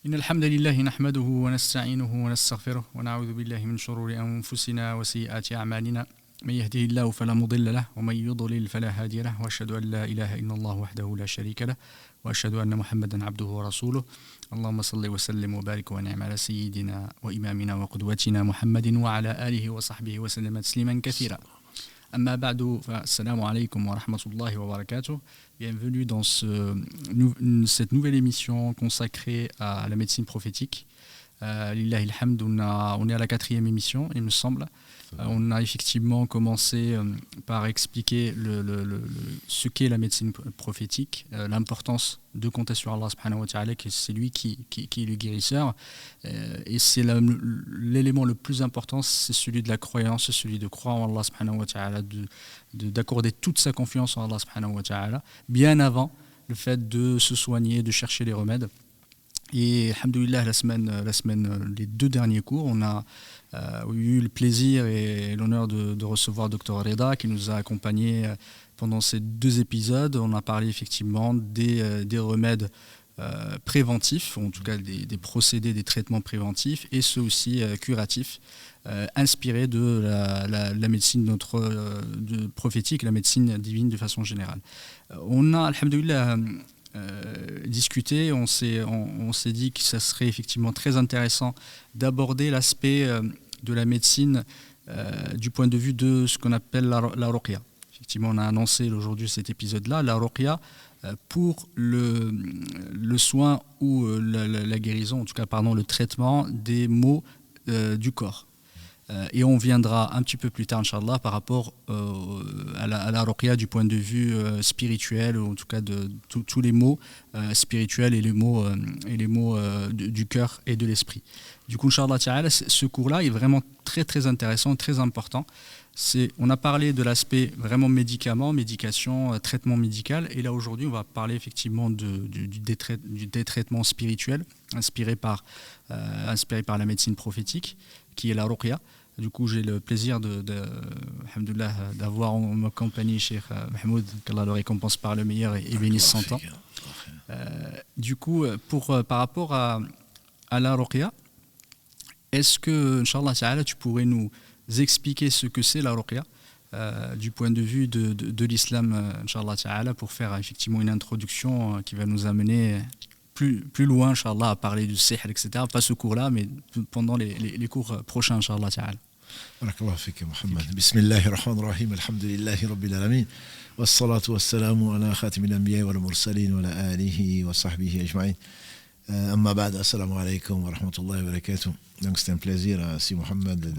إن الحمد لله نحمده ونستعينه ونستغفره ونعوذ بالله من شرور أنفسنا وسيئات أعمالنا من يهده الله فلا مضل له ومن يضلل فلا هادي له وأشهد أن لا إله إلا الله وحده لا شريك له وأشهد أن محمدا عبده ورسوله اللهم صل وسلم وبارك ونعم على سيدنا وإمامنا وقدوتنا محمد وعلى آله وصحبه وسلم تسليما كثيرا أما بعد فالسلام عليكم ورحمة الله وبركاته. Bienvenue dans cette nouvelle émission consacrée à la médecine prophétique. Lillahi alhamd, on est à la 4e émission, il me semble. On a effectivement commencé par expliquer ce qu'est la médecine prophétique, l'importance de compter sur Allah subhanahu wa ta'ala, que c'est lui qui est le guérisseur. Et c'est l'élément le plus important, c'est celui de la croyance, c'est celui de croire en Allah subhanahu wa ta'ala, d'accorder toute sa confiance en Allah subhanahu wa ta'ala, bien avant le fait de se soigner, de chercher les remèdes. Et alhamdoulilah, les 2 derniers cours, on a eu le plaisir et l'honneur de recevoir Dr Reda qui nous a accompagnés pendant ces 2 épisodes. On a parlé effectivement des remèdes préventifs, en tout cas des procédés, des traitements préventifs et ceux aussi curatifs, inspirés de la médecine prophétique, la médecine divine de façon générale. On a, alhamdoulilah, discuté, on s'est dit que ça serait effectivement très intéressant d'aborder l'aspect de la médecine du point de vue de ce qu'on appelle la ruqya. Effectivement, on a annoncé aujourd'hui cet épisode-là, la ruqya pour le soin ou la guérison, en tout cas le traitement des maux du corps. Et on viendra un petit peu plus tard, Inch'Allah, par rapport à la ruqya du point de vue spirituel, ou en tout cas de tous les mots spirituels et les mots du cœur et de l'esprit. Du coup, Inch'Allah ta'ala, ce cours-là est vraiment très très intéressant, très important. On a parlé de l'aspect vraiment médication, traitement médical, et là aujourd'hui on va parler effectivement des traitements spirituels inspirés par la médecine prophétique, qui est la ruqya. Du coup, j'ai le plaisir d'avoir en ma compagnie Cheikh Mahmoud, qu'Allah le récompense par le meilleur et bénisse 100 ans. Du coup, par rapport à la ruqya, est-ce que, Inch'Allah ta'ala, tu pourrais nous expliquer ce que c'est la ruqya du point de vue de l'islam, Inch'Allah ta'ala, pour faire effectivement une introduction qui va nous amener plus loin, Inch'Allah, à parler du sihr, etc. Pas ce cours-là, mais pendant les cours prochains, Inch'Allah ta'ala. Barakallahu fik, Muhammad. Bismillahir Rahmanir Rahim, alhamdulillahi Rabbil Alamin. Wassalatu wassalamu ala khatimil anbiya wal mursalin wa ala alihi wa sahbihi ajma'in. Amma ba'd, assalamu alaikum wa rahmatullahi wa barakatuh. Donc c'est un plaisir, si Muhammad,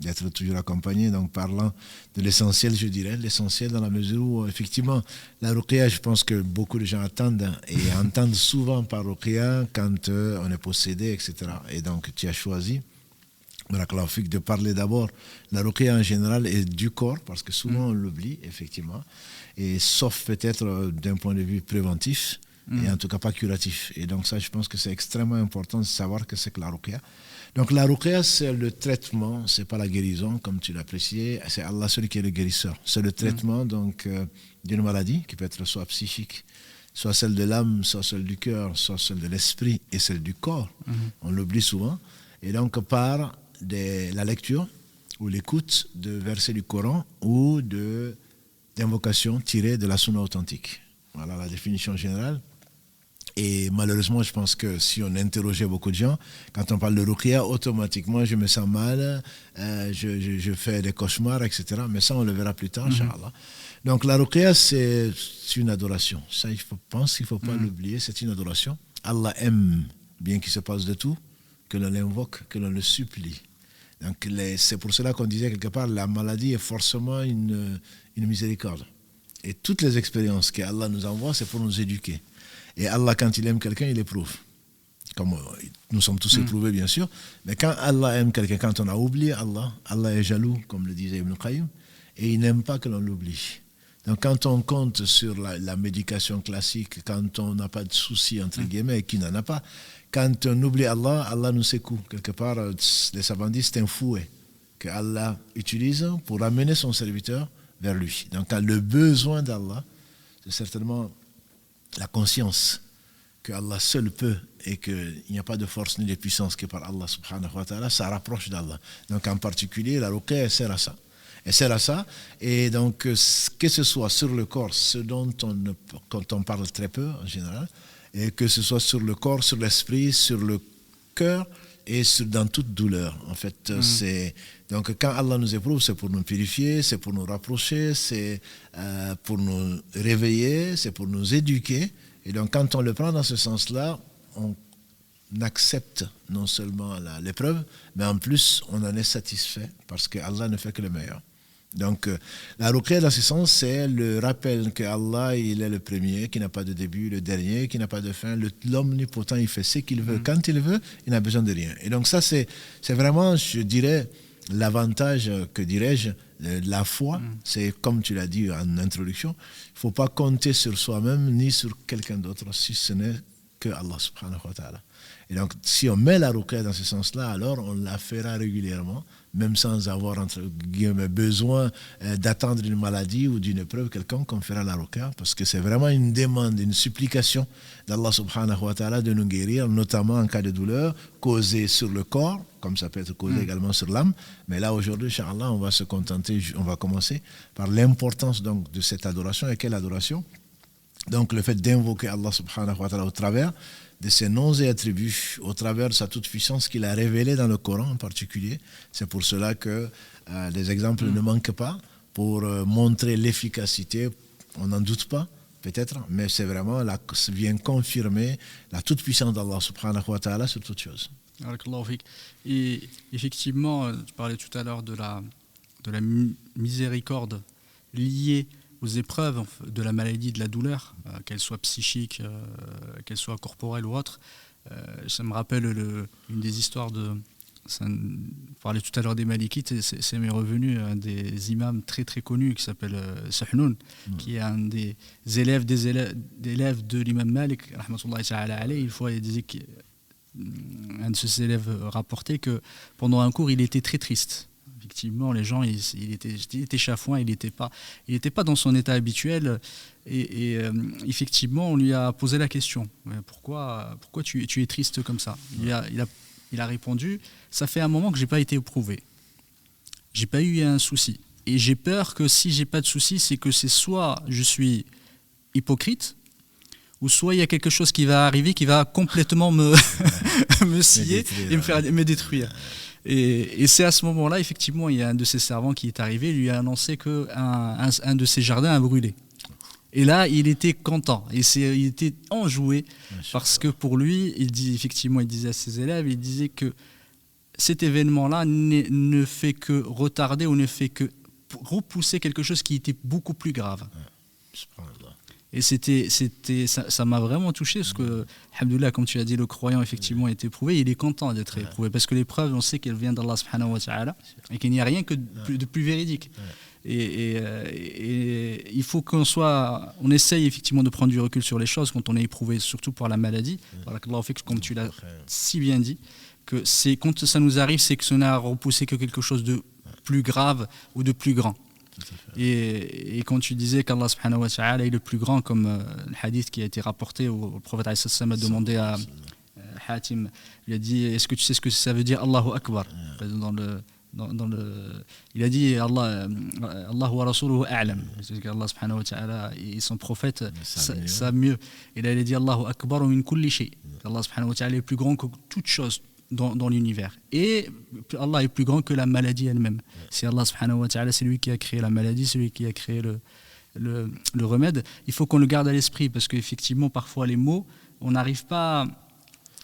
d'être toujours accompagné, donc parlant de l'essentiel, je dirais, l'essentiel dans la mesure où, effectivement, la ruqya, je pense que beaucoup de gens attendent et entendent souvent par ruqya quand on est possédé, etc. Et donc, tu as choisi, de parler d'abord, la ruqya en général est du corps, parce que souvent on l'oublie, effectivement, et sauf peut-être d'un point de vue préventif, et en tout cas pas curatif. Et donc ça, je pense que c'est extrêmement important de savoir que c'est que la ruqya. Donc la ruqya, c'est le traitement, c'est pas la guérison, comme tu l'as précisé, c'est Allah seul qui est le guérisseur. C'est le traitement donc d'une maladie qui peut être soit psychique, soit celle de l'âme, soit celle du cœur, soit celle de l'esprit et celle du corps. On l'oublie souvent. Et donc par la lecture ou l'écoute de versets du Coran ou d'invocations tirées de la sunna authentique. Voilà la définition générale. Et malheureusement, je pense que si on interrogeait beaucoup de gens, quand on parle de ruqya, automatiquement, je me sens mal, je fais des cauchemars, etc. Mais ça, on le verra plus tard, Inch'Allah. Donc la ruqya, c'est une adoration. Ça, je pense qu'il ne faut pas l'oublier, c'est une adoration. Allah aime, bien qu'il se passe de tout, que l'on l'invoque, que l'on le supplie. Donc c'est pour cela qu'on disait quelque part, la maladie est forcément une miséricorde. Et toutes les expériences qu'Allah nous envoie, c'est pour nous éduquer. Et Allah, quand il aime quelqu'un, il éprouve. Comme nous sommes tous éprouvés, bien sûr. Mais quand Allah aime quelqu'un, quand on a oublié Allah, Allah est jaloux, comme le disait Ibn Qayyim, et il n'aime pas que l'on l'oublie. Donc quand on compte sur la médication classique, quand on n'a pas de soucis, entre guillemets, et qui n'en a pas, quand on oublie Allah, Allah nous secoue. Quelque part, les savants disent c'est un fouet que Allah utilise pour amener son serviteur vers lui. Donc le besoin d'Allah, c'est certainement la conscience que Allah seul peut et qu'il n'y a pas de force ni de puissance que par Allah subhanahu wa ta'ala, ça rapproche d'Allah. Donc en particulier, la ruqya, elle sert à ça. Elle sert à ça. Et donc, que ce soit sur le corps, ce dont quand on parle très peu en général, et que ce soit sur le corps, sur l'esprit, sur le cœur et dans toute douleur. En fait, donc quand Allah nous éprouve, c'est pour nous purifier, c'est pour nous rapprocher, c'est pour nous réveiller, c'est pour nous éduquer. Et donc, quand on le prend dans ce sens-là, on accepte non seulement l'épreuve, mais en plus, on en est satisfait parce que Allah ne fait que le meilleur. Donc, la ruqya, dans ce sens, c'est le rappel que Allah, il est le premier, qui n'a pas de début, le dernier, qui n'a pas de fin. L'omnipotent, il fait ce qu'il veut, quand il veut, il n'a besoin de rien. Et donc, ça, c'est vraiment, je dirais, l'avantage, que dirais-je, de la foi. C'est comme tu l'as dit en introduction, il ne faut pas compter sur soi-même ni sur quelqu'un d'autre, si ce n'est que Allah subhanahu wa ta'ala. Et donc, si on met la ruqya dans ce sens-là, alors on la fera régulièrement, même sans avoir, entre guillemets, besoin d'attendre une maladie ou d'une épreuve quelconque, on fera la ruqya, parce que c'est vraiment une demande, une supplication d'Allah subhanahu wa ta'ala de nous guérir, notamment en cas de douleur causée sur le corps, comme ça peut être causé également sur l'âme. Mais là, aujourd'hui, Inch'Allah, on va se contenter, on va commencer par l'importance donc de cette adoration. Et quelle adoration? Donc, le fait d'invoquer Allah subhanahu wa ta'ala au travers de ses noms et attributs, au travers de sa toute-puissance qu'il a révélée dans le Coran en particulier. C'est pour cela que les exemples ne manquent pas pour montrer l'efficacité. On n'en doute pas, peut-être, mais c'est vraiment, vient confirmer la toute-puissance d'Allah subhanahu wa ta'ala sur toute chose. Et effectivement, tu parlais tout à l'heure de la miséricorde liée aux épreuves de la maladie, de la douleur, qu'elle soit psychique, qu'elle soit corporelle ou autre. Ça me rappelle une des histoires on parlait tout à l'heure des Malikites, c'est m'est revenu un des imams très très connus qui s'appelle Sahnoun, qui est un des élèves de l'imam Malik, rahmatullahi ta'ala alayhi. Une fois, il disait un de ses élèves rapportait que pendant un cours, il était très triste. Effectivement, les gens, il était chafouin, il n'était pas dans son état habituel. Et effectivement, on lui a posé la question, pourquoi tu es triste comme ça? Il a répondu, ça fait un moment que je n'ai pas été éprouvé. Je n'ai pas eu un souci. Et j'ai peur que si je n'ai pas de souci, c'est que c'est soit je suis hypocrite, ou soit il y a quelque chose qui va arriver qui va complètement me scier et me détruire. Et c'est à ce moment-là, effectivement, il y a un de ses servants qui est arrivé, il lui a annoncé qu'un de ses jardins a brûlé. Et là, il était content, il était enjoué, parce que pour lui, il disait à ses élèves, il disait que cet événement-là ne fait que retarder ou ne fait que repousser quelque chose qui était beaucoup plus grave. Et ça m'a vraiment touché, parce que, alhamdoulilah, comme tu as dit, le croyant effectivement est éprouvé, il est content d'être éprouvé, parce que l'épreuve, on sait qu'elle vient d'Allah subhanahu wa ta'ala, et qu'il n'y a rien de plus véridique. Et il faut on essaye effectivement de prendre du recul sur les choses quand on est éprouvé, surtout pour la maladie, comme tu l'as si bien dit, que quand ça nous arrive, c'est que ça n'a repoussé que quelque chose de plus grave ou de plus grand. Et quand tu disais qu'Allah subhanahu wa ta'ala est le plus grand, comme le hadith qui a été rapporté où le prophète a demandé à Hatim, il a dit, est-ce que tu sais ce que ça veut dire Allahu Akbar? Il a dit Allahu wa rasuluhu a'lam, c'est-à-dire qu'Allah subhanahu wa ta'ala et son prophète savent mieux. Et là il a dit Allahu Akbar min kulli shay, Allah subhanahu wa ta'ala est plus grand que toute chose dans l'univers. Et Allah est plus grand que la maladie elle-même. C'est Allah subhanahu wa ta'ala, c'est lui qui a créé la maladie, c'est lui qui a créé le remède. Il faut qu'on le garde à l'esprit, parce qu'effectivement, parfois les mots, on n'arrive pas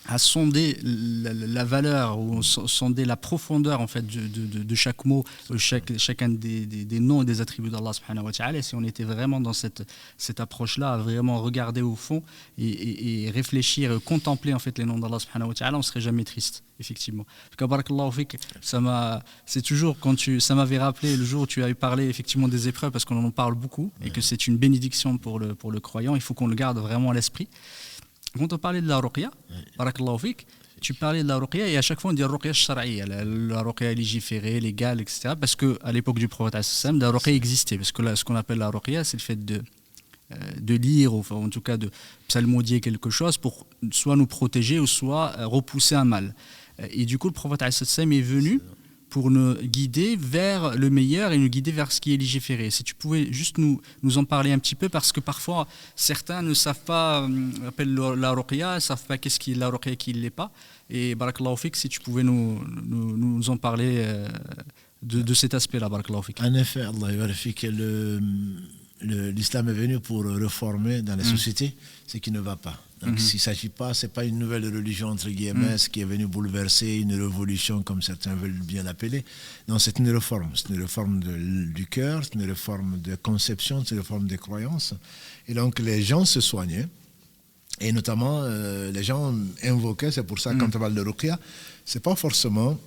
à sonder la valeur ou sonder la profondeur en fait de chaque mot, chacun des noms et des attributs d'Allah subhanahu wa ta'ala. Et si on était vraiment dans cette approche-là, à vraiment regarder au fond et réfléchir, contempler en fait les noms d'Allah subhanahu wa ta'ala, on ne serait jamais triste, effectivement. Barakallahu fik, c'est toujours ça m'avait rappelé le jour où tu avais parlé effectivement des épreuves, parce qu'on en parle beaucoup et que c'est une bénédiction pour le croyant. Il faut qu'on le garde vraiment à l'esprit. Quand on parlait de la ruqya, barakallahu fik, tu parlais de la ruqya, et à chaque fois on dit la ruqya shar'iyya, la ruqya légiférée, légale, etc. Parce qu'à l'époque du prophète, la ruqya existait. Parce que là, ce qu'on appelle la ruqya, c'est le fait de lire, ou en tout cas de psalmodier quelque chose pour soit nous protéger ou soit repousser un mal. Et du coup, le prophète est venu pour nous guider vers le meilleur et nous guider vers ce qui est légiféré. Si tu pouvais juste nous en parler un petit peu, parce que parfois, certains ne savent pas, appellent la ruqya, ne savent pas qu'est-ce qui est la ruqya et qui ne l'est pas. Et barakallahu fik, si tu pouvais nous en parler de cet aspect-là, barakallahu fik. En effet, Allah vérifie que l'islam est venu pour réformer dans les sociétés ce qui ne va pas. Donc s'il ne s'agit pas, ce n'est pas une nouvelle religion entre guillemets qui est venue bouleverser, une révolution comme certains veulent bien l'appeler. Non, c'est une réforme. C'est une réforme du cœur, c'est une réforme de conception, c'est une réforme des croyances. Et donc les gens se soignaient. Et notamment, les gens invoquaient, c'est pour ça quand on parle de ruqya, ce n'est pas forcément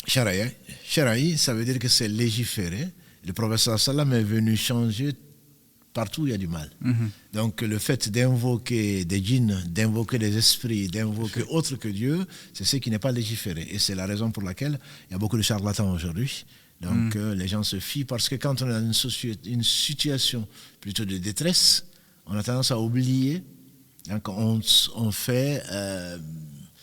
shara'i. Shara'i, ça veut dire que c'est légiféré. Le prophète sallam est venu changer partout où il y a du mal. Donc le fait d'invoquer des djinns, d'invoquer des esprits, d'invoquer autre que Dieu, c'est ce qui n'est pas légiféré. Et c'est la raison pour laquelle il y a beaucoup de charlatans aujourd'hui. Donc les gens se fient parce que quand on a une situation plutôt de détresse, on a tendance à oublier. Donc on fait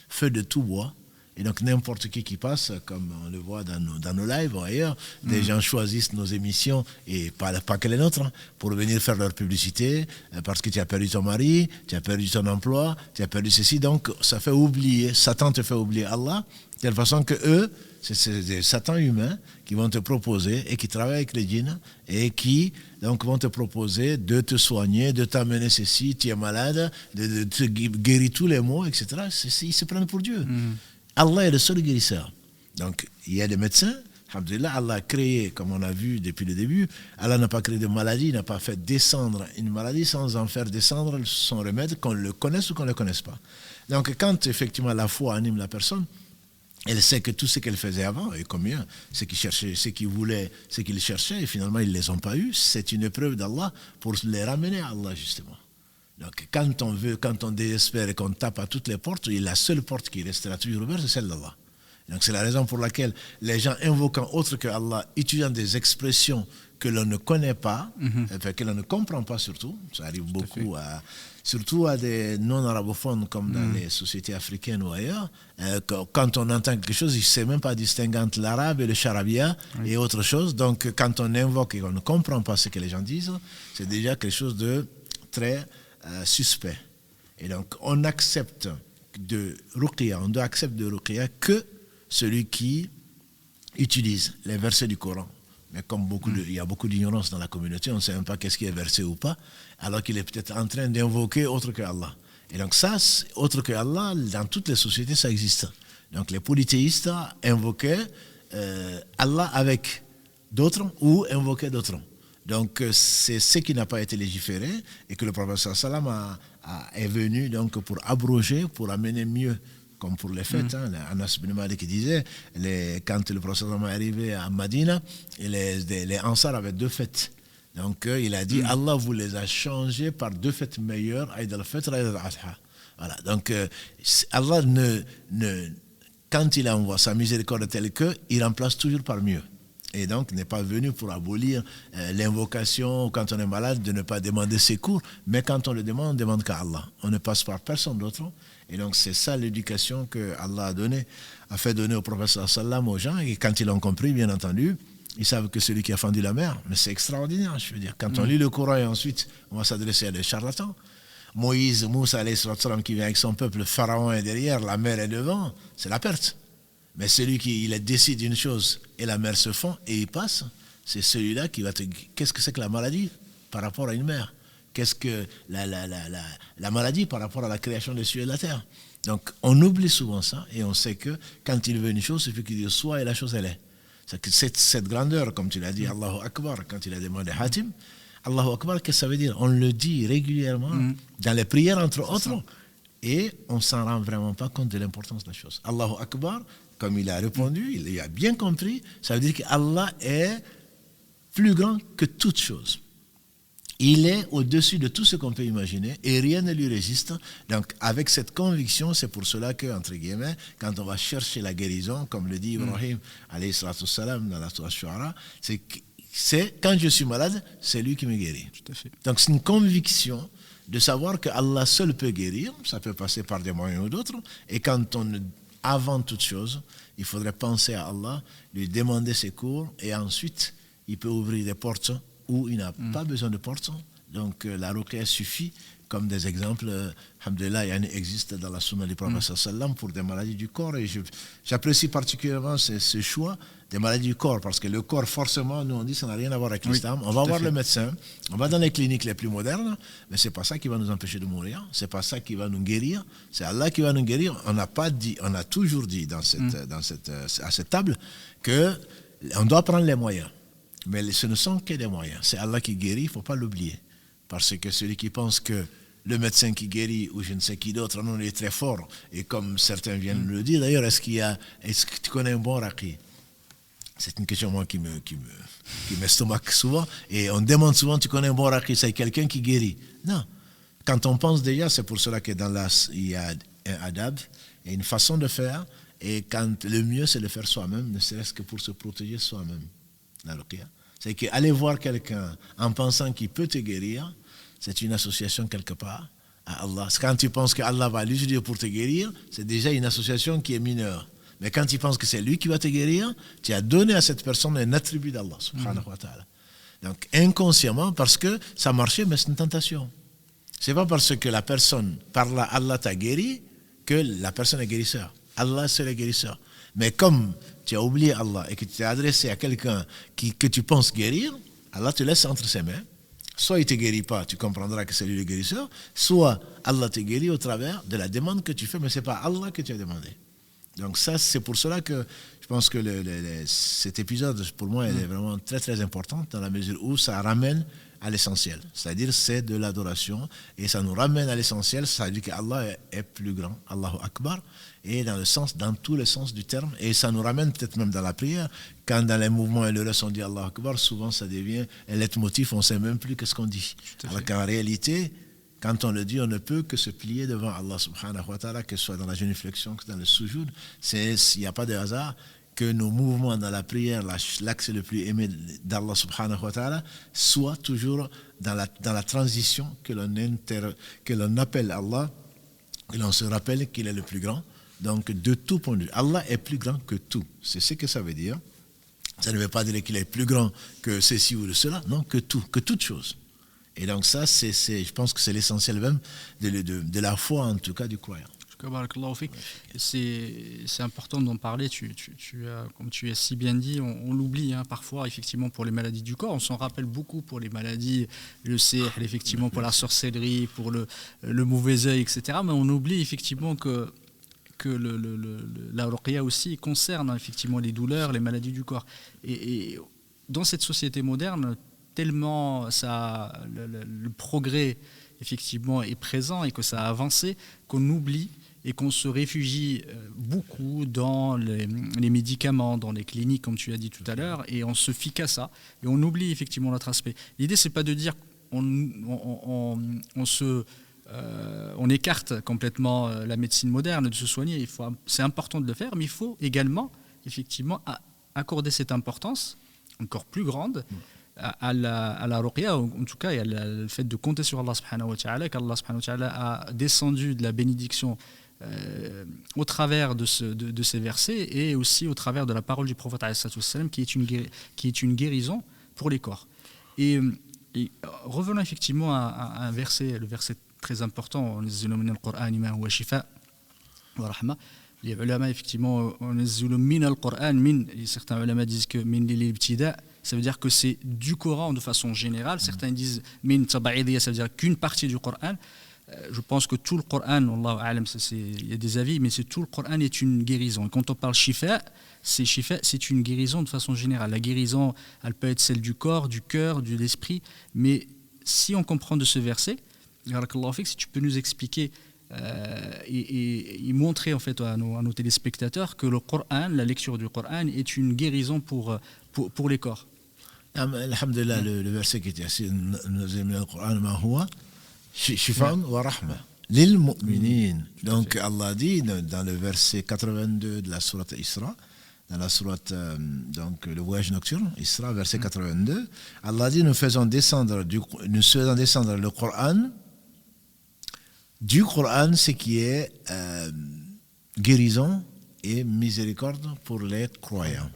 feu de tout bois. Et donc n'importe qui passe, comme on le voit dans nos lives ou ailleurs, des gens choisissent nos émissions, et pas que les nôtres, pour venir faire leur publicité, parce que tu as perdu ton mari, tu as perdu ton emploi, tu as perdu ceci. Donc ça fait oublier, Satan te fait oublier Allah, de telle façon que eux, c'est des satans humains qui vont te proposer, et qui travaillent avec les djinns, et qui donc vont te proposer de te soigner, de t'amener ceci, tu es malade, de te guérir tous les maux, etc. Ils se prennent pour Dieu. Allah est le seul guérisseur. Donc, il y a des médecins, alhamdoulilah, Allah a créé, comme on a vu depuis le début, Allah n'a pas créé de maladie, il n'a pas fait descendre une maladie sans en faire descendre son remède, qu'on le connaisse ou qu'on ne le connaisse pas. Donc, quand effectivement la foi anime la personne, elle sait que tout ce qu'elle faisait avant, et combien, ce qu'ils cherchaient, ce qu'ils voulaient, ce qu'ils cherchaient, et finalement ils ne les ont pas eu, c'est une épreuve d'Allah pour les ramener à Allah, justement. Donc, quand on désespère et qu'on tape à toutes les portes, la seule porte qui restera toujours ouverte, c'est celle d'Allah. Donc, c'est la raison pour laquelle les gens invoquant autre que Allah, utilisant des expressions que l'on ne connaît pas, que l'on ne comprend pas surtout, ça arrive beaucoup surtout à des non-arabophones comme dans les sociétés africaines ou ailleurs, quand on entend quelque chose, il ne sait même pas distinguer entre l'arabe et le charabia et autre chose. Donc, quand on invoque et qu'on ne comprend pas ce que les gens disent, c'est déjà quelque chose de très suspect. Et donc, on accepte de ruqya, on doit accepter de ruqya que celui qui utilise les versets du Coran. Mais comme il y a beaucoup d'ignorance dans la communauté, on ne sait même pas qu'est-ce qui est versé ou pas, alors qu'il est peut-être en train d'invoquer autre que Allah. Et donc ça, autre que Allah, dans toutes les sociétés, ça existe. Donc les polythéistes invoquaient Allah avec d'autres ou invoquaient d'autres. Donc c'est ce qui n'a pas été légiféré et que le prophète sallam est venu donc pour abroger, pour amener mieux, comme pour les fêtes. Anas bin Malik disait, quand le prophète sallam est arrivé à Madina, les Ansar avaient 2 fêtes. Donc il a dit, Allah vous les a changés par 2 fêtes meilleures, Eid al-Fitr et Eid al-Adha. Voilà. Donc Allah quand il envoie sa miséricorde telle que, il remplace toujours par mieux. Et donc, n'est pas venu pour abolir l'invocation quand on est malade, de ne pas demander secours, mais quand on le demande, on ne demande qu'à Allah. On ne passe par personne d'autre. Et donc, c'est ça l'éducation que Allah a fait donner au prophète sallam aux gens. Et quand ils l'ont compris, bien entendu, ils savent que celui qui a fendu la mer, mais c'est extraordinaire, je veux dire. Quand on lit le Coran et ensuite, on va s'adresser à des charlatans. Moussa, alayhi salam, qui vient avec son peuple, Pharaon est derrière, la mer est devant, c'est la perte. Mais celui qui décide une chose et la mer se fond et il passe, c'est celui-là qui va te... Qu'est-ce que c'est que la maladie par rapport à une mer? Qu'est-ce que la maladie par rapport à la création des cieux et de la terre? Donc on oublie souvent ça et on sait que quand il veut une chose, il suffit qu'il dise soit et la chose elle est. Cette grandeur, comme tu l'as dit, Allahu Akbar, quand il a demandé Hatim, Allahu Akbar, qu'est-ce que ça veut dire? On le dit régulièrement dans les prières entre autres et on ne s'en rend vraiment pas compte de l'importance de la chose. Allahu Akbar, comme il a répondu, il a bien compris, ça veut dire qu'Allah est plus grand que toute chose. Il est au-dessus de tout ce qu'on peut imaginer et rien ne lui résiste. Donc, avec cette conviction, c'est pour cela que, entre guillemets, quand on va chercher la guérison, comme le dit Ibrahim, alayhi salatu salam, dans la Surah Shu'ara, c'est c'est quand je suis malade, c'est lui qui me guérit. Tout à fait. Donc c'est une conviction de savoir que Allah seul peut guérir, ça peut passer par des moyens ou d'autres, et avant toute chose, il faudrait penser à Allah, lui demander secours, et ensuite, il peut ouvrir des portes où il n'a pas besoin de portes. Donc la ruqya suffit, comme des exemples, alhamdoulilah, il existe dans la sunna du prophète sallam pour des maladies du corps, et j'apprécie particulièrement ce choix des maladies du corps, parce que le corps, forcément, nous on dit ça n'a rien à voir avec l'islam. On va voir le médecin, on va dans les cliniques les plus modernes, mais c'est pas ça qui va nous empêcher de mourir, c'est pas ça qui va nous guérir, c'est Allah qui va nous guérir. On a toujours dit à cette table que on doit prendre les moyens, mais ce ne sont que des moyens. C'est Allah qui guérit, il ne faut pas l'oublier, parce que celui qui pense que le médecin qui guérit ou je ne sais qui d'autre, non, il est très fort, et comme certains viennent le dire d'ailleurs, est-ce que tu connais un bon raqi? C'est une question moi qui m'estomaque souvent, et on demande souvent, tu connais un bon raqi, c'est quelqu'un qui guérit? Non. Quand on pense déjà, c'est pour cela que il y a un adab et une façon de faire, et quand le mieux c'est de faire soi-même, ne serait-ce que pour se protéger soi-même. La ruqya, c'est qu'aller voir quelqu'un en pensant qu'il peut te guérir, c'est une association quelque part à Allah. Quand tu penses qu'Allah va l'utiliser pour te guérir, c'est déjà une association qui est mineure. Mais quand tu penses que c'est lui qui va te guérir, tu as donné à cette personne un attribut d'Allah, subhanahu wa ta'ala. Donc inconsciemment, parce que ça marchait, mais c'est une tentation. C'est pas parce que la personne, par là, Allah t'a guéri, que la personne est guérisseur. Allah, c'est le guérisseur. Mais comme tu as oublié Allah et que tu t'es adressé à quelqu'un que tu penses guérir, Allah te laisse entre ses mains. Soit il ne te guérit pas, tu comprendras que c'est lui le guérisseur, soit Allah te guérit au travers de la demande que tu fais, mais ce n'est pas Allah que tu as demandé. Donc ça, c'est pour cela que je pense que cet épisode, pour moi, il est vraiment très très important dans la mesure où ça ramène à l'essentiel. C'est-à-dire c'est de l'adoration et ça nous ramène à l'essentiel, c'est-à-dire qu'Allah est plus grand, Allahu Akbar, et dans tous les sens du terme, et ça nous ramène peut-être même dans la prière, quand dans les mouvements et le reste on dit Allahu Akbar, souvent ça devient un leitmotiv, on ne sait même plus qu'est-ce qu'on dit. Alors qu'en réalité, quand on le dit, on ne peut que se plier devant Allah subhanahu wa ta'ala, que ce soit dans la génuflexion, que dans le sujoud. Il n'y a pas de hasard que nos mouvements dans la prière, l'axe le plus aimé d'Allah subhanahu wa ta'ala, soit toujours dans la transition que l'on appelle Allah, et l'on se rappelle qu'il est le plus grand. Donc, de tout point de vue, Allah est plus grand que tout. C'est ce que ça veut dire. Ça ne veut pas dire qu'il est plus grand que ceci ou cela, non, que tout, que toute chose. Et donc ça, je pense que c'est l'essentiel même de la foi, en tout cas, du croyant. C'est important d'en parler, comme tu as si bien dit, on l'oublie parfois, effectivement, pour les maladies du corps. On s'en rappelle beaucoup pour les maladies, le sihr, effectivement, pour la sorcellerie, pour le mauvais œil, etc. Mais on oublie effectivement que la ruqya aussi concerne effectivement les douleurs, les maladies du corps. Et dans cette société moderne, tellement le progrès effectivement est présent et que ça a avancé, qu'on oublie et qu'on se réfugie beaucoup dans les médicaments, dans les cliniques, comme tu as dit tout à l'heure, et on se fie qu'à ça, et on oublie effectivement l'autre aspect. L'idée, c'est pas de dire on écarte complètement la médecine moderne de se soigner. C'est important de le faire, mais il faut également effectivement accorder cette importance encore plus grande à la ruqya, en tout cas, et le fait de compter sur Allah subhanahu wa ta'ala, qu'Allah subhanahu wa ta'ala a descendu de la bénédiction au travers de ces versets, et aussi au travers de la parole du prophète qui est une guérison pour les corps. Et revenons effectivement à un verset, le verset très important, les ulama, effectivement, certains ulama disent que ça veut dire que c'est du Coran de façon générale. Certains disent min tabaïdiya, ça veut dire qu'une partie du Coran. Je pense que tout le Coran, Allahu a'lam, il y a des avis, mais tout le Coran est une guérison. Et quand on parle shifa, c'est une guérison de façon générale. La guérison, elle peut être celle du corps, du cœur, de l'esprit. Mais si on comprend de ce verset, si tu peux nous expliquer et montrer en fait à nos téléspectateurs que le Coran, la lecture du Coran est une guérison pour les corps. Alhamdulillah, le verset qui était assis dans le Coran, ma huwa shifan wa rahma lil mu'minin. Donc Allah dit dans le verset 82 de la sourate Isra, dans la sourate, donc le voyage nocturne, Isra, verset 82, Allah dit, nous faisons descendre le Coran, du Coran, ce qui est guérison et miséricorde pour les croyants.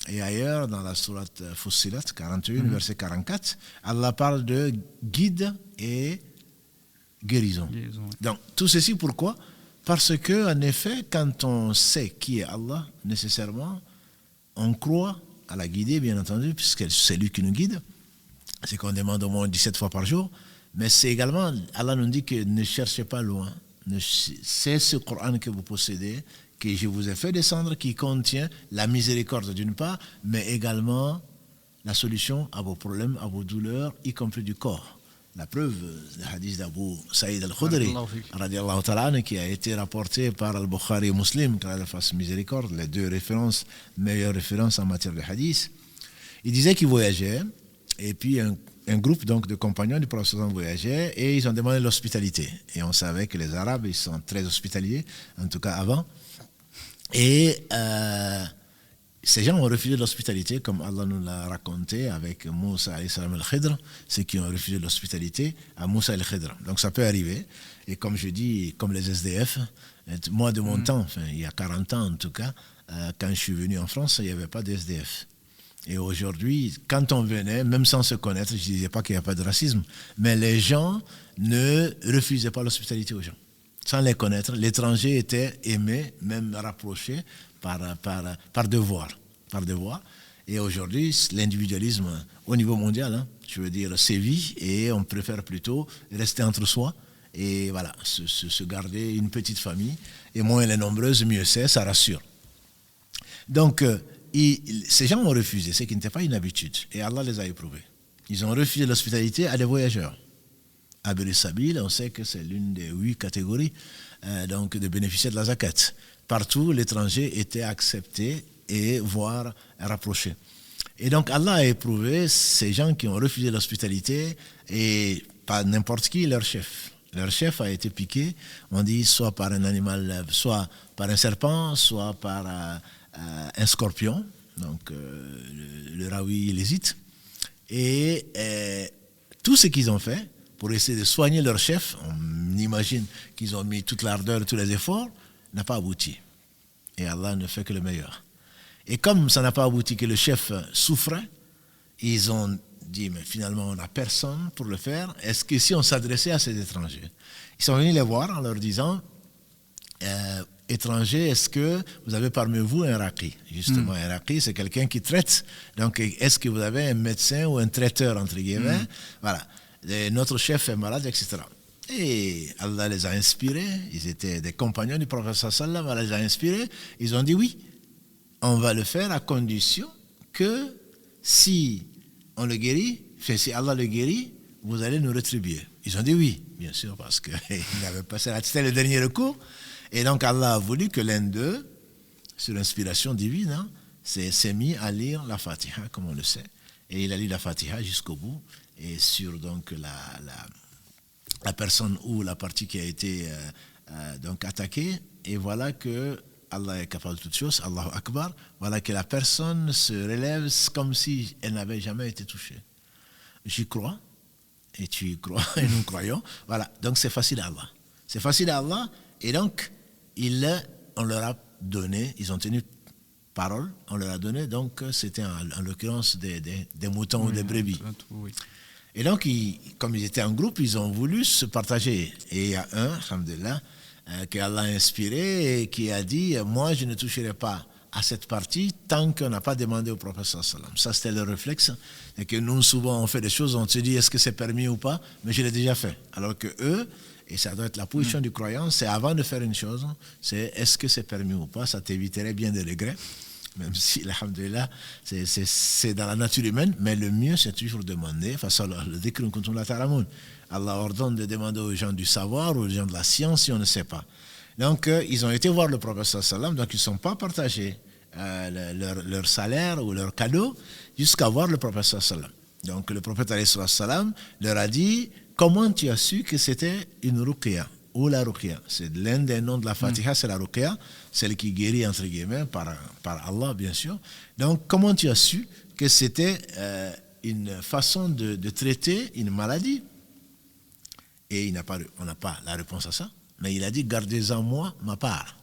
Et ailleurs, dans la sourate Fussilat, 41, verset 44, Allah parle de guide et guérison. Donc, tout ceci pourquoi ? Parce que, en effet, quand on sait qui est Allah, nécessairement, on croit à la guider, bien entendu, puisque c'est lui qui nous guide. C'est qu'on demande au moins 17 fois par jour. Mais c'est également, Allah nous dit que ne cherchez pas loin. C'est ce Coran que vous possédez, que je vous ai fait descendre, qui contient la miséricorde d'une part, mais également la solution à vos problèmes, à vos douleurs, y compris du corps. La preuve, le hadith d'Abu Saïd al-Khudri, radiallahu ta'ala, qui a été rapporté par Al-Bukhari et Muslim, qu'Allah fasse miséricorde, les deux références, meilleures références en matière de hadith. Il disait qu'il voyageait, et puis un groupe donc, de compagnons du prophète voyageait, et ils ont demandé l'hospitalité. Et on savait que les Arabes, ils sont très hospitaliers, en tout cas avant. Et ces gens ont refusé l'hospitalité, comme Allah nous l'a raconté avec Moussa al-Khidr, ceux qui ont refusé l'hospitalité à Moussa al-Khidr. Donc ça peut arriver. Et comme je dis, comme les SDF, moi de mon temps, enfin, il y a 40 ans en tout cas, quand je suis venu en France, il n'y avait pas de SDF. Et aujourd'hui, quand on venait, même sans se connaître, je ne disais pas qu'il n'y a pas de racisme, mais les gens ne refusaient pas l'hospitalité aux gens. Sans les connaître, l'étranger était aimé, même rapproché, par devoir. Et aujourd'hui, l'individualisme au niveau mondial, je veux dire, sévit et on préfère plutôt rester entre soi et voilà, se garder une petite famille. Et moins elle est nombreuse, mieux c'est, ça rassure. Donc, ces gens ont refusé, ce qui n'était pas une habitude. Et Allah les a éprouvés. Ils ont refusé l'hospitalité à des voyageurs. Abir Sabil, on sait que c'est l'une des 8 catégories donc de bénéficiaires de la zakat. Partout, l'étranger était accepté et voire rapproché. Et donc Allah a éprouvé ces gens qui ont refusé l'hospitalité et pas n'importe qui, leur chef. Leur chef a été piqué, on dit, soit par un animal, soit par un serpent, soit par un scorpion, donc le raoui hésite. Et tout ce qu'ils ont fait pour essayer de soigner leur chef, on imagine qu'ils ont mis toute l'ardeur, tous les efforts, n'a pas abouti. Et Allah ne fait que le meilleur. Et comme ça n'a pas abouti, que le chef souffrait, ils ont dit, mais finalement on n'a personne pour le faire, est-ce que si on s'adressait à ces étrangers? Ils sont venus les voir en leur disant, étrangers, est-ce que vous avez parmi vous un raqi? Justement, un raqi, c'est quelqu'un qui traite. Donc, est-ce que vous avez un médecin ou un traiteur, entre guillemets? Voilà. Et notre chef est malade, etc. Et Allah les a inspirés, ils étaient des compagnons du prophète sallam, Allah les a inspirés, ils ont dit oui, on va le faire à condition que si on le guérit, si Allah le guérit, vous allez nous rétribuer. Ils ont dit oui, bien sûr, parce qu'ils n'avaient pas ça, c'était le dernier recours. Et donc Allah a voulu que l'un d'eux, sur l'inspiration divine, s'est mis à lire la Fatiha, comme on le sait. Et il a lu la Fatiha jusqu'au bout, et sur donc la personne ou la partie qui a été donc attaquée, et voilà que Allah est capable de toutes choses, Allahu Akbar, voilà que la personne se relève comme si elle n'avait jamais été touchée. J'y crois, et tu y crois, et nous croyons, voilà, donc c'est facile à Allah. C'est facile à Allah, et donc on leur a donné, ils ont tenu parole, on leur a donné, donc c'était en l'occurrence des moutons ou des brebis. Oui. Et donc, comme ils étaient en groupe, ils ont voulu se partager. Et il y a un, alhamdoulilah, qu'Allah a inspiré et qui a dit, moi je ne toucherai pas à cette partie tant qu'on n'a pas demandé au prophète sallam. Ça c'était le réflexe. Et que nous, souvent, on fait des choses, on se dit, est-ce que c'est permis ou pas? Mais je l'ai déjà fait. Alors que eux, et ça doit être la position du croyant, c'est avant de faire une chose, c'est est-ce que c'est permis ou pas? Ça t'éviterait bien des regrets. Même si, alhamdoulilah, c'est dans la nature humaine, mais le mieux, c'est toujours demander. Allah ordonne de demander aux gens du savoir, aux gens de la science, si on ne sait pas. Donc, ils ont été voir le prophète sallam, donc ils ne sont pas partagés leur salaire ou leur cadeau jusqu'à voir le prophète sallam. Donc, le prophète sallam leur a dit, comment tu as su que c'était une ruqya, ou la ruqya. C'est l'un des noms de la Fatiha, c'est la ruqya, celle qui guérit entre guillemets par Allah bien sûr. Donc comment tu as su que c'était une façon de traiter une maladie? Et on n'a pas la réponse à ça, mais il a dit gardez-en moi ma part.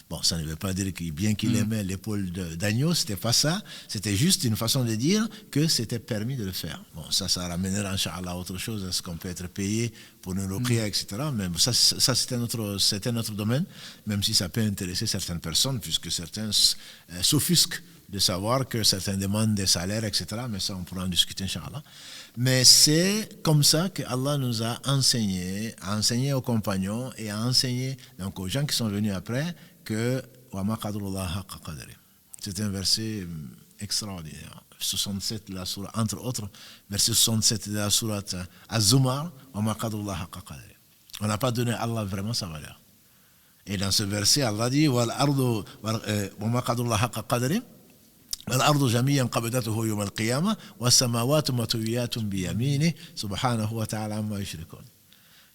Bon, ça ne veut pas dire que bien qu'il aimait l'épaule d'agneau, c'était pas ça. C'était juste une façon de dire que c'était permis de le faire. Bon, ça ramènera, Inch'Allah, à autre chose. Est-ce qu'on peut être payé pour une ruqya, etc. Mais ça c'était notre domaine, même si ça peut intéresser certaines personnes, puisque certains s'offusquent de savoir que certains demandent des salaires, etc. Mais ça, on pourra en discuter, Inch'Allah. Mais c'est comme ça que Allah nous a enseigné aux compagnons et a enseigné donc aux gens qui sont venus après, que c'est un verset extraordinaire. 67 de la sourate, entre autres, verset 67 de la sourate Az-Zumar, on n'a pas donné à Allah vraiment sa valeur. Et dans ce verset, Allah dit والأرض جميعا قبضته يوم القيامة والسماوات مطويات بيمينه سبحانه وتعالى عما يشركون.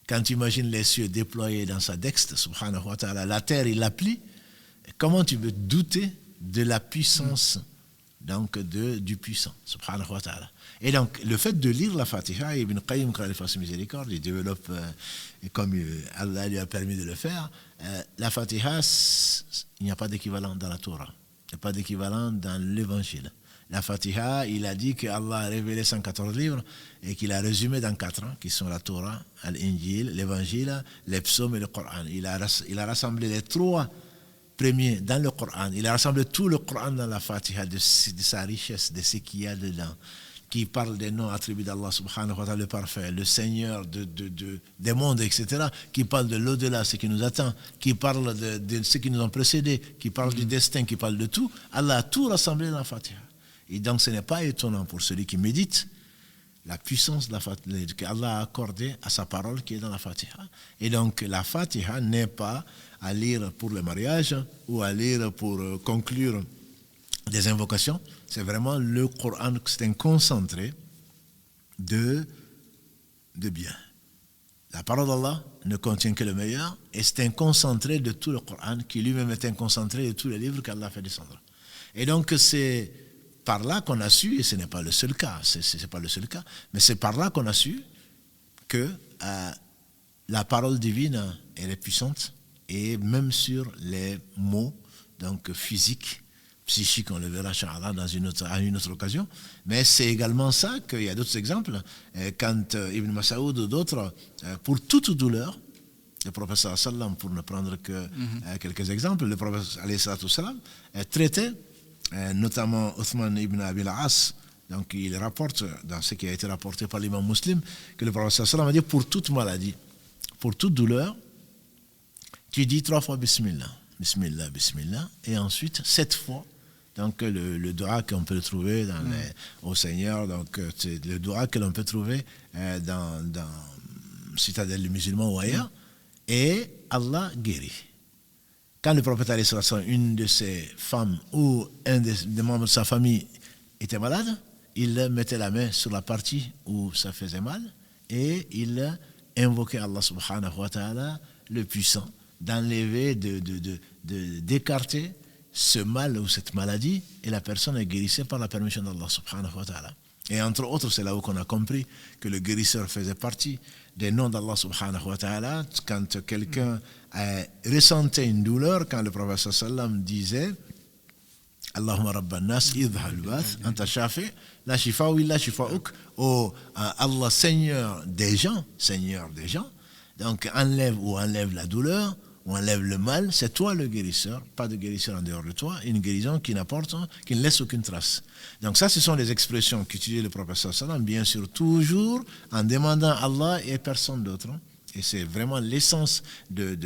Quand tu imagines les cieux déployés dans sa dextre, subhanahu wa ta'ala, la terre, il la plie, comment tu peux douter de la puissance donc du puissant, subhanahu wa ta'ala. Et donc, le fait de lire la Fatiha, Ibn Qayyim, quand il fasse miséricorde, il développe, comme Allah lui a permis de le faire, la Fatiha, il n'y a pas d'équivalent dans la Torah, il n'y a pas d'équivalent dans l'Évangile. La Fatiha, il a dit qu'Allah a révélé 114 livres et qu'il a résumé dans 4 qui sont la Torah, l'Injil, l'Évangile, les psaumes et le Coran. Il a rassemblé les 3 premiers dans le Coran. Il a rassemblé tout le Coran dans la Fatiha, de sa richesse, de ce qu'il y a dedans, qui parle des noms attribués d'Allah subhanahu wa ta'ala, le parfait, le Seigneur des mondes, etc., qui parle de l'au-delà, ce qui nous attend, qui parle de ceux qui nous ont précédés, qui parle du destin, qui parle de tout. Allah a tout rassemblé dans la Fatiha. Et donc ce n'est pas étonnant pour celui qui médite la puissance de la Fatiha qu'Allah a accordée à sa parole qui est dans la Fatiha. Et donc la Fatiha n'est pas à lire pour le mariage ou à lire pour conclure des invocations. C'est vraiment le Coran, c'est un concentré de bien. La parole d'Allah ne contient que le meilleur et c'est un concentré de tout le Coran qui lui-même est un concentré de tous les livres qu'Allah a fait descendre. Et donc c'est par là qu'on a su, et ce n'est pas le seul cas, c'est pas le seul cas, mais c'est par là qu'on a su que la parole divine, elle est puissante, et même sur les mots donc physiques, psychiques, on le verra à une autre occasion, mais c'est également ça qu'il y a d'autres exemples, quand Ibn Mas'ud ou d'autres, pour toute douleur, le prophète sallam, pour ne prendre que quelques exemples, le prophète sallam traitait notamment Othman ibn Abi al-As, donc il rapporte dans ce qui a été rapporté par l'imam Muslim que le prophète sallam a dit pour toute maladie, pour toute douleur, tu dis 3 fois Bismillah, Bismillah, Bismillah, et ensuite 7 fois donc le dua qu'on peut trouver au Seigneur, donc c'est le dua que l'on peut trouver dans Citadelle du musulman ou ailleurs, et Allah guérit. Quand le prophète a une de ses femmes ou un des membres de sa famille était malade, il mettait la main sur la partie où ça faisait mal et il invoquait Allah subhanahu wa ta'ala, le puissant, d'enlever, d'écarter ce mal ou cette maladie, et la personne est guérissée par la permission d'Allah subhanahu wa ta'ala. Et entre autres, c'est là où on a compris que le guérisseur faisait partie des noms d'Allah subhanahu wa ta'ala. Quand quelqu'un ressentait une douleur, quand le prophète sallam disait Allahumma rabban nas idhal bath anta shafi la shifa'u illa shifa'uk, oh Allah Seigneur des gens, donc enlève la douleur, ou enlève le mal, c'est toi le guérisseur, pas de guérisseur en dehors de toi, une guérison qui ne laisse aucune trace. Donc ça, ce sont les expressions qu'utilisait le prophète sallam, bien sûr, toujours en demandant à Allah et personne d'autre. Et c'est vraiment l'essence de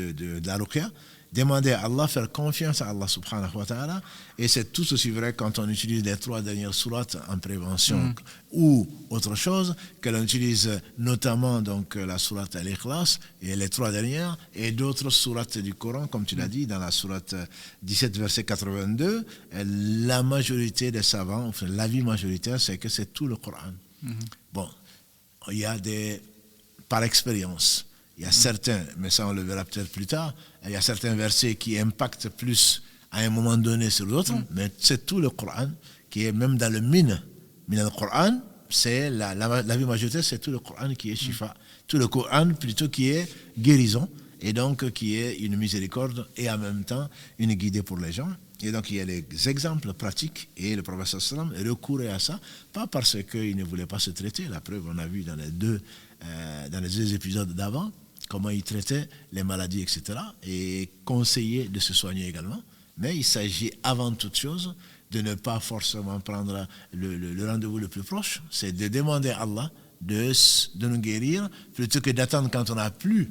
la ruqya. Demander à Allah, faire confiance à Allah subhanahu wa ta'ala, et c'est tout aussi vrai quand on utilise les 3 dernières sourates en prévention ou autre chose, que l'on utilise notamment donc la sourate Al-Ikhlas et les 3 dernières, et d'autres sourates du Coran, comme tu l'as dit, dans la sourate 17 verset 82, la majorité des savants, enfin l'avis majoritaire, c'est que c'est tout le Coran. Bon, il y a par expérience, Il y a certains, mais ça on le verra peut-être plus tard, il y a certains versets qui impactent plus à un moment donné sur d'autres, mais c'est tout le Coran qui est même dans le min al-Coran, c'est la vie majoritaire, c'est tout le Coran qui est shifa, tout le Coran plutôt qui est guérison, et donc qui est une miséricorde et en même temps une guidée pour les gens. Et donc il y a les exemples pratiques et le prophète sallam recourait à ça, pas parce qu'il ne voulait pas se traiter, la preuve on a vu dans les deux épisodes d'avant, comment il traitait les maladies, etc. et conseillait de se soigner également. Mais il s'agit avant toute chose de ne pas forcément prendre le rendez-vous le plus proche, c'est de demander à Allah de nous guérir plutôt que d'attendre quand on n'a plus.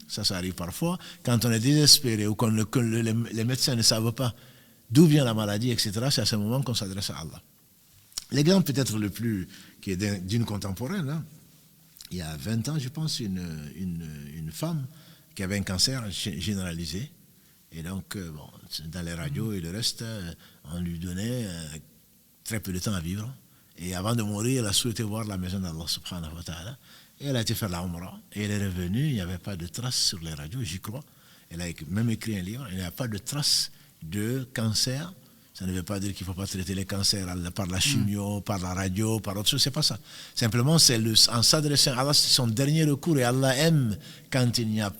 Ça arrive parfois, quand on est désespéré ou que les médecins ne savent pas d'où vient la maladie, etc. C'est à ce moment qu'on s'adresse à Allah. L'exemple peut-être le plus, qui est d'une contemporaine, hein, il y a 20 ans, je pense, une femme qui avait un cancer généralisé. Et donc, dans les radios et le reste, on lui donnait très peu de temps à vivre. Et avant de mourir, elle a souhaité voir la maison d'Allah subhanahu wa ta'ala. Et elle a été faire la Umrah. Et elle est revenue, il n'y avait pas de traces sur les radios, j'y crois. Elle a même écrit un livre, il n'y a pas de traces de cancer. Ça ne veut pas dire qu'il ne faut pas traiter les cancers par la chimio, par la radio, par autre chose, c'est pas ça. Simplement, c'est en s'adressant à Allah, c'est son dernier recours. Et Allah aime, quand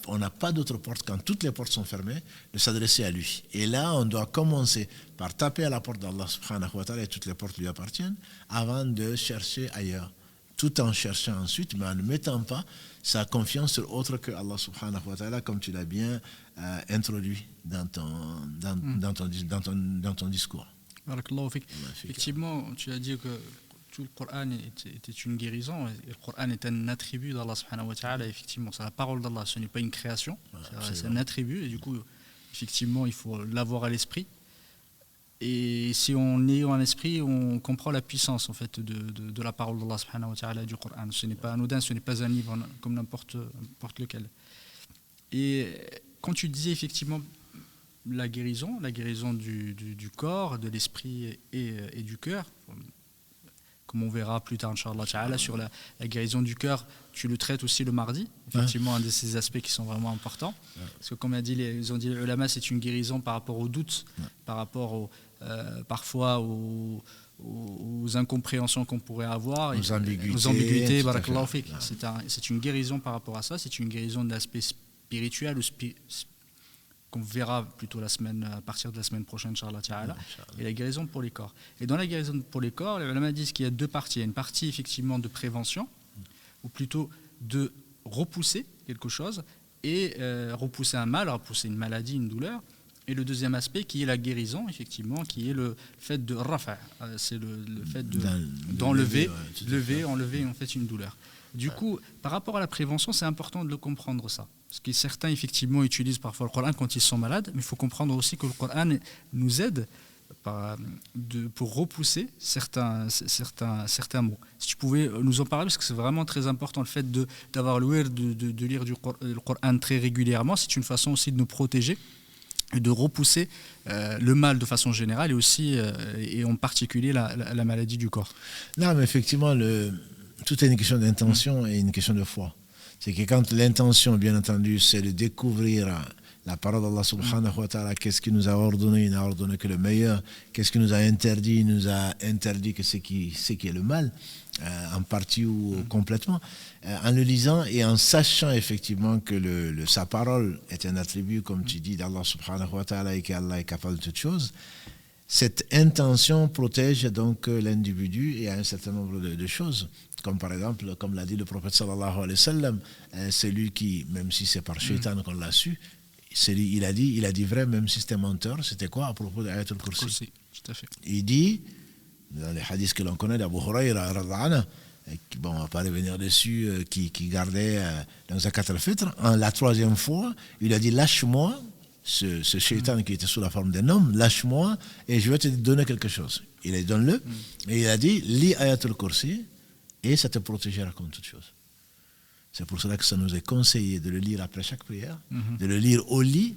on n'a pas d'autre porte, quand toutes les portes sont fermées, de s'adresser à lui. Et là, on doit commencer par taper à la porte d'Allah subhanahu wa ta'ala, et toutes les portes lui appartiennent, avant de chercher ailleurs. Tout en cherchant ensuite, mais en ne mettant pas sa confiance sur autre que Allah subhanahu wa ta'ala, comme tu l'as bien introduit dans ton discours. Barakallahu fik. Effectivement, tu as dit que tout le Coran était une guérison, et le Coran est un attribut d'Allah subhanahu wa ta'ala. Effectivement, c'est la parole d'Allah, ce n'est pas une création, c'est un attribut, et du coup, effectivement, il faut l'avoir à l'esprit. Et si on est en esprit, on comprend la puissance en fait de la parole d'Allah subhanahu wa ta'ala, du Coran. Ce n'est pas anodin, ce n'est pas un livre comme n'importe lequel. Et quand tu disais effectivement la guérison du corps, de l'esprit et du cœur, comme on verra plus tard, Inch'Allah ta'ala, sur la guérison du cœur, tu le traites aussi le mardi, effectivement, un de ces aspects qui sont vraiment importants. Parce que comme ils ont dit les ulama, c'est une guérison par rapport aux doutes, par rapport parfois aux incompréhensions qu'on pourrait avoir, aux ambiguïtés, barakallahu fik. C'est une guérison par rapport à ça, c'est une guérison de l'aspect spirituel qu'on verra plutôt à partir de la semaine prochaine, Inch'Allah ta'ala, et la guérison pour les corps. Et dans la guérison pour les corps, les ulama disent qu'il y a deux parties. Il y a une partie effectivement de prévention, ou plutôt de repousser quelque chose, et repousser un mal, repousser une maladie, une douleur. Et le deuxième aspect qui est la guérison, effectivement, qui est le fait de rafa', c'est le fait d'enlever, enlever en fait une douleur. Du coup, par rapport à la prévention, c'est important de le comprendre ça. Parce que certains, effectivement, utilisent parfois le Coran quand ils sont malades, mais il faut comprendre aussi que le Coran nous aide pour repousser certains mots. Si tu pouvais nous en parler, parce que c'est vraiment très important, le fait d'avoir le wird, de lire le Coran très régulièrement, c'est une façon aussi de nous protéger, de repousser le mal de façon générale et aussi, et en particulier, la maladie du corps. Non, mais effectivement, tout est une question d'intention et une question de foi. C'est que quand l'intention, bien entendu, c'est de découvrir la parole d'Allah subhanahu wa ta'ala, qu'est-ce qu'il nous a ordonné, il n'a ordonné que le meilleur, qu'est-ce qu'il nous a interdit, il nous a interdit que ce qui est le mal, en partie ou complètement, en le lisant et en sachant effectivement que sa parole est un attribut, comme tu dis, d'Allah subhanahu wa ta'ala et qu'Allah est capable de toutes choses. Cette intention protège donc l'individu et un certain nombre de choses, comme par exemple, comme l'a dit le prophète sallallahu alayhi wa sallam, celui qui, même si c'est par shaitan qu'on l'a su, il a dit vrai, même si c'était menteur. C'était quoi à propos d'Ayatul Kursi? Tout à fait. Il dit, dans les hadiths que l'on connaît d'Abu Hurayra, bon, on ne va pas revenir dessus, qui gardait dans Zakat al-Fitr, la troisième fois, il a dit, lâche-moi, ce shaitan qui était sous la forme d'un homme, lâche-moi et je vais te donner quelque chose. Il a dit, donne-le, et il a dit, lis Ayatul Kursi et ça te protégera contre toute chose. C'est pour cela que ça nous est conseillé de le lire après chaque prière, de le lire au lit,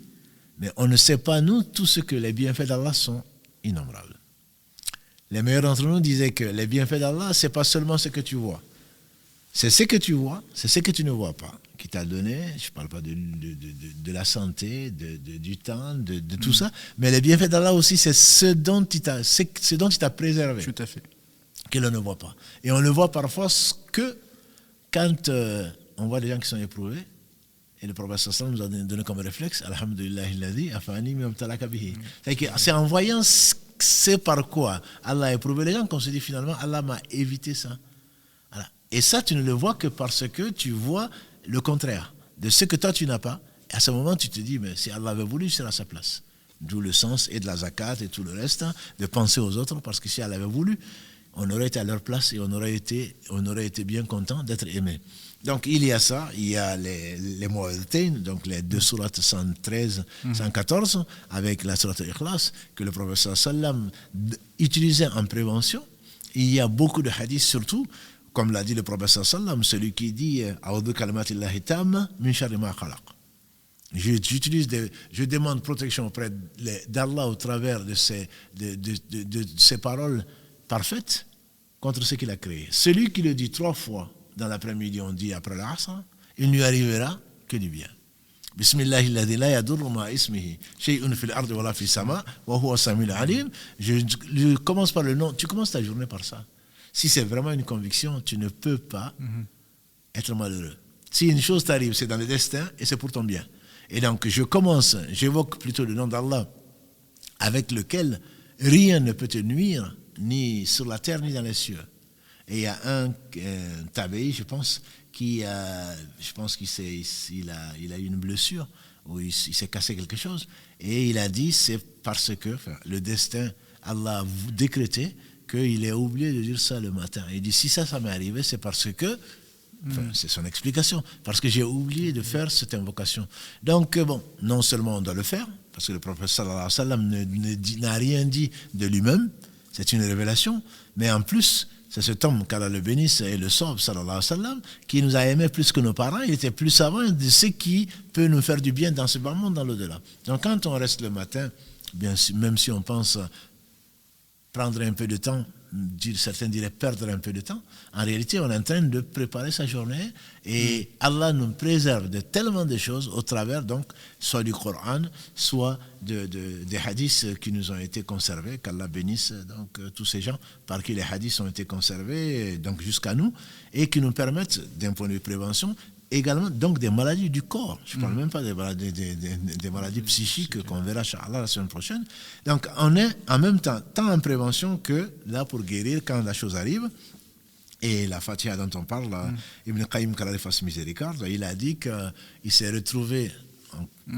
mais on ne sait pas, nous, tout ce que les bienfaits d'Allah sont innombrables. Les meilleurs d'entre nous disaient que les bienfaits d'Allah, ce n'est pas seulement ce que tu vois. C'est ce que tu vois, c'est ce que tu ne vois pas, qui t'a donné, je ne parle pas de la santé, du temps, de tout ça, mais les bienfaits d'Allah aussi, c'est ce dont il t'a préservé. Tout à fait. Que l'on ne voit pas. Et on le voit parfois que quand on voit des gens qui sont éprouvés, et le prophète sallallahu nous a donné comme réflexe, Alhamdulillah alladhi afani mimtalaka bihi. C'est en voyant c'est par quoi Allah a éprouvé les gens qu'on se dit finalement Allah m'a évité ça. Voilà. Et ça tu ne le vois que parce que tu vois le contraire de ce que toi tu n'as pas. Et à ce moment tu te dis mais si Allah avait voulu, je serais à sa place. D'où le sens et de la zakat et tout le reste, de penser aux autres, parce que si Allah avait voulu, on aurait été à leur place et on aurait été bien content d'être aimé. Donc il y a ça, il y a les Mu'awwidhatayn, donc les deux sourates 113, 114, avec la sourate Ikhlas, que le prophète sallam utilisait en prévention. Il y a beaucoup de hadiths, surtout, comme l'a dit le prophète sallam, celui qui dit « A'udhu kalimatillahi tamma min sharri ma khalaq ». Je demande protection auprès d'Allah au travers de ces paroles parfaite contre ce qu'il a créé. Celui qui le dit 3 fois dans l'après-midi, on dit après l'Asr, il ne lui arrivera que du bien. Bismillahi alladhi la yadurru ma ismihi shay'un fil ardi wala fis sama wa huwa samiul alim. Je commence par le nom, tu commences ta journée par ça. Si c'est vraiment une conviction, tu ne peux pas être malheureux. Si une chose t'arrive, c'est dans le destin et c'est pour ton bien. Et donc j'évoque plutôt le nom d'Allah avec lequel rien ne peut te nuire, ni sur la terre, ni dans les cieux. Et il y a un tabeï, je pense qu'il a eu une blessure, ou il s'est cassé quelque chose, et il a dit, c'est parce que le destin, Allah a décrété qu'il est oublié de dire ça le matin. Et il dit, si ça m'est arrivé, c'est parce que, c'est son explication, parce que j'ai oublié de faire cette invocation. Donc, bon, non seulement on doit le faire, parce que le prophète sallallahu alayhi wa sallam n'a rien dit de lui-même, c'est une révélation, mais en plus, c'est cet homme qu'Allah le bénisse et le sauve, sallallahu alayhi wa sallam, qui nous a aimés plus que nos parents. Il était plus savant de ce qui peut nous faire du bien dans ce bas monde, dans l'au-delà. Donc quand on reste le matin, bien, même si on pense prendre un peu de temps, certains diraient perdre un peu de temps, en réalité on est en train de préparer sa journée et Allah nous préserve de tellement de choses au travers donc soit du Coran, soit des hadiths qui nous ont été conservés, qu'Allah bénisse donc tous ces gens par qui les hadiths ont été conservés donc jusqu'à nous et qui nous permettent d'un point de vue prévention également donc des maladies du corps. Je ne parle même pas des maladies psychiques qu'on verra Inch'Allah la semaine prochaine. Donc on est en même temps tant en prévention que là pour guérir quand la chose arrive. Et la Fatiha dont on parle, Ibn Qayyim qu'Allah fasse miséricorde, il a dit qu'il s'est retrouvé.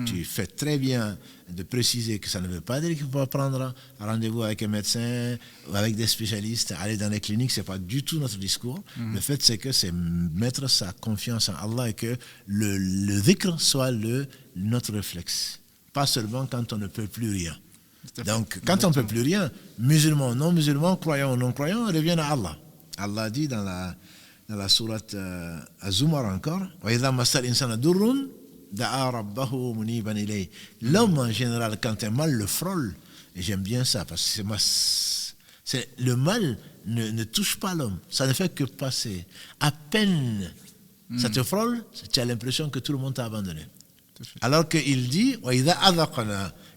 Tu fais très bien de préciser que ça ne veut pas dire qu'il faut prendre un rendez-vous avec un médecin ou avec des spécialistes, aller dans les cliniques, c'est pas du tout notre discours. Le fait c'est que c'est mettre sa confiance en Allah et que le dhikr soit notre réflexe. Pas seulement quand on ne peut plus rien. Donc quand on ne peut plus rien, musulmans, non musulmans, croyants ou non croyants, reviennent à Allah. Allah dit dans la sourate Az-Zumar encore, wa idha massal insana durrun l'homme en général quand un mal le frôle, et j'aime bien ça parce que le mal ne touche pas l'homme, ça ne fait que passer à peine ça te frôle, tu as l'impression que tout le monde t'a abandonné, alors qu'il dit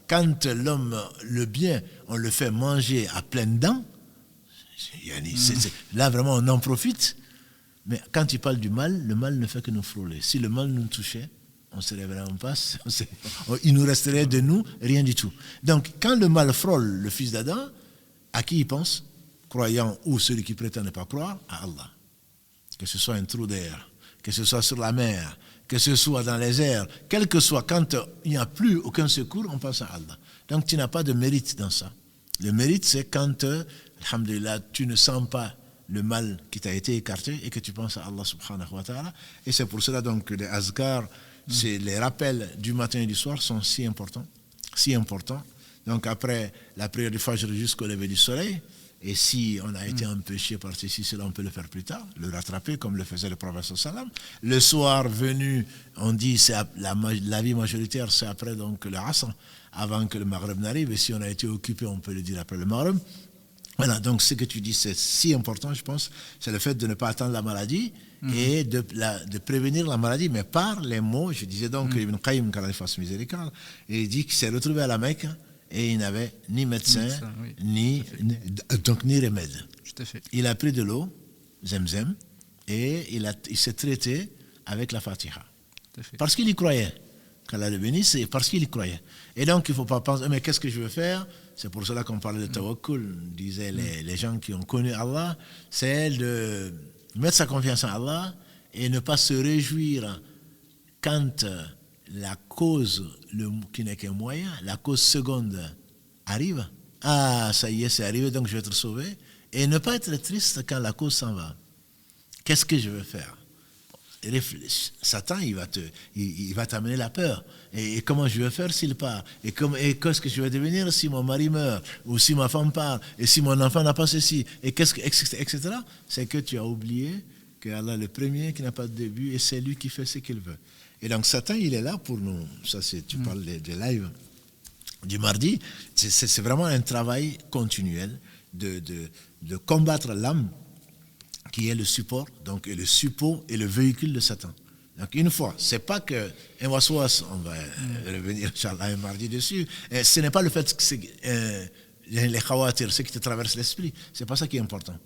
quand l'homme le bien on le fait manger à pleines dents, là vraiment on en profite, mais quand il parle du mal, le mal ne fait que nous frôler. Si le mal nous touchait, on serait vraiment pas, il nous resterait de nous rien du tout. Donc, quand le mal frôle le fils d'Adam, à qui il pense? Croyant ou celui qui prétend ne pas croire? À Allah. Que ce soit un trou d'air, que ce soit sur la mer, que ce soit dans les airs, quel que soit, quand il n'y a plus aucun secours, on pense à Allah. Donc, tu n'as pas de mérite dans ça. Le mérite, c'est quand, alhamdulillah, tu ne sens pas le mal qui t'a été écarté et que tu penses à Allah subhanahu wa ta'ala. Et c'est pour cela donc que les azkars, les rappels du matin et du soir sont si importants. Donc après la prière du Fajr jusqu'au lever du soleil, et si on a été empêché par ceci, cela, on peut le faire plus tard, le rattraper comme le faisait le prophète sallam. Le soir venu, on dit c'est la vie majoritaire, c'est après donc le Asr, avant que le Maghreb n'arrive, et si on a été occupé, on peut le dire après le Maghreb. Voilà, donc ce que tu dis, c'est si important, je pense, c'est le fait de ne pas attendre la maladie et de prévenir la maladie, mais par les mots. Je disais donc Ibn Qayyim, qu'Allah lui fasse miséricorde, et il dit qu'il s'est retrouvé à la Mecque et il n'avait ni médecin, ni remède. Tout à fait. Il a pris de l'eau, Zemzem, et il s'est traité avec la Fatiha. Parce qu'il y croyait. Qu'Allah le bénisse, c'est parce qu'il y croyait. Et donc, il ne faut pas penser, mais qu'est-ce que je veux faire? C'est pour cela qu'on parlait de tawakkul, disaient les gens qui ont connu Allah, c'est de mettre sa confiance en Allah et ne pas se réjouir quand la cause, qui n'est qu'un moyen, la cause seconde arrive. Ah, ça y est, c'est arrivé, donc je vais être sauvé. Et ne pas être triste quand la cause s'en va. Qu'est-ce que je veux faire? Satan, il va t'amener la peur. Et comment je vais faire s'il part? Et qu'est-ce que je vais devenir si mon mari meurt? Ou si ma femme part? Et si mon enfant n'a pas ceci? Et etc. C'est que tu as oublié que Allah est le premier qui n'a pas de début et c'est lui qui fait ce qu'il veut. Et donc Satan, il est là pour nous. Ça, tu parles des lives du mardi. C'est vraiment un travail continuel de combattre l'âme qui est le support, donc le suppôt et le véhicule de Satan. Donc une fois, c'est pas que un waswas, on va revenir Inch'Allah un mardi dessus, et ce n'est pas le fait que les khawatir, ce qui te traverse l'esprit, c'est pas ça qui est important.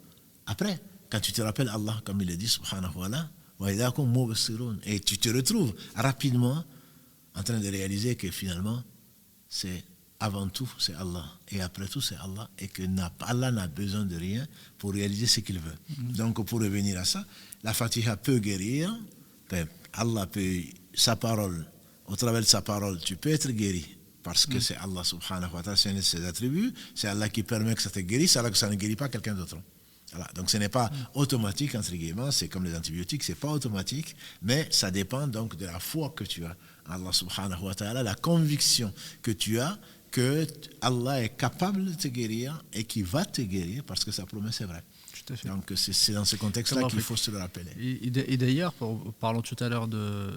Après, quand tu te rappelles Allah, comme il le dit, subhanahu wa ta'ala, et tu te retrouves rapidement en train de réaliser que finalement, c'est avant tout, c'est Allah. Et après tout, c'est Allah. Et que Allah n'a besoin de rien pour réaliser ce qu'il veut. Donc, pour revenir à ça, la Fatiha peut guérir. Allah peut, sa parole, au travers de sa parole, tu peux être guéri. Parce que c'est Allah subhanahu wa ta'ala, c'est un de ses attributs. C'est Allah qui permet que ça te guérisse, alors que ça ne guérit pas quelqu'un d'autre. Voilà. Donc, ce n'est pas automatique, entre guillemets. C'est comme les antibiotiques, c'est pas automatique. Mais ça dépend donc de la foi que tu as. Allah subhanahu wa ta'ala, la conviction que tu as que Allah est capable de te guérir et qu'il va te guérir parce que sa promesse est vraie. Donc c'est dans ce contexte-là qu'il faut se le rappeler. Et d'ailleurs, parlons tout à l'heure de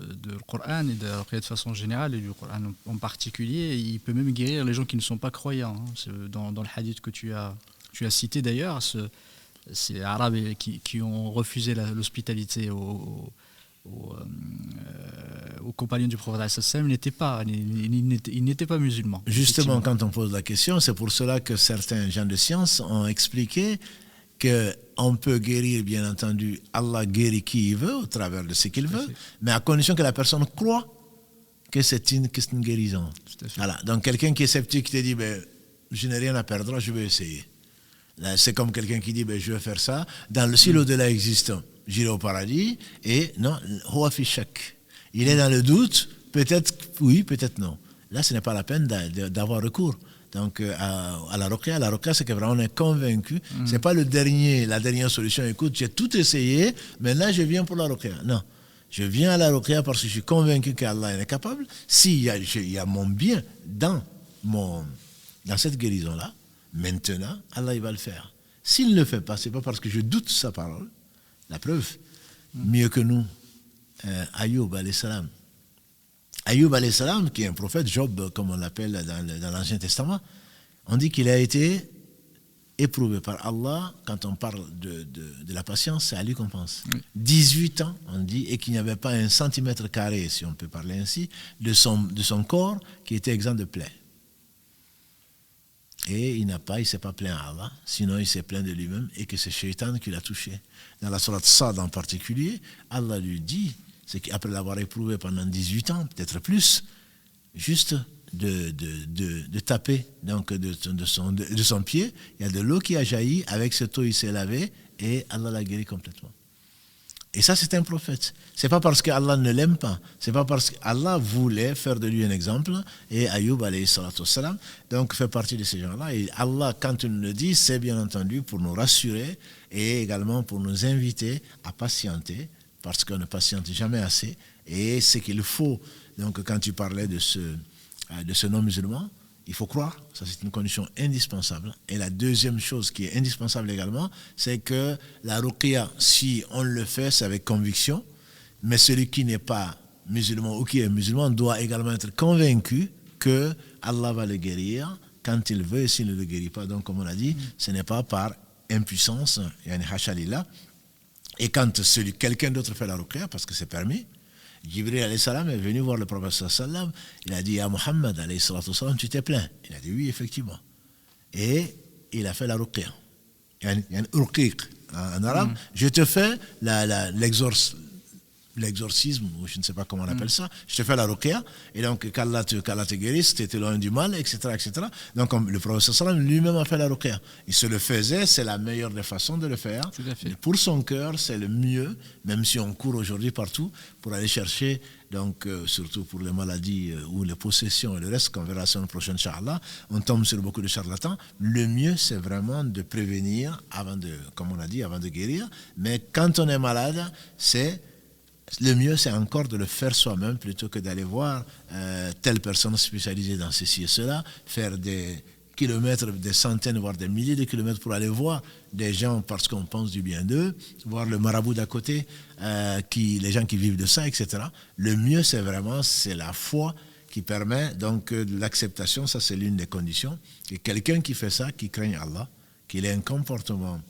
Coran et de façon générale et du Coran en particulier, il peut même guérir les gens qui ne sont pas croyants. Dans le hadith que tu as cité d'ailleurs, c'est les Arabes qui ont refusé l'hospitalité aux compagnons du prophète, il n'était pas musulman. Justement, quand on pose la question, c'est pour cela que certains gens de science ont expliqué qu'on peut guérir, bien entendu, Allah guérit qui il veut au travers de ce qu'il veut, mais à condition que la personne croit que c'est une guérison. Voilà. Donc quelqu'un qui est sceptique qui te dit je n'ai rien à perdre, je vais essayer. Là, c'est comme quelqu'un qui dit je vais faire ça. Si l'au-delà existe, j'irai au paradis. Et non, il est dans le doute, peut-être oui, peut-être non. Là, ce n'est pas la peine d'avoir recours. Donc, à la ruqya. La ruqya, c'est que vraiment on est convaincu. Ce n'est pas la dernière solution. Écoute, j'ai tout essayé, maintenant je viens pour la ruqya. Non. Je viens à la ruqya parce que je suis convaincu qu'Allah est capable. S'il y a mon bien dans cette guérison-là, maintenant, Allah il va le faire. S'il ne le fait pas, ce n'est pas parce que je doute sa parole. La preuve, mieux que nous, Ayoub alayhi salam. Ayoub alayhi salam, qui est un prophète, Job, comme on l'appelle dans l'Ancien Testament, on dit qu'il a été éprouvé par Allah. Quand on parle de la patience, c'est à lui qu'on pense. 18 ans, on dit, et qu'il n'y avait pas un centimètre carré, si on peut parler ainsi, de son corps qui était exempt de plaies. Et il ne s'est pas plaint à Allah, sinon il s'est plaint de lui-même et que c'est Shaitan qui l'a touché. Dans la sourate Sad en particulier, Allah lui dit, c'est qu'après l'avoir éprouvé pendant 18 ans, peut-être plus, juste de taper donc de son pied, il y a de l'eau qui a jailli, avec cette eau il s'est lavé et Allah l'a guéri complètement. Et ça, c'est un prophète. C'est pas parce qu'Allah ne l'aime pas. C'est pas parce qu'Allah voulait faire de lui un exemple. Et Ayoub, alayhi salatu wassalam, donc fait partie de ces gens-là. Et Allah, quand il nous le dit, c'est bien entendu pour nous rassurer et également pour nous inviter à patienter, parce qu'on ne patiente jamais assez. Et ce qu'il faut, donc quand tu parlais de ce non-musulman, il faut croire, ça c'est une condition indispensable. Et la deuxième chose qui est indispensable également, c'est que la ruqya, si on le fait, c'est avec conviction, mais celui qui n'est pas musulman ou qui est musulman doit également être convaincu que Allah va le guérir quand il veut et s'il ne le guérit pas. Donc, comme on a dit, ce n'est pas par impuissance, yani hashalillah. Et quand quelqu'un d'autre fait la ruqya, parce que c'est permis, Jibril alayhi salam est venu voir le prophète sallam, il a dit à Muhammad alayhi salam, tu t'es plaint? Il a dit oui, effectivement. Et il a fait la ruqya. Yani urqiq en arabe, je te fais l'exorcisme, ou je ne sais pas comment on appelle ça, je te fais la ruqya, et donc qu'Allah te guérisse, tu es loin du mal, etc., etc. Donc le prophète sallam lui-même a fait la ruqya. Il se le faisait, c'est la meilleure des façons de le faire. Pour son cœur, c'est le mieux, même si on court aujourd'hui partout pour aller chercher, donc surtout pour les maladies ou les possessions et le reste, qu'on verra la semaine prochaine, Inch'Allah, on tombe sur beaucoup de charlatans. Le mieux, c'est vraiment de prévenir, comme on a dit, avant de guérir. Mais quand on est malade, le mieux, c'est encore de le faire soi-même plutôt que d'aller voir telle personne spécialisée dans ceci et cela, faire des kilomètres, des centaines, voire des milliers de kilomètres pour aller voir des gens parce qu'on pense du bien d'eux, voir le marabout d'à côté, les gens qui vivent de ça, etc. Le mieux, c'est la foi qui permet donc l'acceptation, ça c'est l'une des conditions. Et quelqu'un qui fait ça, qui craint Allah, qu'il ait un comportement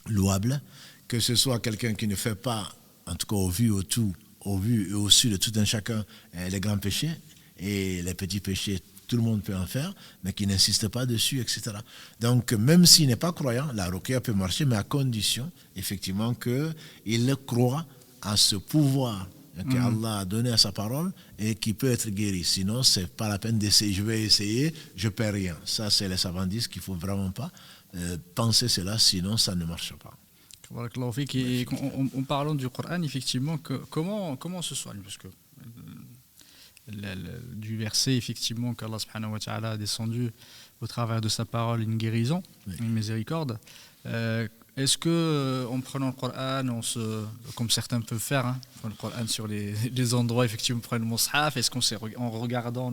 louable, que ce soit quelqu'un qui ne fait pas, en tout cas au vu et au su de tout un chacun, les grands péchés et les petits péchés, tout le monde peut en faire, mais qui n'insiste pas dessus, etc. Donc, même s'il n'est pas croyant, la ruqya peut marcher, mais à condition, effectivement, qu'il croit à ce pouvoir qu'Allah a donné à sa parole et qui peut être guéri. Sinon, c'est pas la peine d'essayer. Je vais essayer, je perds rien. Ça, c'est les savants disent qu'il faut vraiment pas penser cela, sinon ça ne marche pas. Et en parlant du Coran, effectivement, comment se soigne? Parce que du verset, effectivement, qu'Allah subhanahu wa ta'ala a descendu au travers de sa parole une guérison, une miséricorde. Est-ce que en prenant le Coran, comme certains peuvent faire, prendre le Coran sur les endroits, effectivement, prendre le mushaf, est-ce qu'on en regardant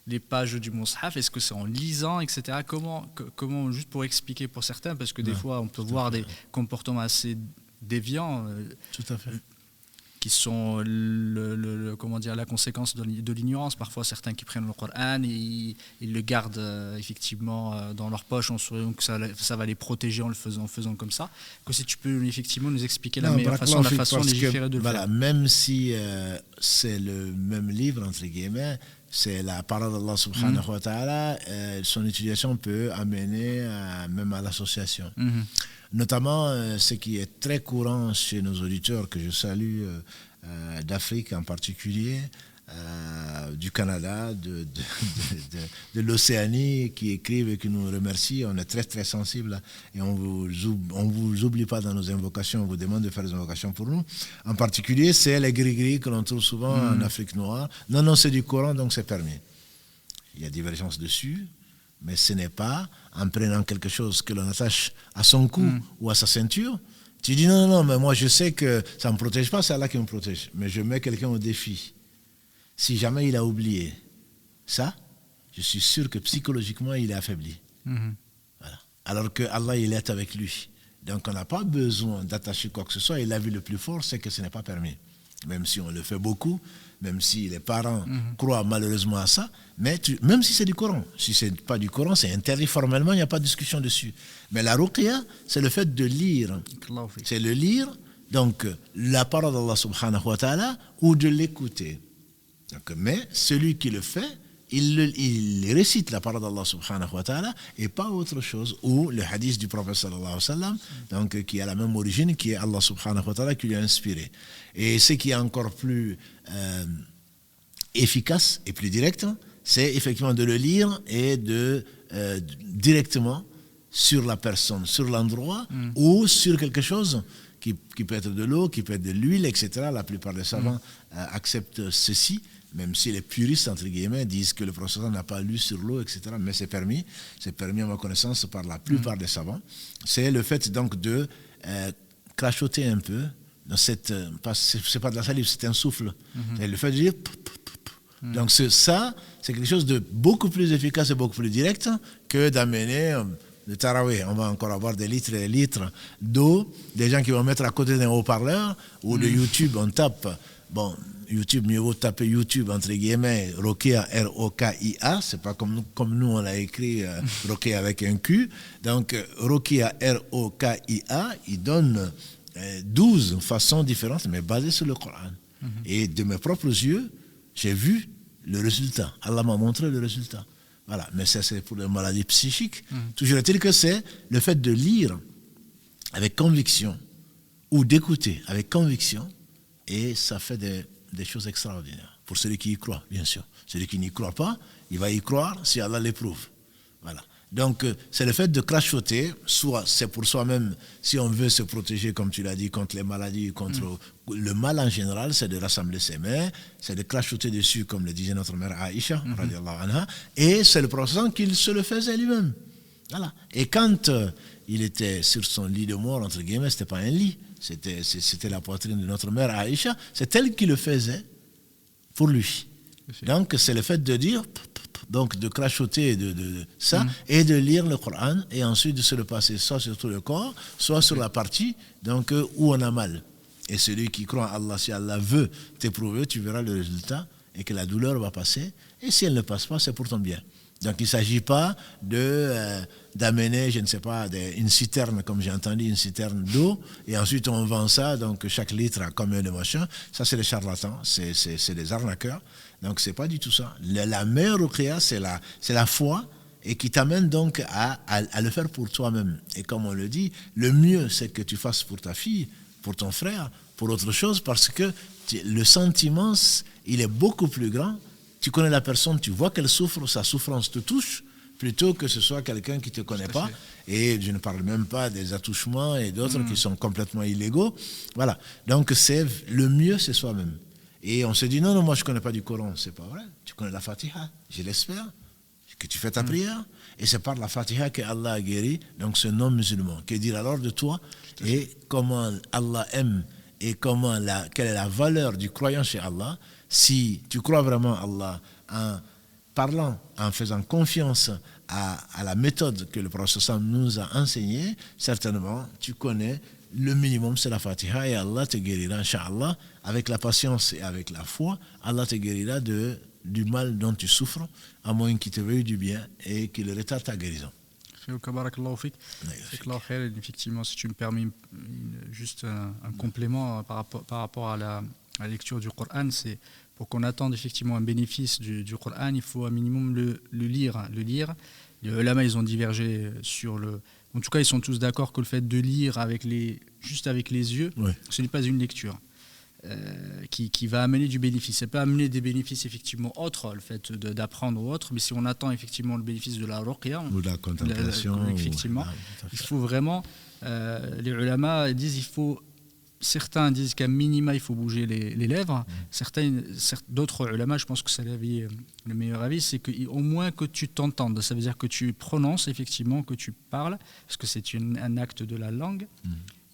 les pages du mushaf, est-ce que c'est en lisant, etc. Comment, juste pour expliquer pour certains, parce que des fois on peut voir des comportements assez déviants, tout à fait, qui sont la conséquence de l'ignorance. Parfois certains qui prennent le Coran et ils le gardent effectivement dans leur poche en souriant que ça va les protéger en le faisant comme ça. Que si tu peux effectivement nous expliquer la meilleure façon, la façon légiférée de le faire. Même si c'est le même livre entre guillemets, c'est la parole d'Allah subhanahu wa ta'ala, son utilisation peut amener même à l'association. Notamment ce qui est très courant chez nos auditeurs, que je salue, d'Afrique en particulier, du Canada, de l'Océanie, qui écrivent et qui nous remercient. On est très très sensibles et on vous oublie pas dans nos invocations, on vous demande de faire des invocations pour nous. En particulier, c'est les gris-gris que l'on trouve souvent en Afrique noire. Non, c'est du Coran, donc c'est permis. Il y a divergence dessus, mais ce n'est pas en prenant quelque chose que l'on attache à son cou ou à sa ceinture. Tu dis non, mais moi je sais que ça ne me protège pas, c'est Allah qui me protège. Mais je mets quelqu'un au défi. Si jamais il a oublié ça, je suis sûr que psychologiquement il est affaibli. Voilà. Alors que Allah il est avec lui. Donc on n'a pas besoin d'attacher quoi que ce soit. Et la vie le plus fort, c'est que ce n'est pas permis. Même si on le fait beaucoup, même si les parents croient malheureusement à ça, mais même si c'est du Coran, si ce n'est pas du Coran, c'est interdit formellement, il n'y a pas de discussion dessus. Mais la ruqya, c'est le fait de lire. C'est le lire, donc la parole d'Allah subhanahu wa ta'ala, ou de l'écouter. Donc, mais celui qui le fait, il récite la parole d'Allah subhanahu wa ta'ala et pas autre chose, ou le hadith du prophète sallallahu alayhi wa sallam, donc, qui a la même origine, qui est Allah subhanahu wa ta'ala qui lui a inspiré. Et ce qui est encore plus efficace et plus direct, c'est effectivement de le lire et directement sur la personne, sur l'endroit ou sur quelque chose qui peut être de l'eau, qui peut être de l'huile, etc. La plupart des savants acceptent ceci, même si les puristes, entre guillemets, disent que le prophète n'a pas lu sur l'eau, etc. Mais c'est permis à ma connaissance par la plupart des savants. C'est le fait donc de crachoter un peu, c'est pas de la salive, c'est un souffle. Et le fait de dire... Donc ça, c'est quelque chose de beaucoup plus efficace et beaucoup plus direct que d'amener le tarawih. On va encore avoir des litres et des litres d'eau, des gens qui vont mettre à côté d'un haut-parleur, ou de YouTube, on tape bon, YouTube, mieux vaut taper YouTube, entre guillemets, Rokia, R-O-K-I-A, c'est pas comme nous on l'a écrit, Rokia avec un Q. Donc, Rokia, R-O-K-I-A, il donne 12 façons différentes, mais basées sur le Coran. Et de mes propres yeux, j'ai vu le résultat. Allah m'a montré le résultat. Voilà, mais ça c'est pour les maladies psychiques. Toujours est-il que c'est le fait de lire avec conviction ou d'écouter avec conviction, et ça fait des choses extraordinaires. Pour celui qui y croit, bien sûr. Celui qui n'y croit pas, il va y croire si Allah l'éprouve. Voilà. Donc, c'est le fait de crachoter, soit c'est pour soi-même, si on veut se protéger, comme tu l'as dit, contre les maladies, contre le mal en général, c'est de rassembler ses mains, c'est de crachoter dessus, comme le disait notre mère Aïcha, radiallahu anha, et c'est le procès qu'il se le faisait lui-même. Voilà. Et quand il était sur son lit de mort, entre guillemets, c'était pas un lit, c'était la poitrine de notre mère Aïcha, c'est elle qui le faisait pour lui. Donc, c'est le fait de dire... Donc de crachoter de ça et de lire le Coran et ensuite de se le passer soit sur tout le corps, soit sur la partie donc, où on a mal. Et celui qui croit en Allah, si Allah veut t'éprouver, tu verras le résultat et que la douleur va passer. Et si elle ne passe pas, c'est pour ton bien. Donc il ne s'agit pas d'amener, je ne sais pas, une citerne, comme j'ai entendu, une citerne d'eau, et ensuite on vend ça, donc chaque litre a combien de machin. Ça c'est les charlatans, c'est des arnaqueurs. Donc c'est pas du tout ça. La meilleure ruqya, c'est la foi, et qui t'amène donc à le faire pour toi-même. Et comme on le dit, le mieux c'est que tu fasses pour ta fille, pour ton frère, pour autre chose, parce que le sentiment, il est beaucoup plus grand. Tu connais la personne, tu vois qu'elle souffre, sa souffrance te touche, plutôt que ce soit quelqu'un qui ne te connaît pas. Et je ne parle même pas des attouchements et d'autres qui sont complètement illégaux. Voilà. Donc le mieux, c'est soi-même. Et on se dit, non, moi je ne connais pas du Coran. C'est pas vrai. Tu connais la Fatiha, je l'espère, que tu fais ta prière. Et c'est par la Fatiha que Allah a guéri donc ce non-musulman. Que dire alors de toi et comment Allah aime et quelle est la valeur du croyant chez Allah. Si tu crois vraiment à Allah en parlant, en faisant confiance à la méthode que le prophète nous a enseignée, certainement tu connais le minimum, c'est la Fatiha, et Allah te guérira, Inch'Allah, avec la patience et avec la foi. Allah te guérira du mal dont tu souffres, à moins qu'il te veuille du bien et qu'il retarde ta guérison. Effectivement, si tu me permets juste un complément par rapport à la lecture du Coran, c'est pour qu'on attende effectivement un bénéfice du Coran, il faut un minimum le lire. Les ulama, ils ont divergé sur le... En tout cas, ils sont tous d'accord que le fait de lire juste avec les yeux, ce n'est pas une lecture qui va amener du bénéfice. Ça peut amener des bénéfices effectivement autres, le fait d'apprendre ou autre, mais si on attend effectivement le bénéfice de la ruqya, ou de la contemplation, effectivement, il faut vraiment... les ulama disent certains disent qu'à minima il faut bouger les lèvres. D'autres ulama, je pense que c'est le meilleur avis, c'est qu'au moins que tu t'entendes. Ça veut dire que tu prononces effectivement, que tu parles, parce que c'est un acte de la langue.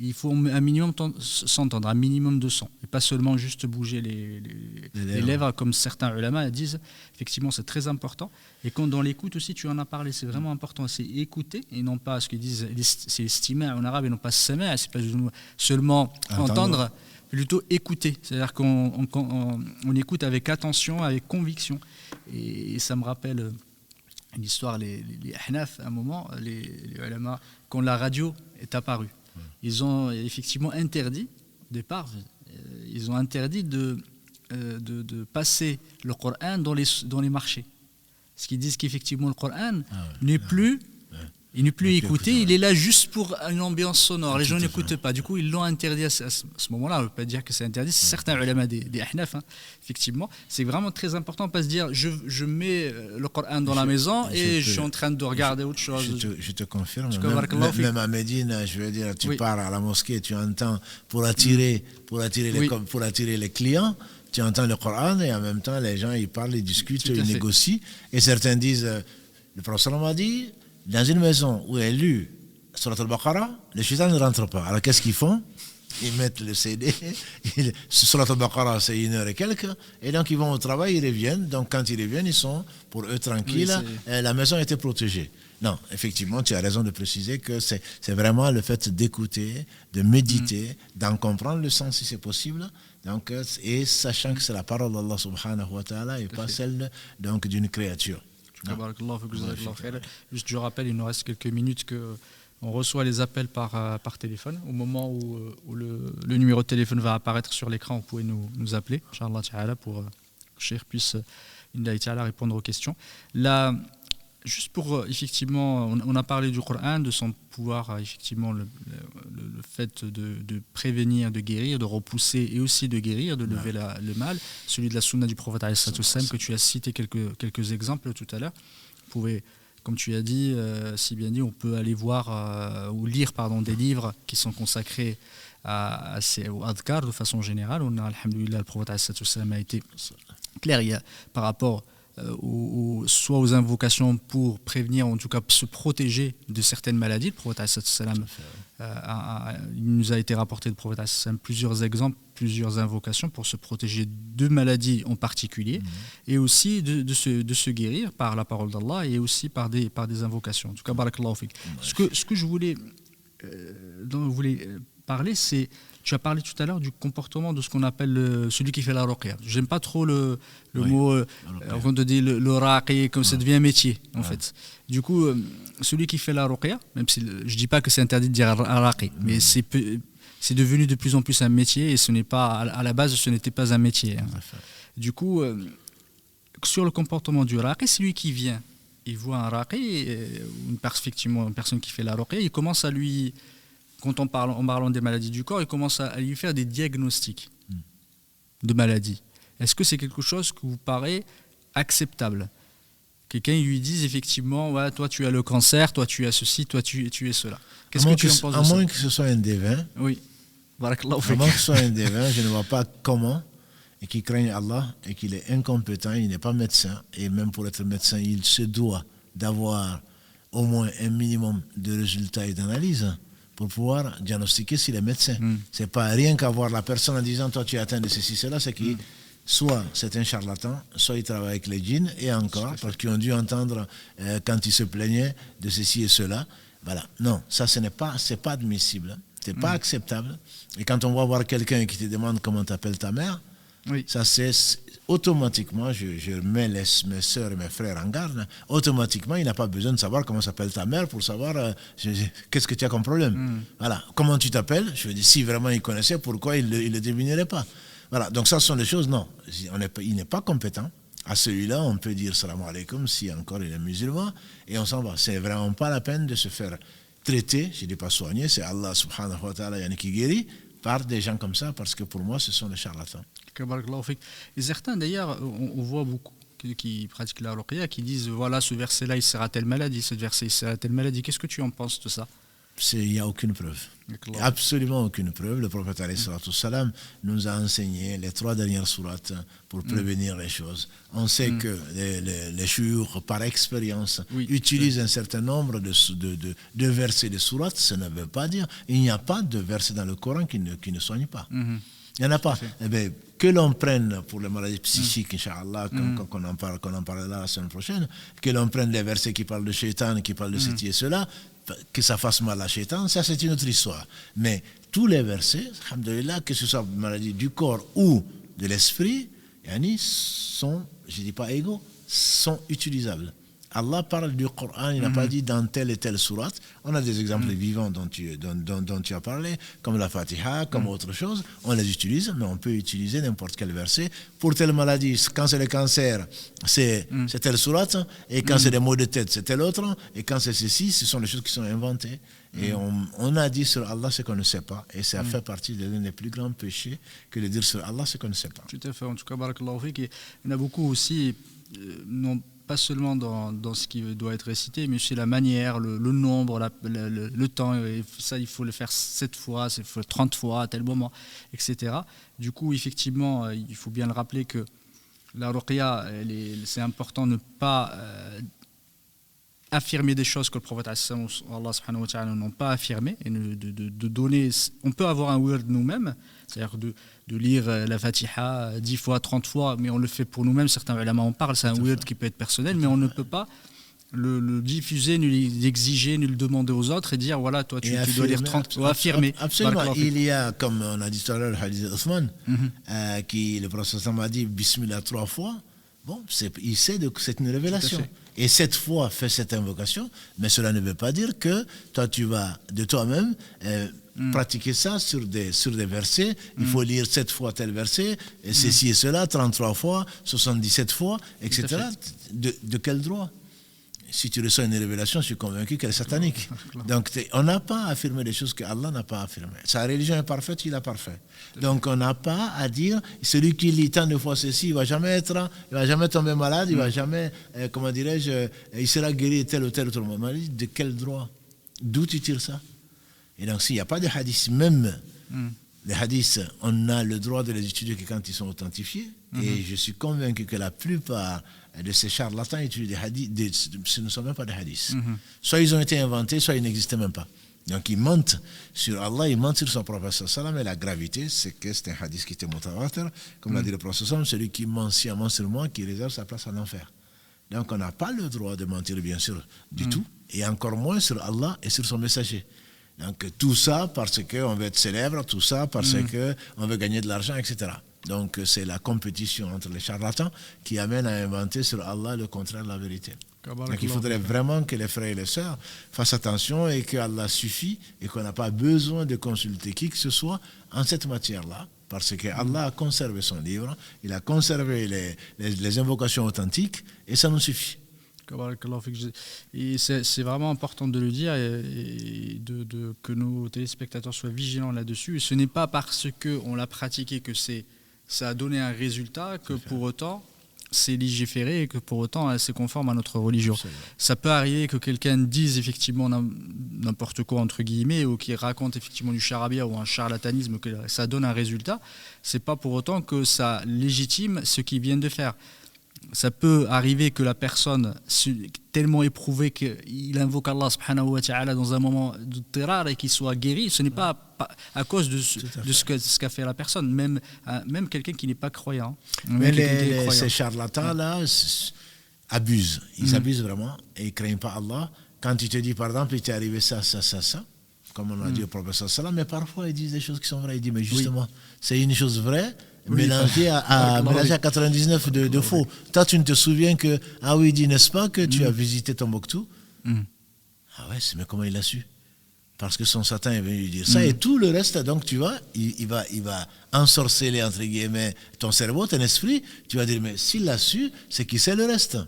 Il faut un minimum s'entendre, un minimum de son, et pas seulement juste bouger les lèvres, comme certains ulama disent. Effectivement, c'est très important. Et quand dans l'écoute aussi, tu en as parlé, c'est vraiment important, c'est écouter, et non pas ce qu'ils disent, c'est l'estima en arabe, et non pas sama', c'est pas seulement entendre, plutôt écouter. C'est-à-dire qu'on écoute avec attention, avec conviction. Et ça me rappelle une histoire, les Ahnaf, à un moment, les ulama, quand la radio est apparue, ils ont effectivement interdit, au départ, ils ont interdit de passer le Coran dans les marchés. Ce qu'ils disent qu'effectivement le Coran n'est plus écouté, il est là juste pour une ambiance sonore. Les gens n'écoutent pas. Du coup, ils l'ont interdit à ce moment-là. On ne veut pas dire que c'est interdit. C'est certains ulama des Ahnaf, effectivement. C'est vraiment très important de ne pas se dire je mets le Coran dans la maison et je suis en train de regarder autre chose. Je te confirme. Même à Médine, je veux dire, tu pars à la mosquée, tu entends pour attirer les clients. Tu entends le Coran et en même temps, les gens, ils parlent, ils discutent, ils négocient. Et certains disent, le prophète m'a dit, dans une maison où est lu Surat al-Baqarah, les shaytans ne rentrent pas. Alors qu'est-ce qu'ils font? Ils mettent le CD, sur la Baqara, c'est 1 heure et quelques, et donc ils vont au travail, ils reviennent. Donc quand ils reviennent, ils sont pour eux tranquilles, oui, la maison était protégée. Non, effectivement, tu as raison de préciser que c'est vraiment le fait d'écouter, de méditer, d'en comprendre le sens si c'est possible. Donc, et sachant que c'est la parole d'Allah subhanahu wa ta'ala et pas celle donc, d'une créature. Juste, je rappelle, il nous reste quelques minutes que on reçoit les appels par téléphone. Au moment où le numéro de téléphone va apparaître sur l'écran, vous pouvez nous appeler, Inch'Allah ta'ala, pour que Cheikh puisse répondre aux questions. Là, juste pour, effectivement, on a parlé du Coran, de son pouvoir, effectivement, le fait de prévenir, de guérir, de repousser et aussi de guérir, de lever le mal. Celui de la sunna du prophète que tu as cité quelques exemples tout à l'heure. Vous pouvez, comme tu as dit, si bien dit, on peut aller voir ou lire des livres qui sont consacrés au adhkar de façon générale. On a, alhamdoulilah, le prophète a été clair par rapport soit aux invocations pour prévenir, en tout cas se protéger de certaines maladies. Le prophète il nous a été rapporté le prophète plusieurs exemples, plusieurs invocations pour se protéger de maladies en particulier, et aussi de se guérir par la parole d'Allah et aussi par des invocations. En tout cas, barakallahu fik. Ce que je voulais parler, c'est, tu as parlé tout à l'heure du comportement de ce qu'on appelle celui qui fait la ruqya. J'aime pas trop le mot, on te dit le raqi, comme ça devient un métier en fait. Du coup, celui qui fait la ruqya, même si je dis pas que c'est interdit de dire raqi, mais c'est devenu de plus en plus un métier, et ce n'est pas, à la base, ce n'était pas un métier. Du coup, sur le comportement du raqi, c'est lui qui vient, il voit un raqi, effectivement une personne qui fait la ruqya, il commence à lui, en parlant des maladies du corps, il commence à lui faire des diagnostics de maladies. Est-ce que c'est quelque chose qui vous paraît acceptable? Quelqu'un lui dise effectivement, ouais, toi tu as le cancer, toi tu as ceci, toi tu es cela. Qu'est-ce que tu en penses de ça? À moins que ce soit un devin. Oui. À moins que ce soit un devin, je ne vois pas comment, et qu'il craigne Allah, et qu'il est incompétent, il n'est pas médecin, et même pour être médecin, il se doit d'avoir au moins un minimum de résultats et d'analyses pour pouvoir diagnostiquer s'il est médecin. C'est pas rien qu'avoir la personne en disant toi tu es atteint de ceci, cela, c'est qu'il soit c'est un charlatan, soit il travaille avec les djinns, et encore, parce qu'ils ont dû entendre quand il se plaignait de ceci et cela. Voilà. Non, ça c'est pas admissible, c'est pas acceptable. Et quand on va voir quelqu'un qui te demande comment t'appelles ta mère, ça c'est automatiquement, je mets mes soeurs et mes frères en garde, automatiquement il n'a pas besoin de savoir comment s'appelle ta mère pour savoir qu'est-ce que tu as comme problème. Voilà. Comment tu t'appelles? Je veux dire, si vraiment il connaissait, pourquoi il le devinerait pas? Voilà. Donc ça ce sont des choses, non, il n'est pas compétent. À celui-là, on peut dire salam alaikum si encore il est musulman, et on s'en va. C'est vraiment pas la peine de se faire traiter, je ne dis pas soigner, c'est Allah subhanahu wa ta'ala qui guérit par des gens comme ça, parce que pour moi ce sont des charlatans. Et certains d'ailleurs, on voit beaucoup qui pratiquent la ruqya, qui disent voilà, ce verset-là il sert à telle maladie, ce verset il sert à telle maladie. Qu'est-ce que tu en penses de ça? Il n'y a aucune preuve. Absolument aucune preuve. Le prophète alayhi salatu wassalam nous a enseigné les 3 dernières sourates pour prévenir les choses. On sait que les chouyours, par expérience, utilisent un certain nombre de versets de sourates. Ça ne veut pas dire il n'y a pas de versets dans le Coran qui ne soignent pas. Il n'y en a pas. Eh bien, que l'on prenne pour les maladies psychiques, Inch'Allah, qu'on en parlera la semaine prochaine, que l'on prenne les versets qui parlent de shaitan, qui parlent de ceci et cela, que ça fasse mal à shaitan, ça c'est une autre histoire. Mais tous les versets, alhamdoulilah, que ce soit maladie du corps ou de l'esprit, sont, je ne dis pas égaux, sont utilisables. Allah parle du Coran, il n'a pas dit dans telle et telle sourate. On a des exemples vivants dont tu as parlé, comme la Fatiha, comme autre chose. On les utilise, mais on peut utiliser n'importe quel verset. Pour telle maladie, quand c'est le cancer, c'est telle sourate, et quand c'est des maux de tête, c'est telle autre, et quand c'est ceci, ce sont les choses qui sont inventées. Et on a dit sur Allah ce qu'on ne sait pas, et ça fait partie de l'un des plus grands péchés que de dire sur Allah ce qu'on ne sait pas. Tout à fait, en tout cas, barakallahu fik. Il y en a beaucoup aussi, non pas seulement dans ce qui doit être récité, mais aussi la manière, le nombre, le temps. Et ça, il faut le faire 7 fois, il faut 30 fois à tel moment, etc. Du coup, effectivement, il faut bien le rappeler que la ruqya, c'est important de ne pas affirmer des choses que le prophète ou Allah subhanahu wa ta'ala n'ont pas affirmées et de donner. On peut avoir un wird nous-mêmes, c'est-à-dire de lire la Fatiha 10 fois, 30 fois, mais on le fait pour nous-mêmes. Certains ulama en parlent, c'est un wird qui peut être personnel, mais on ne peut pas le diffuser, ni l'exiger, ni le demander aux autres et dire voilà, toi tu dois lire 30 ou affirmer. Absolument. Il y a, comme on a dit tout à l'heure, le hadith d'Othman, qui le prophète a dit Bismillah 3 fois. Bon, il sait que c'est une révélation. Et cette fois, fait cette invocation, mais cela ne veut pas dire que toi, tu vas de toi-même pratiquer ça sur des versets. Il faut lire 7 fois tel verset, et ceci et cela, 33 fois, 77 fois, etc. De quel droit? Si tu reçois une révélation, je suis convaincu qu'elle est satanique. Donc, on n'a pas affirmé des choses que Allah n'a pas affirmées. Sa religion est parfaite, il est parfait. Donc, on n'a pas à dire, celui qui lit tant de fois ceci, il ne va jamais tomber malade, il ne va jamais, comment dirais-je, il sera guéri tel ou tel autre maladie. De quel droit? D'où tu tires ça? Et donc, s'il n'y a pas de hadith, même les hadiths, on a le droit de les étudier que quand ils sont authentifiés. Et je suis convaincu que la plupart de ces charlatans étudient des hadiths, ce ne sont même pas des hadiths. Soit ils ont été inventés, soit ils n'existaient même pas. Donc ils mentent sur Allah, ils mentent sur son prophète sallam, et la gravité, c'est que c'est un hadith qui était mutawatir, comme l'a dit le prophète sallam, celui qui ment sciemment sur moi, qui réserve sa place en enfer. Donc on n'a pas le droit de mentir, bien sûr, du tout, et encore moins sur Allah et sur son messager. Donc tout ça parce qu'on veut être célèbre, tout ça parce qu'on veut gagner de l'argent, etc. Donc c'est la compétition entre les charlatans qui amène à inventer sur Allah le contraire de la vérité. Donc il faudrait vraiment que les frères et les sœurs fassent attention et que Allah suffit et qu'on n'a pas besoin de consulter qui que ce soit en cette matière-là, parce que Allah a conservé son livre, il a conservé les invocations authentiques et ça nous suffit. Et c'est vraiment important de le dire et que nos téléspectateurs soient vigilants là-dessus. Et ce n'est pas parce qu'on l'a pratiqué que ça a donné un résultat que pour autant c'est légiféré et que pour autant c'est conforme à notre religion. Ça peut arriver que quelqu'un dise effectivement n'importe quoi entre guillemets ou qu'il raconte effectivement du charabia ou un charlatanisme, que ça donne un résultat. C'est pas pour autant que ça légitime ce qu'il vient de faire. Ça peut arriver que la personne, tellement éprouvée qu'il invoque Allah subhanahu wa ta'ala dans un moment de terreur et qu'il soit guéri, ce n'est pas à cause de ce qu'a fait la personne, même quelqu'un qui n'est pas croyant. Mais ces charlatans-là abusent, ils abusent vraiment et ils ne craignent pas Allah. Quand tu te dis par exemple, il t'est arrivé ça, comme on a dit au prophète sallam, mais parfois ils disent des choses qui sont vraies, il dit mais justement, c'est une chose vraie, mélangé à 99 de faux. Toi, tu ne te souviens que, ah oui, dis, n'est-ce pas, que tu as visité Tombouctou? Ah ouais, mais comment il a su? Parce que son Satan est venu lui dire ça, et tout le reste, donc tu vois, il va ensorceler, entre guillemets, ton cerveau, ton esprit. Tu vas dire, mais s'il l'a su, c'est qu'il sait le reste.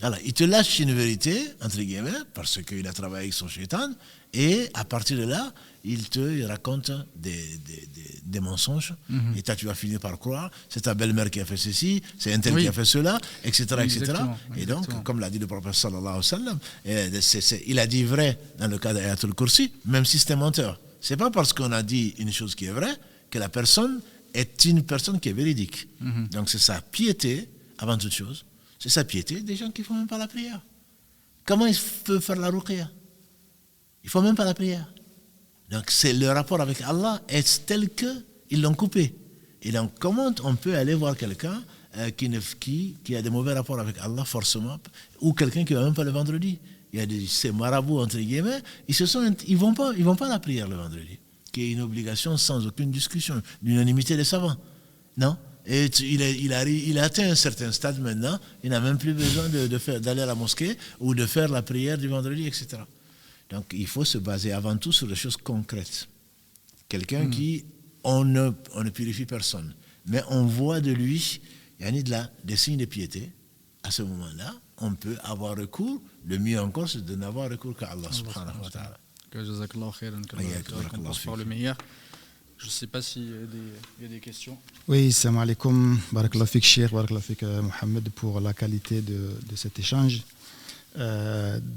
Alors, il te lâche une vérité, entre guillemets, parce qu'il a travaillé avec son shaitan, et à partir de là, il te raconte des mensonges, et toi tu vas finir par croire, c'est ta belle-mère qui a fait ceci, c'est un tel qui a fait cela, etc. Et donc, comme l'a dit le prophète sallallahu alayhi wa sallam, il a dit vrai dans le cas d'Ayatul Kursi, même si c'était menteur. C'est pas parce qu'on a dit une chose qui est vraie que la personne est une personne qui est véridique. Donc c'est sa piété, avant toute chose, c'est sa piété des gens qui ne font même pas la prière. Comment il peut faire la ruqya? Il ne faut même pas la prière. Donc c'est le rapport avec Allah est tel qu'ils l'ont coupé. Et donc comment on peut aller voir quelqu'un qui a des mauvais rapports avec Allah forcément, ou quelqu'un qui ne va même pas le vendredi? Il y a ces marabouts entre guillemets, ils vont pas à la prière le vendredi, qui est une obligation sans aucune discussion, l'unanimité des savants. Non? Et il a atteint un certain stade maintenant, il n'a même plus besoin d'aller à la mosquée ou de faire la prière du vendredi, etc. Donc il faut se baser avant tout sur des choses concrètes. Quelqu'un qui, on ne purifie personne, mais on voit de lui, il y a des signes de piété. À ce moment-là, on peut avoir recours, le mieux encore, c'est de n'avoir recours qu'à Allah subhanahu wa ta'ala. Jazakallah khairan, qu'on pense par le meilleur. Je ne sais pas s'il y a des questions. Oui, salam alaikum, barakallah fik Cheikh, barakallah fik Mohamed pour la qualité de cet échange.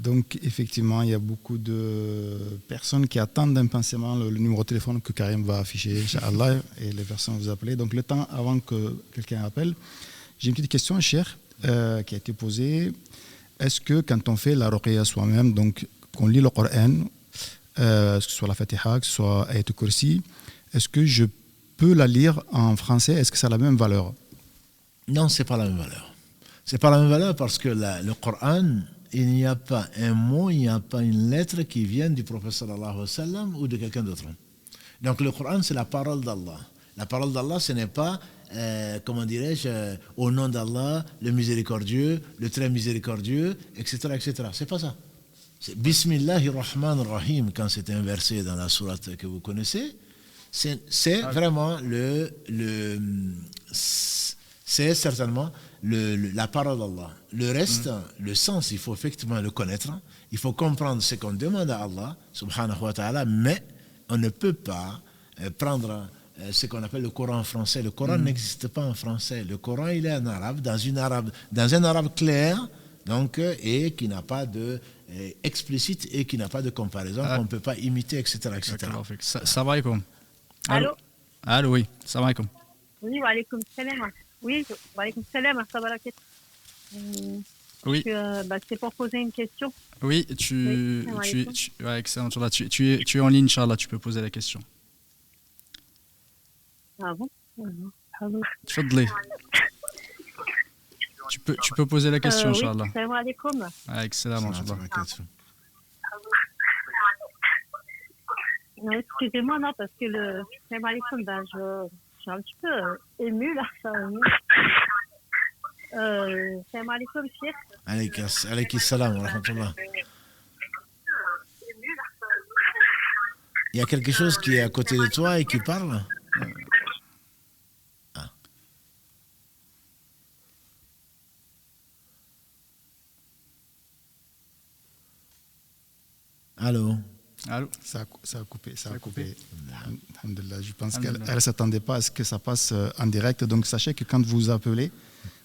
Donc effectivement, il y a beaucoup de personnes qui attendent impatiemment le numéro de téléphone que Karim va afficher, Inch'Allah, et les personnes vous appeler. Donc le temps avant que quelqu'un appelle, j'ai une petite question, Cheikh, qui a été posée. est-ce que quand on fait la ruqya soi-même, donc qu'on lit le Coran, que ce soit la Fatiha, que ce soit Ayat al-Kursi, est-ce que je peux la lire en français? Est-ce que ça a la même valeur? Non, c'est pas la même valeur. C'est pas la même valeur parce que le Coran, il n'y a pas un mot, il n'y a pas une lettre qui vienne du prophète sallallahu alayhi wa sallam ou de quelqu'un d'autre. Donc le Coran, c'est la parole d'Allah. La parole d'Allah, ce n'est pas, comment dirais-je, au nom d'Allah, le miséricordieux, le très miséricordieux, etc., etc. C'est pas ça. C'est Bismillahirrahmanirrahim, quand c'est un verset dans la sourate que vous connaissez, c'est vraiment c'est certainement la parole d'Allah. Le reste, le sens, il faut effectivement le connaître, il faut comprendre ce qu'on demande à Allah, subhanahu wa ta'ala, mais on ne peut pas prendre ce qu'on appelle le Coran en français. Le Coran n'existe pas en français. Le Coran, il est en arabe, dans un arabe clair, donc, et qui n'a pas de explicite et qui n'a pas de comparaison, qu'on ne peut pas imiter, etc. etc. Salam alaikum. Allô? Allô, oui. Salam alaikum. Oui, wa alaikum salam. Oui, wa alaikum salam. Oui. C'est pour poser une question. Oui, ouais, excellent. Tu es en ligne, Inch'Allah, tu peux poser la question. Ah bon? Tfadli. Tu peux poser la question, Inch'Allah. Oui, salam alaikum. Excellent, Inch'Allah. Non, excusez-moi, non, parce que le salam alaikum, je suis un petit peu émue là. Salam alaikum, Cheikh. Alaykum salam wa rahmatullah. Il y a quelque chose qui est à côté de toi et qui parle? Allô? Allô? Ça a coupé. Alhamdulillah. Je pense qu'elle ne s'attendait pas à ce que ça passe en direct. Donc sachez que quand vous appelez,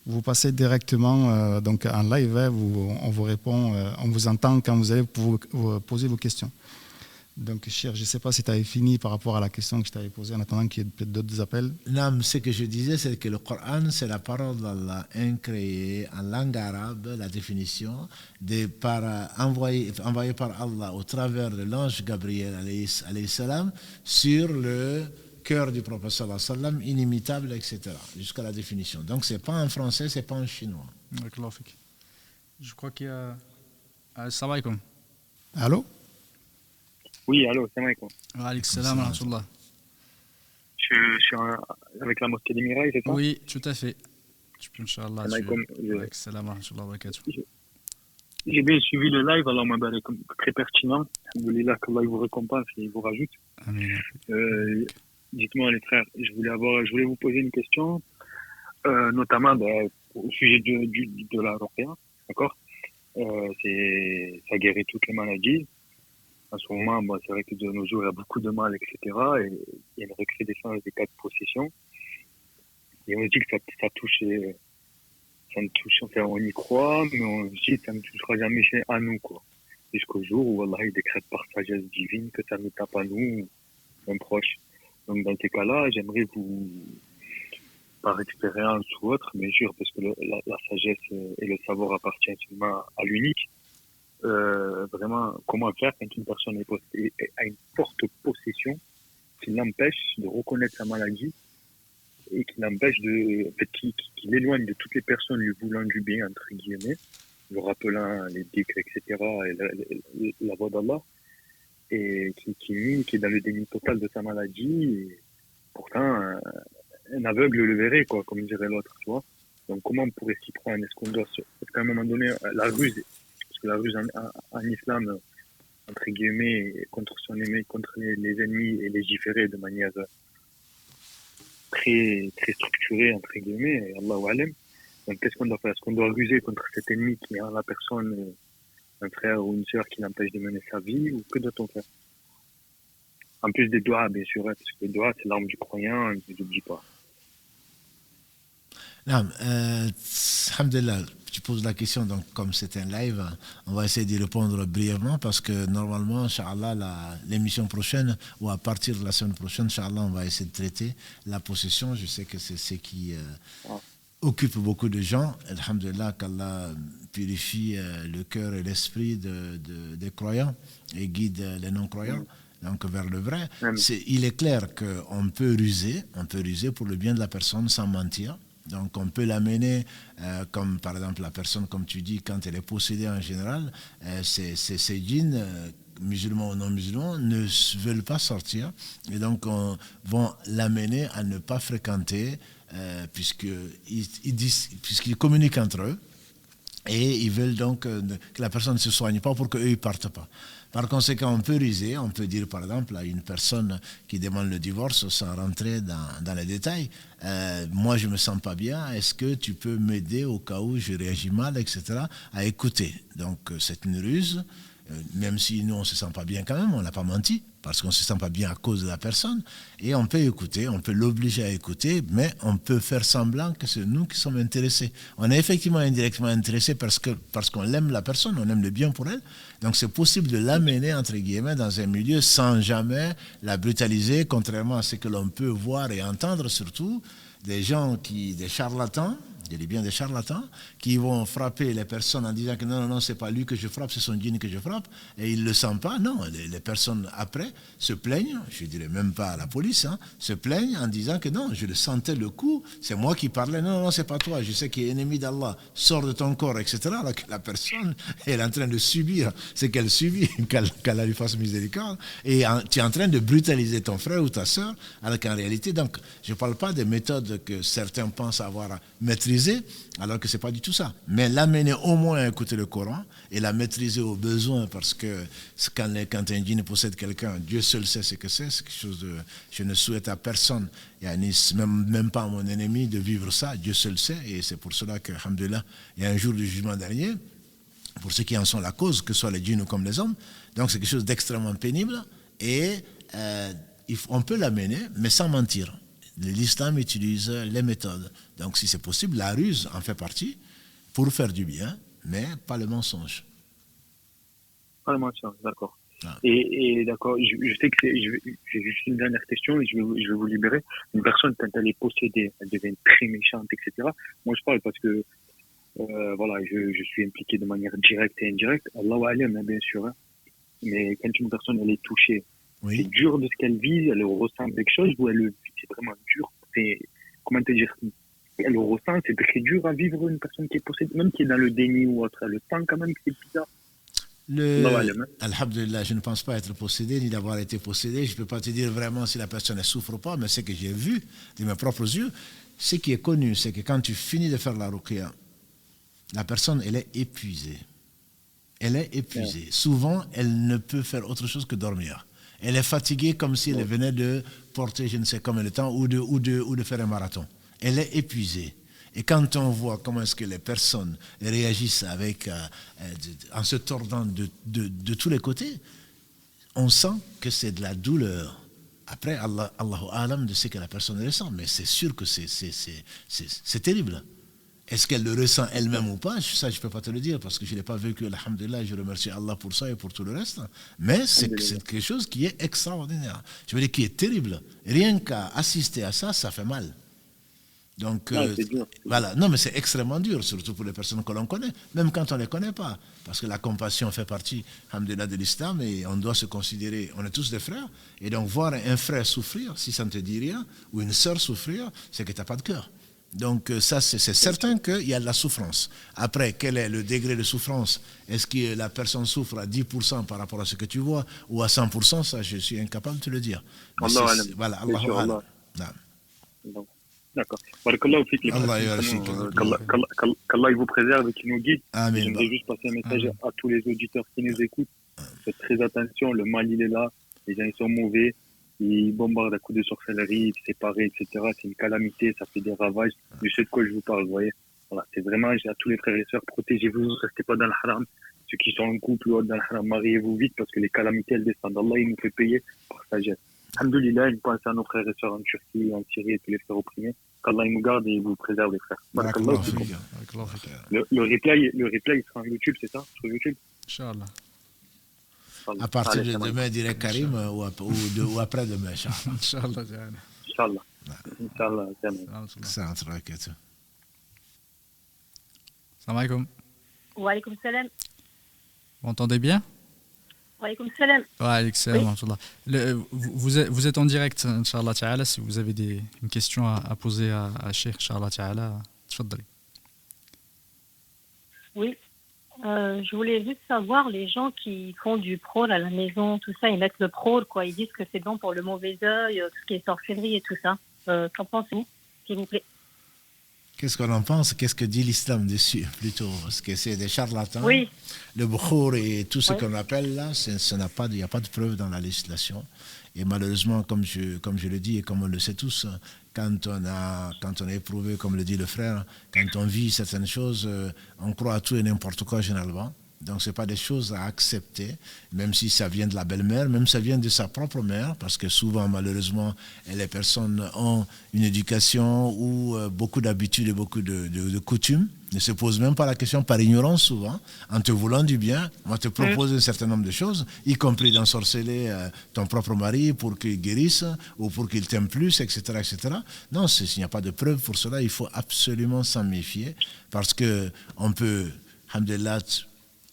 vous passez directement donc en live. On vous répond, on vous entend quand vous allez poser vos questions. Donc, cher, je ne sais pas si tu avais fini par rapport à la question que je t'avais posée en attendant qu'il y ait peut-être d'autres appels. Non, ce que je disais, c'est que le Coran, c'est la parole d'Allah incréée en langue arabe, la définition, envoyée par Allah au travers de l'ange Gabriel, alayhi salam, sur le cœur du prophète sallallahu alayhi wa sallam, inimitable, etc., jusqu'à la définition. Donc, ce n'est pas en français, ce n'est pas en chinois. Je crois qu'il y a... Salam alaikum. Allô? Oui, allô, salam alaikum. Wa alaikum salam wa rahmatullah. Je suis avec la mosquée des Mirailles, c'est ça? Oui, tout à fait. Tu peux, Inch'Allah. Alaikum salam wa rahmatullah wa barakatuh. J'ai bien suivi le live, alors moi, très pertinent. Alhamdoulilah, qu'Allah vous récompense et vous rajoute. Amen. Dites-moi, les frères, je voulais vous poser une question, notamment au sujet de la ruqya, d'accord? Ça guérit toutes les maladies. En ce moment, c'est vrai que de nos jours, il y a beaucoup de mal, etc. Et il y a une recrudescence des cas de possession. Et on se dit que ça nous touche, enfin, on y croit, mais on se dit que ça ne touchera jamais à nous, quoi. Jusqu'au jour où Allah, il décrète par sagesse divine que ça nous tape à nous, un proche. Donc, dans ces cas-là, j'aimerais vous, par expérience ou autre, bien sûr, parce que la sagesse et le savoir appartiennent seulement à l'unique. Vraiment, comment faire quand une personne a une forte possession qui l'empêche de reconnaître sa maladie et qui l'empêche qui l'éloigne de toutes les personnes lui voulant du bien, entre guillemets, lui rappelant les dhikrs, etc., et la voix d'Allah, et qui est dans le déni total de sa maladie, et pourtant, un aveugle le verrait, quoi, comme dirait l'autre, tu vois. Donc, comment on pourrait s'y prendre? Est-ce qu'on doit parce qu'à un moment donné, la ruse, parce que la ruse en islam, entre guillemets, contre les ennemis est légiférée de manière très, très structurée, entre guillemets, Allahu Alam. Donc, qu'est-ce qu'on doit faire? Est-ce qu'on doit ruser contre cet ennemi qui a la personne, un frère ou une sœur qui l'empêche de mener sa vie, ou que doit-on faire? En plus des doigts, bien sûr, parce que les doigts, c'est l'arme du croyant, je n'oublie pas. Non, alhamdulillah, tu poses la question, donc comme c'est un live, on va essayer d'y répondre brièvement parce que normalement, Inch'Allah, l'émission prochaine ou à partir de la semaine prochaine, Inch'Allah, on va essayer de traiter la possession. Je sais que c'est ce qui occupe beaucoup de gens. Alhamdulillah, qu'Allah purifie le cœur et l'esprit des croyants et guide les non-croyants donc vers le vrai. Il est clair qu'on peut ruser pour le bien de la personne sans mentir. Donc on peut l'amener, comme par exemple la personne, comme tu dis, quand elle est possédée en général, ces djinns, musulmans ou non musulmans, ne veulent pas sortir. Et donc on va l'amener à ne pas fréquenter, puisqu'ils communiquent entre eux. Et ils veulent donc que la personne ne se soigne pas pour qu'eux ne partent pas. Par conséquent, on peut ruser, on peut dire par exemple à une personne qui demande le divorce sans rentrer dans les détails, moi je ne me sens pas bien, est-ce que tu peux m'aider au cas où je réagis mal, etc., à écouter. Donc c'est une ruse, même si nous on ne se sent pas bien quand même, on n'a pas menti, parce qu'on ne se sent pas bien à cause de la personne, et on peut écouter, on peut l'obliger à écouter, mais on peut faire semblant que c'est nous qui sommes intéressés. On est effectivement indirectement intéressés parce qu'on aime la personne, on aime le bien pour elle, donc c'est possible de l'amener, entre guillemets, dans un milieu sans jamais la brutaliser, contrairement à ce que l'on peut voir et entendre surtout, des charlatans, je dis bien des charlatans, qui vont frapper les personnes en disant que non, c'est pas lui que je frappe, c'est son djinn que je frappe, et il ne le sent pas. Non, les personnes après se plaignent, je dirais même pas à la police, se plaignent en disant que non, je le sentais le coup, c'est moi qui parlais, non, c'est pas toi, je sais qu'il est ennemi d'Allah, sors de ton corps, etc. Alors que la personne elle est en train de subir ce qu'elle subit, qu'Allah lui fasse miséricorde, et tu es en train de brutaliser ton frère ou ta soeur, alors qu'en réalité, donc, je ne parle pas des méthodes que certains pensent avoir maîtrisées, alors que ce n'est pas du tout ça. Mais l'amener au moins à écouter le Coran et la maîtriser au besoin, parce que quand un djinn possède quelqu'un, Dieu seul sait ce que c'est quelque chose de... Je ne souhaite à personne, même pas à mon ennemi, de vivre ça, Dieu seul sait, et c'est pour cela que, alhamdoulilah, il y a un jour du jugement dernier, pour ceux qui en sont la cause, que ce soit les djinns ou comme les hommes, donc c'est quelque chose d'extrêmement pénible, et on peut l'amener, mais sans mentir. L'islam utilise les méthodes. Donc, si c'est possible, la ruse en fait partie pour faire du bien, mais pas le mensonge. Pas le mensonge, d'accord. Ah. Et d'accord, je sais que j'ai juste une dernière question et je vais vous libérer. Une personne, quand elle est possédée, elle devient très méchante, etc. Moi, je parle parce que, voilà, je suis impliqué de manière directe et indirecte. Allahu A'lam, bien sûr. Hein. Mais quand une personne, elle est touchée, oui. C'est dur de ce qu'elle vit, elle ressent quelque chose, ou elle c'est vraiment dur. Comment te dire, elle le ressent, c'est très dur à vivre une personne qui est possédée, même qui est dans le déni ou autre. Elle le sent quand même que c'est bizarre. Alhamdulillah, je ne pense pas être possédé ni d'avoir été possédé. Je ne peux pas te dire vraiment si la personne ne souffre ou pas, mais ce que j'ai vu de mes propres yeux, ce qui est connu, c'est que quand tu finis de faire la ruqya, la personne, elle est épuisée. Elle est épuisée. Ouais. Souvent, elle ne peut faire autre chose que dormir. Elle est fatiguée comme si elle venait de porter je ne sais combien de temps ou de faire un marathon. Elle est épuisée. Et quand on voit comment est-ce que les personnes réagissent en se tordant de tous les côtés, on sent que c'est de la douleur. Après, Allahu A'lam de ce que la personne ressent, mais c'est sûr que c'est terrible. Est-ce qu'elle le ressent elle-même ou pas? Ça, je ne peux pas te le dire parce que je ne l'ai pas vécu. Alhamdulillah, je remercie Allah pour ça et pour tout le reste. Mais c'est quelque chose qui est extraordinaire. Je veux dire, qui est terrible. Rien qu'à assister à ça, ça fait mal. Donc, voilà. Non, mais c'est extrêmement dur, surtout pour les personnes que l'on connaît, même quand on ne les connaît pas. Parce que la compassion fait partie, alhamdulillah, de l'islam et on doit se considérer, on est tous des frères. Et donc, voir un frère souffrir, si ça ne te dit rien, ou une sœur souffrir, c'est que tu n'as pas de cœur. Donc ça, c'est certain qu'il y a de la souffrance. Après, quel est le degré de souffrance? Est-ce que la personne souffre à 10% par rapport à ce que tu vois ou à 100%? Ça, je suis incapable de te le dire. Voilà, Allahu A'lam. D'accord. Barakallahu fik, qu'Allah vous préserve et qu'il nous guide. J'aimerais juste passer un message à tous les auditeurs qui nous écoutent. Faites très attention, le mal il est là, les gens ils sont mauvais. Ils bombardent à coups de sorcellerie, séparés, etc. C'est une calamité, ça fait des ravages. Je sais de quoi je vous parle, vous voyez. Voilà, c'est vraiment, j'ai à tous les frères et sœurs, protégez-vous, ne restez pas dans le haram. Ceux qui sont en couple ou dans le haram, mariez-vous vite parce que les calamités, elles descendent. Allah, il nous fait payer par sagesse. Alhamdulillah, je pense à nos frères et sœurs en Turquie, en Syrie et tous les frères opprimés. Qu'Allah il nous garde et il vous préserve, les frères. Le replay sera en YouTube, c'est ça? Sur YouTube? Inch'Allah. À partir de demain, dirait Karim, ou après demain, Inch'Allah. Inch'Allah. Inch'Allah. Salam alaikum. Salam alaikum. Wa alaykoum salam. Vous entendez bien? Wa alaykoum salam. Wa alaykoum salam Oui. wa rahmatullah. Vous êtes en direct, Inch'Allah Ta'ala. Si vous avez une question à poser à Cheikh, Inch'Allah Ta'ala, tfaddali. Oui. Je voulais juste savoir, les gens qui font du prôle à la maison, tout ça, ils mettent le prôle, quoi. Ils disent que c'est bon pour le mauvais œil, tout ce qui est sorcellerie et tout ça. Qu'en pensez-vous, s'il vous plaît? Qu'est-ce qu'on en pense? Qu'est-ce que dit l'islam dessus, plutôt? Parce que c'est des charlatans. Oui. Le bukhour et tout ce Oui. qu'on appelle là, il n'y a pas de preuve dans la législation. Et malheureusement, comme je le dis et comme on le sait tous, quand on a éprouvé, comme le dit le frère, quand on vit certaines choses, on croit à tout et n'importe quoi généralement. Donc ce n'est pas des choses à accepter, même si ça vient de la belle-mère, même si ça vient de sa propre mère, parce que souvent, malheureusement, les personnes ont une éducation ou beaucoup d'habitudes et beaucoup de coutumes, ne se posent même pas la question par ignorance souvent, en te voulant du bien. On te propose un certain nombre de choses, y compris d'ensorceler ton propre mari pour qu'il guérisse ou pour qu'il t'aime plus, etc., etc. Non, s'il n'y a pas de preuve pour cela, il faut absolument s'en méfier, parce qu'on peut, alhamdoulilah,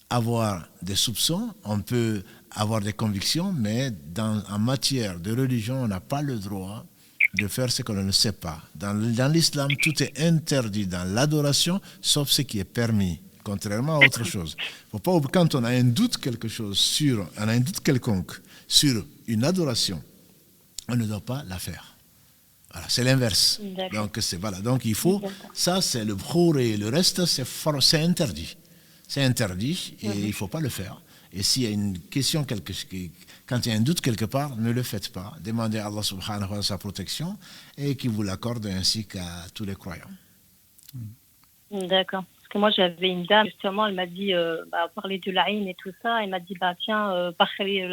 avoir des soupçons, on peut avoir des convictions, mais en matière de religion, on n'a pas le droit de faire ce que l'on ne sait pas. Dans l'islam, tout est interdit dans l'adoration, sauf ce qui est permis, contrairement à autre chose. Faut pas, quand on a un doute quelconque sur une adoration, on ne doit pas la faire. Voilà, c'est l'inverse. Donc voilà. Donc il faut, ça c'est le bkhour et le reste, c'est interdit. C'est interdit et il ne faut pas le faire. Et s'il y a une question, quand il y a un doute quelque part, ne le faites pas. Demandez à Allah subhanahu wa ta'ala sa protection et qu'il vous l'accorde ainsi qu'à tous les croyants. D'accord. Parce que moi, j'avais une dame, justement, elle m'a dit, parler de l'Aïn et tout ça. Elle m'a dit, tiens, parler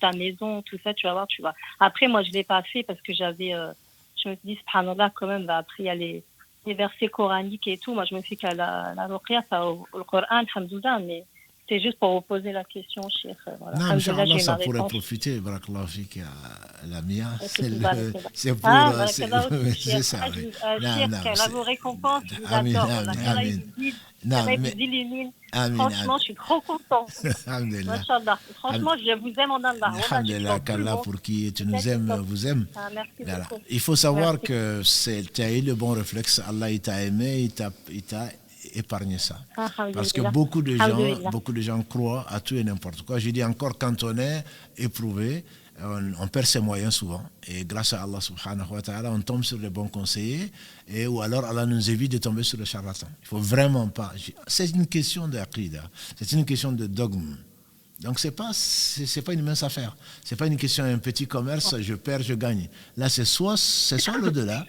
ta maison, tout ça, tu vas voir, tu vas. Après, moi, je ne l'ai pas fait parce que je me suis dit, subhanallah, quand même, après, il y a les versets coraniques et tout. Moi, je me suis qu'à la ruqya, ça, le Coran, alhamdoulilah, mais c'est juste pour vous poser la question, Cheikh. Voilà. Non, Inch'Allah, ça pourrait profiter, barakallahu fik, à la mia. C'est pour... c'est ça, oui. La vous récompense, je vous adore. Franchement, je suis trop contente. Machallah. Franchement, je vous aime en Allah. Alhamdulillah, qu'Allah pour qui tu nous aimes, vous aime. Merci beaucoup. Il faut savoir que tu as eu le bon réflexe. Allah, il t'a aimé, il t'a épargné ça. Parce que beaucoup de gens croient à tout et n'importe quoi. Je dis encore, quand on est éprouvé, on perd ses moyens souvent. Et grâce à Allah subhanahu wa ta'ala, on tombe sur les bons conseillers. Ou alors Allah nous évite de tomber sur le charlatan. Il ne faut vraiment pas. C'est une question d'aqida. C'est une question de dogme. Donc c'est pas une mince affaire. C'est pas une question d'un petit commerce, je perds, je gagne. Là, c'est soit l'au-delà,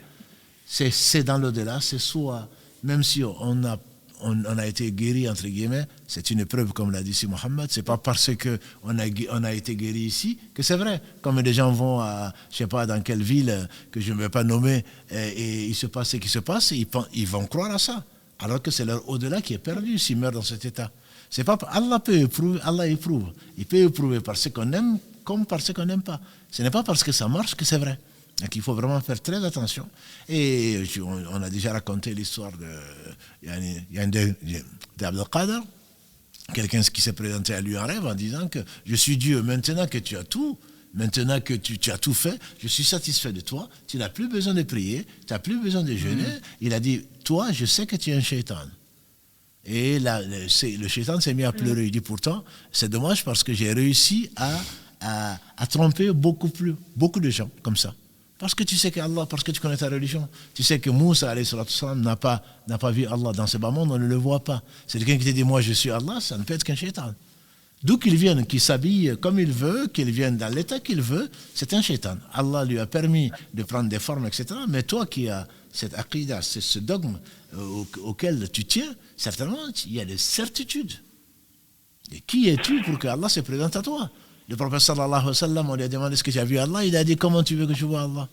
c'est dans l'au-delà, c'est soit, même si on a été guéri, entre guillemets, c'est une épreuve, comme l'a dit ici Mohammed, c'est pas parce qu'on a été guéri ici que c'est vrai. Comme des gens vont à, je sais pas dans quelle ville, que je ne vais pas nommer, et il se passe ce qui se passe, ils vont croire à ça. Alors que c'est leur au-delà qui est perdu s'ils meurent dans cet état. C'est pas, Allah peut éprouver, Allah éprouve. Il peut éprouver parce qu'on aime comme parce qu'on n'aime pas. Ce n'est pas parce que ça marche que c'est vrai. Donc il faut vraiment faire très attention. Et on a déjà raconté l'histoire d'Abdel Qadir, quelqu'un qui s'est présenté à lui en rêve en disant que je suis Dieu, maintenant que tu as tout, maintenant que tu as tout fait, je suis satisfait de toi, tu n'as plus besoin de prier, tu n'as plus besoin de jeûner. Il a dit, toi, je sais que tu es un shaitan. Et là, le shaitan s'est mis à pleurer. Il dit, pourtant, c'est dommage parce que j'ai réussi à tromper beaucoup de gens comme ça. Parce que tu sais qu'Allah, parce que tu connais ta religion, tu sais que Moussa n'a pas vu Allah dans ce bas monde, on ne le voit pas. C'est quelqu'un qui te dit, moi je suis Allah, ça ne peut être qu'un shaitan. D'où qu'il vienne, qu'il s'habille comme il veut, qu'il vienne dans l'état qu'il veut, c'est un shaitan. Allah lui a permis de prendre des formes, etc. Mais toi qui as cette aqidah, ce dogme auquel tu tiens, certainement, il y a des certitudes. Et qui es-tu pour que Allah se présente à toi? Le prophète sallallahu alayhi wa sallam, on lui a demandé est-ce que tu as vu Allah? Il a dit comment tu veux que je vois Allah?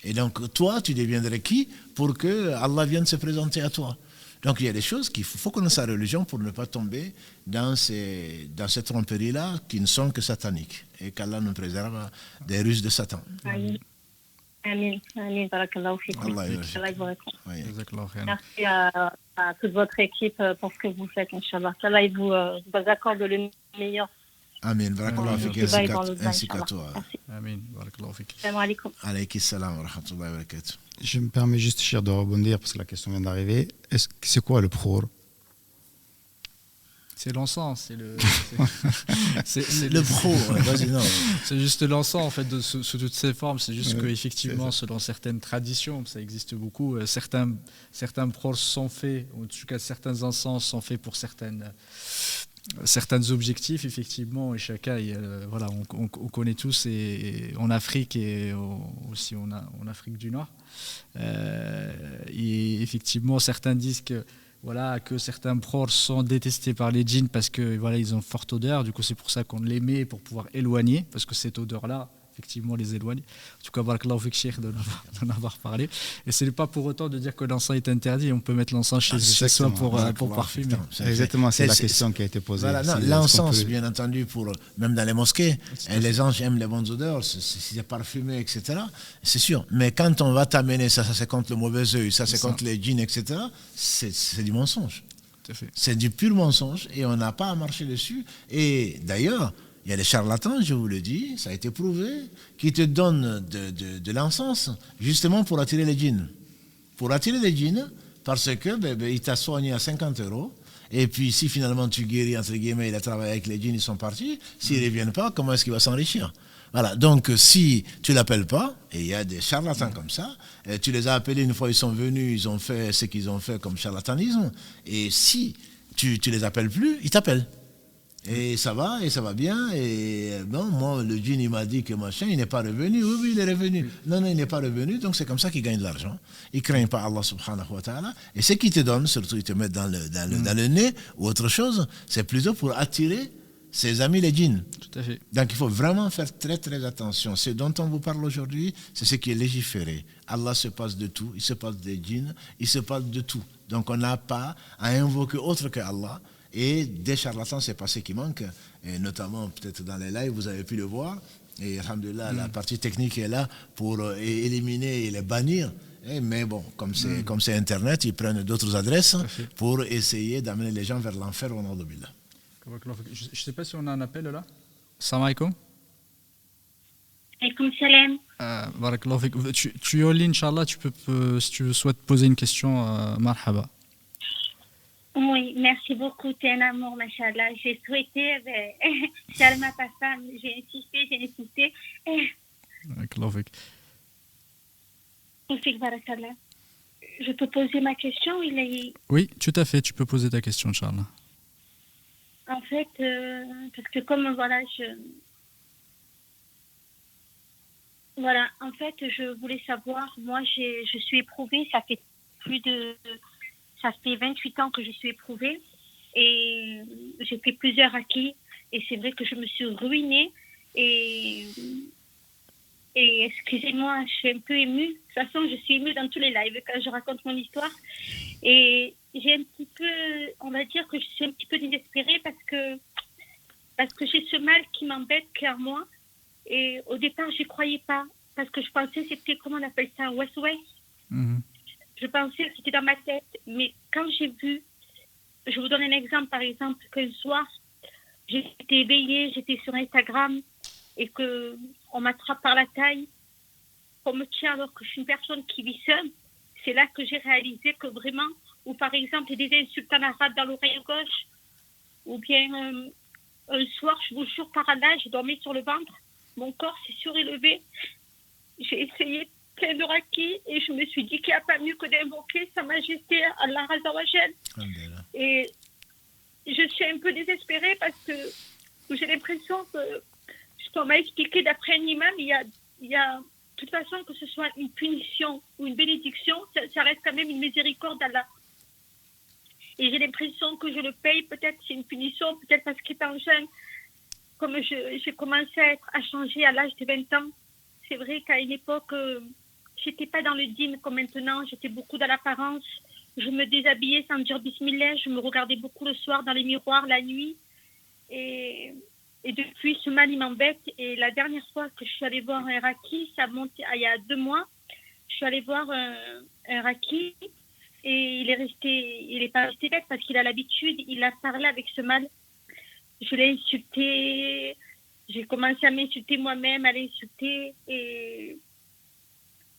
Et donc toi, tu deviendrais qui pour que Allah vienne se présenter à toi? Donc il y a des choses qu'il faut connaître sa religion pour ne pas tomber dans ces tromperies-là qui ne sont que sataniques. Et qu'Allah nous préserve des ruses de Satan. Amin, amin, barakallahu fikum. Allah Allah vous récompense. Oui. Jazakallah khairan. Merci à toute votre équipe pour ce que vous faites, Inch'Allah. Allah vous accorde le meilleur. Amin. Barakallahu Amin. fik, Dubaï dans le ainsi qu'à Inch'Allah. toi. Merci. Amin. Barakallahu fik. Salam alaikum. Alayhi salam wa rahmatullahi wa barakatuh. Je me permets juste, cher, de rebondir parce que la question vient d'arriver. C'est quoi le Prour? C'est l'encens, c'est Le pro, vas-y, non. c'est juste l'encens en fait sous toutes ses formes. C'est juste Ouais, que effectivement, selon certaines traditions, ça existe beaucoup. Certains prours sont faits, ou en tout cas certains encens sont faits pour certains objectifs effectivement. Et chacun, voilà, on connaît tous et en Afrique et aussi en Afrique du Nord. Et effectivement, certains disent que voilà, que certains prours sont détestés par les djinns parce que voilà, ils ont une forte odeur. Du coup, c'est pour ça qu'on les met pour pouvoir éloigner, parce que cette odeur-là, effectivement, les éloigne. En tout cas, barakallahu fik cheikh d'en avoir parlé. Et ce n'est pas pour autant de dire que l'encens est interdit. On peut mettre l'encens chez soi pour parfumer. Exactement, c'est la question qui a été posée. Voilà, non, l'encens, bien entendu, même dans les mosquées, les anges aiment les bonnes odeurs, si c'est parfumé, etc. C'est sûr. Mais quand on va t'amener ça c'est contre le mauvais œil, ça c'est contre les djinns, etc., c'est du mensonge. Tout à fait. C'est du pur mensonge et on n'a pas à marcher dessus. Et d'ailleurs, il y a des charlatans, je vous le dis, ça a été prouvé, qui te donnent de l'encens justement pour attirer les djinns. Pour attirer les djinns, parce que il t'a soigné à 50 €. Et puis si finalement tu guéris, entre guillemets, il a travaillé avec les djinns, ils sont partis. S'ils ne reviennent pas, comment est-ce qu'il va s'enrichir? Voilà, donc si tu ne l'appelles pas, et il y a des charlatans comme ça, tu les as appelés une fois, ils sont venus, ils ont fait ce qu'ils ont fait comme charlatanisme, et si tu ne les appelles plus, ils t'appellent. Et ça va bien, et bon, moi, le djinn, il m'a dit que machin, il n'est pas revenu. Oui, il est revenu. Non, il n'est pas revenu, donc c'est comme ça qu'il gagne de l'argent. Il ne craint pas Allah subhanahu wa ta'ala, et ce qu'il te donne, surtout, il te met dans le nez, ou autre chose, c'est plutôt pour attirer ses amis les djinns. Tout à fait. Donc il faut vraiment faire très très attention. Ce dont on vous parle aujourd'hui, c'est ce qui est légiféré. Allah se passe de tout, il se passe des djinns, il se passe de tout. Donc on n'a pas à invoquer autre que Allah. Et des charlatans, c'est pas ce qui manque. Et notamment peut-être dans les lives, vous avez pu le voir. Et alhamdoulilah, la partie technique est là pour éliminer et les bannir. Mais bon, comme c'est Internet, ils prennent d'autres adresses pour essayer d'amener les gens vers l'enfer au nom de Billah. Je ne sais pas si on a un appel là. Salam alaikum. Alaikum salam. Barakallahu fik. Tu es en ligne, Inch'Allah, si tu souhaites poser une question, marhaba. Oui, merci beaucoup, t'es un amour, machallah. J'ai souhaité, Shalma, ta femme, j'ai insisté. Barakallahu fik. Barakallah. Je peux poser ma question? Oui, tout à fait, tu peux poser ta question, Inch'Allah. En fait, parce que comme voilà, en fait, je voulais savoir, moi, je suis éprouvée, ça fait 28 ans que je suis éprouvée et j'ai fait plusieurs acquis et c'est vrai que je me suis ruinée et excusez-moi, je suis un peu émue. De toute façon, je suis émue dans tous les lives quand je raconte mon histoire et j'ai un petit peu, on va dire que je suis un petit peu désespérée parce que j'ai ce mal qui m'embête clairement et au départ, je croyais pas parce que je pensais que c'était, comment on appelle ça, West-West. Je pensais que c'était dans ma tête, mais quand j'ai vu, je vous donne un exemple, par exemple, qu'un soir, j'étais éveillée, j'étais sur Instagram, et qu'on m'attrape par la taille, qu'on me tient alors que je suis une personne qui vit seule, c'est là que j'ai réalisé que vraiment, ou par exemple, il y a des insultes en arabe dans l'oreille gauche, ou bien un soir, je vous jure, par Allah, je dormais sur le ventre, mon corps s'est surélevé, j'ai essayé plein de rakis et je me suis dit qu'il n'y a pas mieux que d'invoquer Sa Majesté Allah Azza wa Jal. Et je suis un peu désespérée parce que j'ai l'impression que, ce qu'on m'a expliqué d'après un imam, il y a de toute façon que ce soit une punition ou une bénédiction, ça reste quand même une miséricorde d'Allah. Et j'ai l'impression que je le paye, peut-être c'est une punition, peut-être parce qu'étant jeune, comme j'ai commencé à changer à l'âge de 20 ans, c'est vrai qu'à une époque, j'étais pas dans le dîme comme maintenant, j'étais beaucoup dans l'apparence. Je me déshabillais sans dire bismillah, je me regardais beaucoup le soir dans les miroirs, la nuit. Et depuis, ce mal, il m'embête. Et la dernière fois que je suis allée voir un raki, ça monte il y a 2 mois, suis allée voir un raki et il est pas resté bête parce qu'il a l'habitude, il a parlé avec ce mal. Je l'ai insulté, j'ai commencé à m'insulter moi-même, à l'insulter et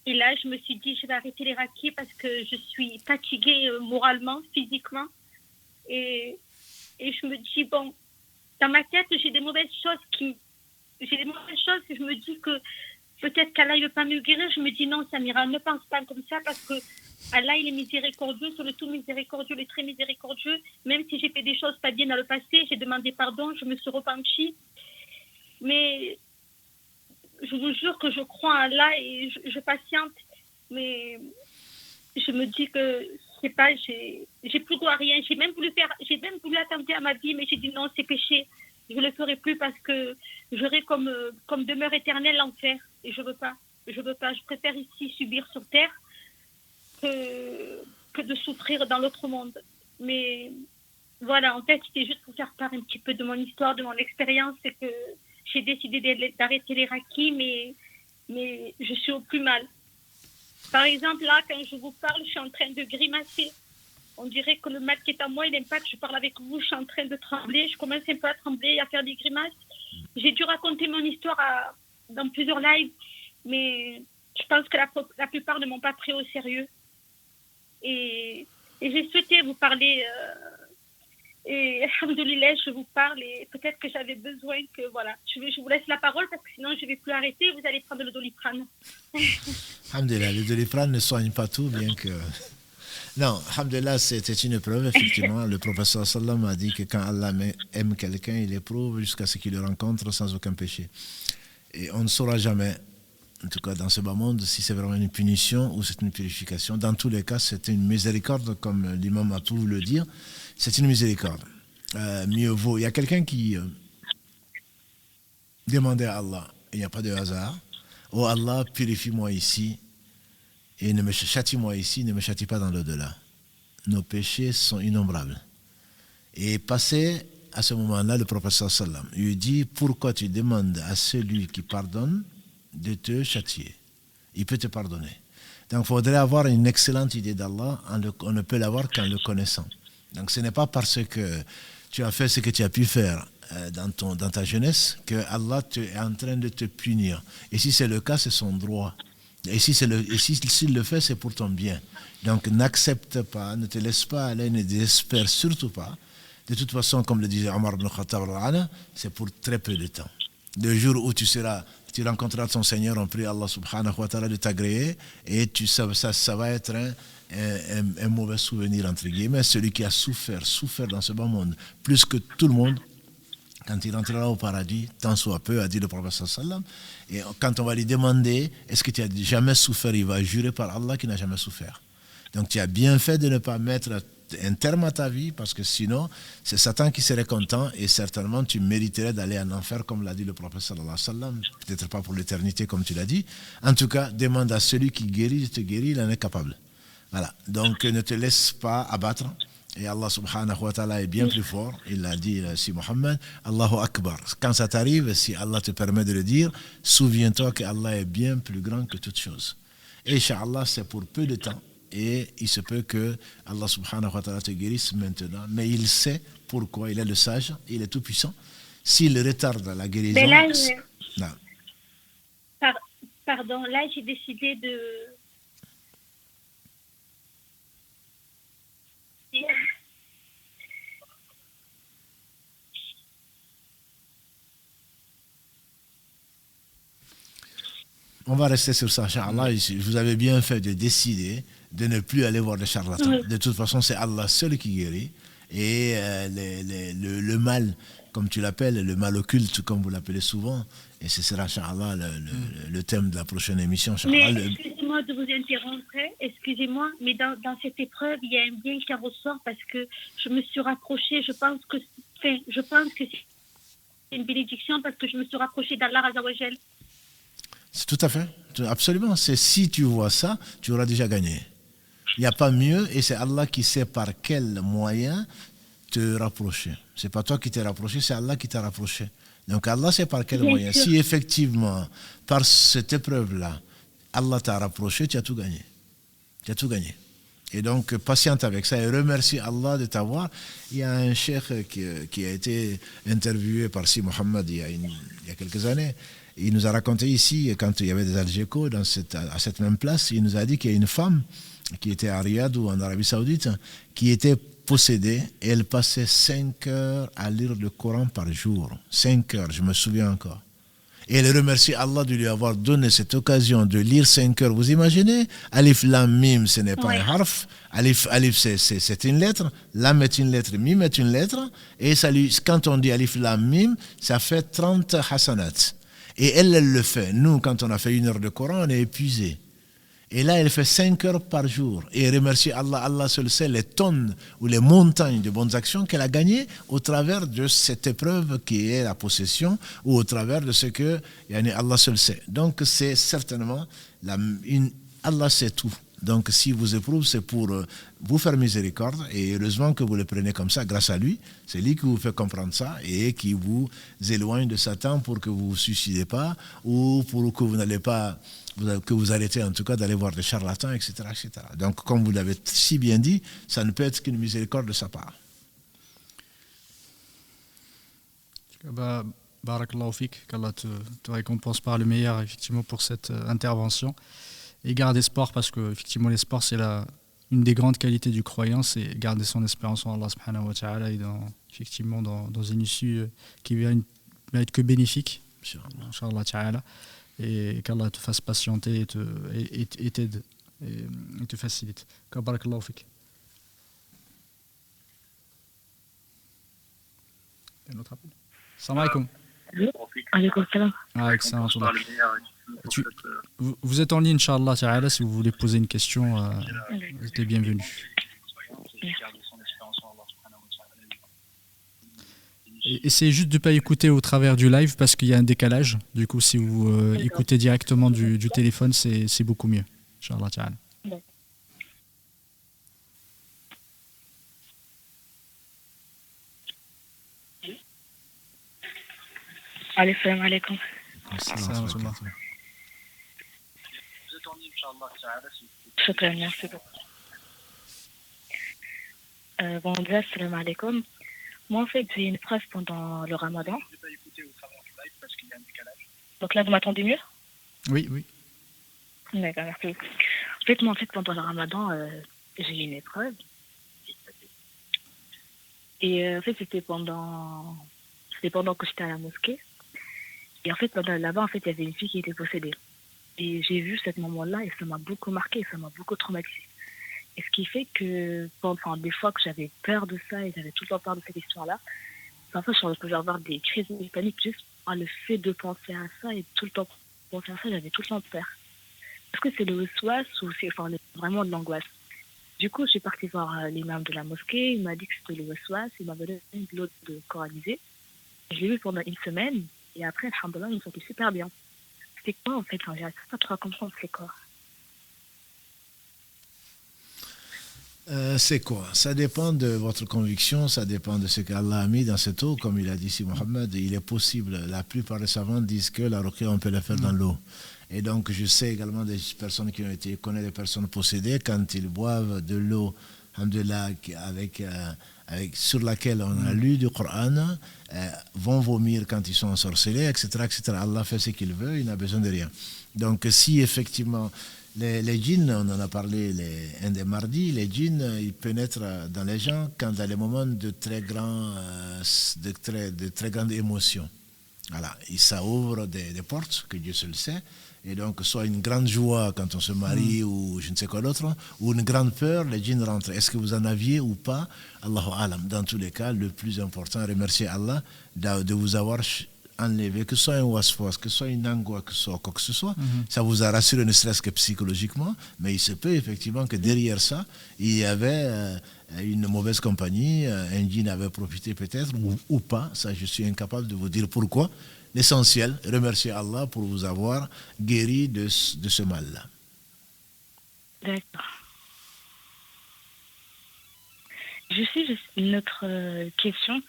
là je me suis dit je vais arrêter les rakis parce que je suis fatiguée moralement, physiquement et je me dis bon, dans ma tête j'ai des mauvaises choses que je me dis que peut-être qu'Allah ne veut pas me guérir. Je me dis non, Samira, ne pense pas comme ça parce que Allah, il est miséricordieux, sur le tout miséricordieux, il est très miséricordieux. Même si j'ai fait des choses pas bien dans le passé, j'ai demandé pardon, je me suis repentie. Mais je vous jure que je crois en Allah et je patiente. Mais je me dis que, je sais pas, j'ai plus droit à rien. J'ai même voulu attenter à ma vie, mais j'ai dit non, c'est péché. Je ne le ferai plus parce que j'aurai comme demeure éternelle l'enfer. Et je veux pas. Je préfère ici subir sur terre que de souffrir dans l'autre monde. Mais voilà, en fait, c'était juste pour faire part un petit peu de mon histoire, de mon expérience. C'est que j'ai décidé d'arrêter les rakis, mais je suis au plus mal. Par exemple, là, quand je vous parle, je suis en train de grimacer. On dirait que le mal qui est à moi, il n'aime pas que je parle avec vous. Je suis en train de trembler. Je commence un peu à trembler et à faire des grimaces. J'ai dû raconter mon histoire dans plusieurs lives, mais je pense que la plupart ne m'ont pas pris au sérieux. Et j'ai souhaité vous parler. Et alhamdoulilah, je vous parle et peut-être que j'avais besoin que, voilà. Je vous laisse la parole parce que sinon je ne vais plus arrêter. Vous allez prendre le Doliprane. Alhamdulillah, le Doliprane ne soigne pas tout, bien que... Non, alhamdulillah, c'était une preuve, effectivement. Le professeur sallam a dit que quand Allah aime quelqu'un, il éprouve jusqu'à ce qu'il le rencontre sans aucun péché. Et on ne saura jamais, en tout cas dans ce bas monde, si c'est vraiment une punition ou c'est une purification. Dans tous les cas, c'est une miséricorde, comme l'imam a pu le dire. C'est une miséricorde. Mieux vaut. Il y a quelqu'un qui demandait à Allah, il n'y a pas de hasard, oh Allah, purifie-moi ici. Et ne me châtie-moi ici, ne me châtie pas dans l'au-delà. Nos péchés sont innombrables. Et passé à ce moment-là, le professeur sallam lui dit, pourquoi tu demandes à celui qui pardonne de te châtier? Il peut te pardonner. Donc il faudrait avoir une excellente idée d'Allah, on ne peut l'avoir qu'en le connaissant. Donc ce n'est pas parce que tu as fait ce que tu as pu faire dans ta jeunesse que Allah est en train de te punir. Et si c'est le cas, c'est son droit. Et s'il le fait, c'est pour ton bien. Donc n'accepte pas, ne te laisse pas aller, ne désespère surtout pas. De toute façon, comme le disait Omar ibn Khattab, c'est pour très peu de temps. Le jour où tu rencontreras ton Seigneur, on prie Allah subhanahu wa ta'ala de t'agréer, et ça va être un mauvais souvenir, entre guillemets. Celui qui a souffert dans ce bas monde, plus que tout le monde, quand il entrera au paradis, tant soit peu, a dit le prophète sallam. Et quand on va lui demander, est-ce que tu as jamais souffert, il va jurer par Allah qu'il n'a jamais souffert. Donc tu as bien fait de ne pas mettre un terme à ta vie, parce que sinon, c'est Satan qui serait content et certainement tu mériterais d'aller en enfer, comme l'a dit le prophète sallallahu alayhi wa sallam. Peut-être pas pour l'éternité, comme tu l'as dit. En tout cas, demande à celui qui guérit de te guérir, il en est capable. Voilà. Donc ne te laisse pas abattre. Et Allah subhanahu wa ta'ala est bien plus fort. Il l'a dit, si Mohammed, Allahu Akbar. Quand ça t'arrive, si Allah te permet de le dire, souviens-toi que Allah est bien plus grand que toute chose. Et Inch'Allah, c'est pour peu de temps. Et il se peut que Allah subhanahu wa ta'ala te guérisse maintenant. Mais il sait pourquoi, il est le sage, il est tout puissant. S'il retarde la guérison... Mais là, non. Pardon, là j'ai décidé de... On va rester sur ça, Inch'Allah. Vous avez bien fait de décider de ne plus aller voir des charlatans. Oui. De toute façon, c'est Allah seul qui guérit. Et le mal, comme tu l'appelles, le mal occulte, comme vous l'appelez souvent, et ce sera, Inch'Allah, le thème de la prochaine émission. Mais excusez-moi de vous interrompre, excusez-moi, mais dans cette épreuve, il y a un bien qui en ressort parce que je me suis rapprochée, je pense que c'est une bénédiction parce que je me suis rapprochée d'Allah Azzawajal. C'est tout à fait, absolument. C'est si tu vois ça, tu auras déjà gagné. Il n'y a pas mieux, et c'est Allah qui sait par quel moyen te rapprocher. C'est pas toi qui t'es rapproché, c'est Allah qui t'a rapproché. Donc Allah sait par quel moyen. Si effectivement, par cette épreuve-là, Allah t'a rapproché, tu as tout gagné. Tu as tout gagné. Et donc, patiente avec ça et remercie Allah de t'avoir. Il y a un cheikh qui a été interviewé par Si Mohammed il y a quelques années. Il nous a raconté ici, quand il y avait des Algécos à cette même place, il nous a dit qu'il y a une femme qui était à Riyad ou en Arabie Saoudite, qui était possédée et elle passait 5 heures à lire le Coran par jour. 5 heures, je me souviens encore. Et elle remercie Allah de lui avoir donné cette occasion de lire 5 heures. Vous imaginez, Alif Lam Mim, ce n'est pas un harf. Alif c'est une lettre. Lam est une lettre. Mim est une lettre. Et ça quand on dit Alif Lam Mim, ça fait 30 hasanat. Et elle le fait. Nous, quand on a fait 1 heure de Coran, on est épuisé. Et là, elle fait 5 heures par jour. Et elle remercie Allah. Allah seul sait les tonnes ou les montagnes de bonnes actions qu'elle a gagnées au travers de cette épreuve qui est la possession ou au travers de ce que Allah seul sait. Donc, c'est certainement, Allah sait tout. Donc, si vous éprouve, c'est pour vous faire miséricorde. Et heureusement que vous le prenez comme ça, grâce à lui. C'est lui qui vous fait comprendre ça et qui vous éloigne de Satan pour que vous ne vous suicidez pas ou pour que vous n'allez pas... que vous arrêtez en tout cas d'aller voir des charlatans, etc., etc. Donc, comme vous l'avez si bien dit, ça ne peut être qu'une miséricorde de sa part. Barakallahu fik, qu'Allah te récompense par le meilleur, effectivement, pour cette intervention. Et garde espoir, parce que, effectivement, l'espoir, c'est une des grandes qualités du croyant, c'est garder son espérance en Allah subhanahu wa ta'ala et effectivement dans une issue qui va être que bénéfique, Inch'Allah ta'ala. Et qu'Allah te fasse patienter et t'aide et te facilite. Barakallahu fik. Un autre appel. Salam alaikum. Alaikum salam. Excellent. Vous êtes en ligne, Inch'Allah ta'ala, si vous voulez poser une question, vous êtes les bienvenus. Essayez juste de ne pas écouter au travers du live parce qu'il y a un décalage. Du coup, si vous écoutez directement du téléphone, c'est beaucoup mieux. Inch'Allah ta'ala. Allez, salam alaikum. Salam alaikum. Shukran, merci beaucoup. Bon, déjà, salam alaikum. Moi, en fait, j'ai une épreuve pendant le ramadan. Donc là, vous m'entendez mieux? Oui, oui. D'accord, merci beaucoup. En fait, moi, pendant le ramadan, j'ai eu une épreuve. Et en fait, c'était pendant que j'étais à la mosquée. Et en fait, là-bas, en fait, il y avait une fille qui était possédée. Et j'ai vu ce moment-là et ça m'a beaucoup marqué, ça m'a beaucoup traumatisé. Et ce qui fait que, des fois que j'avais peur de ça et j'avais tout le temps peur de cette histoire-là, parfois je pouvais avoir des crises de panique juste par le fait de penser à ça et tout le temps penser à ça, j'avais tout le temps peur. Est-ce que c'est le waswas ou c'est vraiment de l'angoisse? Du coup, je suis partie voir l'imam de la mosquée, il m'a dit que c'était le waswas, il m'a donné de l'eau de coranisée. Je l'ai vu pendant une semaine et après, alhamdoulilah, je me sentais super bien. C'est quoi en fait? J'arrive pas trop à comprendre c'est quoi. C'est quoi? Ça dépend de votre conviction, ça dépend de ce qu'Allah a mis dans cette eau. Comme il a dit ici Mohammed, il est possible, la plupart des savants disent que la ruqya, on peut la faire dans l'eau. Et donc je sais également des personnes qui ont été, connaissent des personnes possédées, quand ils boivent de l'eau, alhamdoulilah, sur laquelle on a lu du Coran, vont vomir quand ils sont ensorcelés, etc., etc. Allah fait ce qu'il veut, il n'a besoin de rien. Donc si effectivement les djinns, on en a parlé un des mardis, les djinns, ils pénètrent dans les gens quand dans les moments de très grandes émotions. Voilà, et ça ouvre des portes, que Dieu seul sait. Et donc, soit une grande joie quand on se marie ou je ne sais quoi d'autre, ou une grande peur, les djinns rentrent. Est-ce que vous en aviez ou pas? Allahu alam. Dans tous les cas, le plus important, remercier Allah de vous avoir enlevé, que ce soit un waswas, que ce soit une angoisse, que ce soit quoi que ce soit. Ça vous a rassuré, ne serait-ce que psychologiquement, mais il se peut effectivement que derrière ça, il y avait une mauvaise compagnie, un djinn avait profité peut-être, ou pas. Ça, je suis incapable de vous dire pourquoi. L'essentiel, remercier Allah pour vous avoir guéri de ce mal-là. D'accord. Juste une autre question,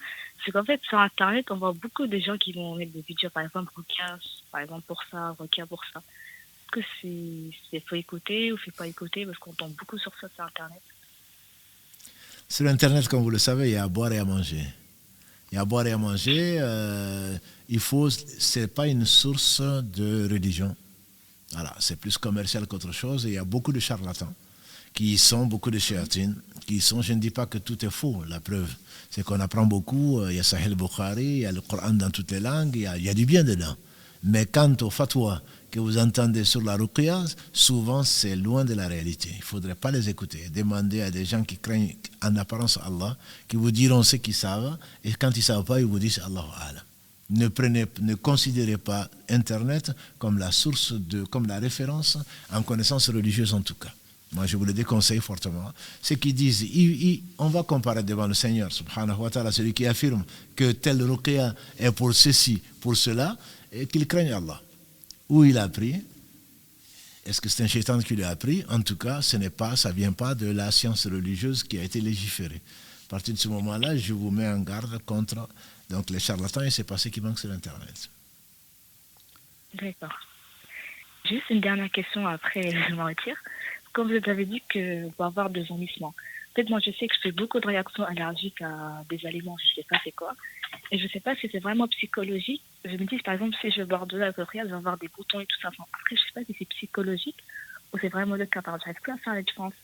c'est qu'en fait sur Internet, on voit beaucoup de gens qui vont mettre des vidéos, par exemple, Ruqya, par exemple pour ça, Ruqya pour ça. Est-ce que c'est faut écouter ou faut pas écouter, parce qu'on tombe beaucoup sur ça sur Internet. Sur Internet, comme vous le savez, il y a à boire et à manger. Il y a à boire et à manger. C'est pas une source de religion. Voilà, c'est plus commercial qu'autre chose. Et il y a beaucoup de charlatans qui y sont, beaucoup de chéatines qui y sont. Je ne dis pas que tout est faux. La preuve, c'est qu'on apprend beaucoup. Il y a Sahih Bukhari, il y a le Coran dans toutes les langues. Il y a du bien dedans. Mais quant aux fatwas que vous entendez sur la ruqya, souvent c'est loin de la réalité. Il ne faudrait pas les écouter. Demandez à des gens qui craignent en apparence Allah, qui vous diront ce qu'ils savent, et quand ils ne savent pas, ils vous disent Allahu A'lam. Ne considérez pas Internet comme la source, comme la référence en connaissance religieuse en tout cas. Moi, je vous le déconseille fortement. Ceux qui disent, on va comparer devant le Seigneur, subhanahu wa ta'ala, celui qui affirme que tel ruqya est pour ceci, pour cela, et qu'il craigne Allah. Où il a appris? Est-ce que c'est un shaitan qui lui a appris? En tout cas, ça ne vient pas de la science religieuse qui a été légiférée. À partir de ce moment-là, je vous mets en garde contre donc, les charlatans et c'est passé qui manquent sur Internet. D'accord. Juste une dernière question, après je m'en retire. Comme vous avez dit qu'on peut avoir des vomissements. Peut-être moi je sais que je fais beaucoup de réactions allergiques à des aliments, je ne sais pas c'est quoi. Et je ne sais pas si c'est vraiment psychologique. Je me dis par exemple si je vais boire de l'eau avec le riz, je vais avoir des boutons et tout ça. Après je ne sais pas si c'est psychologique ou c'est vraiment le cas. Parce que j'arrive plus à faire la différence.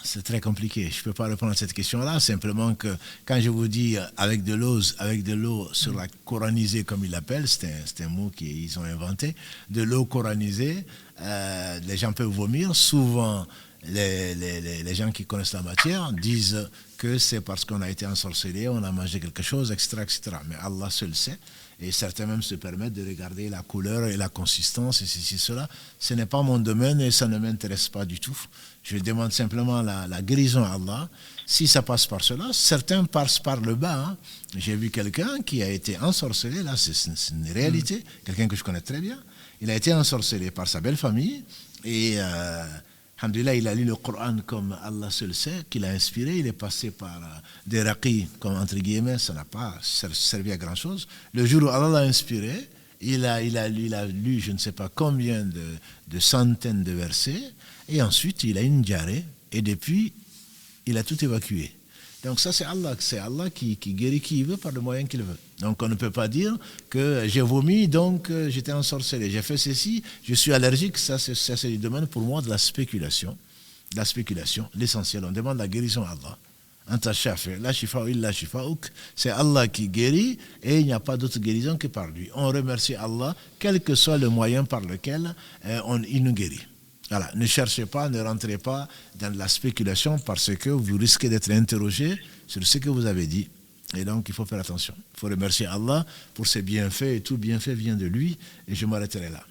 C'est très compliqué. Je ne peux pas répondre à cette question-là. Simplement que quand je vous dis avec de l'eau sur la coranisée, comme ils l'appellent, c'est un mot qu'ils ont inventé, de l'eau coranisée, les gens peuvent vomir. Souvent, les gens qui connaissent la matière disent que c'est parce qu'on a été ensorcelé, on a mangé quelque chose, etc., etc. Mais Allah seul sait. Et certains même se permettent de regarder la couleur et la consistance et ceci, cela. Ce n'est pas mon domaine et ça ne m'intéresse pas du tout. Je demande simplement la guérison à Allah. Si ça passe par cela, certains passent par le bas. Hein. J'ai vu quelqu'un qui a été ensorcelé, là c'est une réalité, quelqu'un que je connais très bien. Il a été ensorcelé par sa belle famille et alhamdoulilah, il a lu le Coran comme Allah seul sait, qu'il a inspiré. Il est passé par des raqis, comme entre guillemets, ça n'a pas servi à grand chose. Le jour où Allah l'a inspiré, il a lu je ne sais pas combien de centaines de versets, et ensuite il a une diarrhée, et depuis, il a tout évacué. Donc ça c'est Allah qui guérit qui il veut par le moyen qu'il veut. Donc on ne peut pas dire que j'ai vomi, donc j'étais ensorcelé, j'ai fait ceci, je suis allergique, ça c'est le domaine pour moi de la spéculation. L'essentiel, on demande la guérison à Allah. Anta shafi, la shifa illa shifaouk, c'est Allah qui guérit et il n'y a pas d'autre guérison que par lui. On remercie Allah, quel que soit le moyen par lequel il nous guérit. Voilà, ne cherchez pas, ne rentrez pas dans la spéculation parce que vous risquez d'être interrogé sur ce que vous avez dit. Et donc, il faut faire attention. Il faut remercier Allah pour ses bienfaits et tout bienfait vient de lui. Et je m'arrêterai là.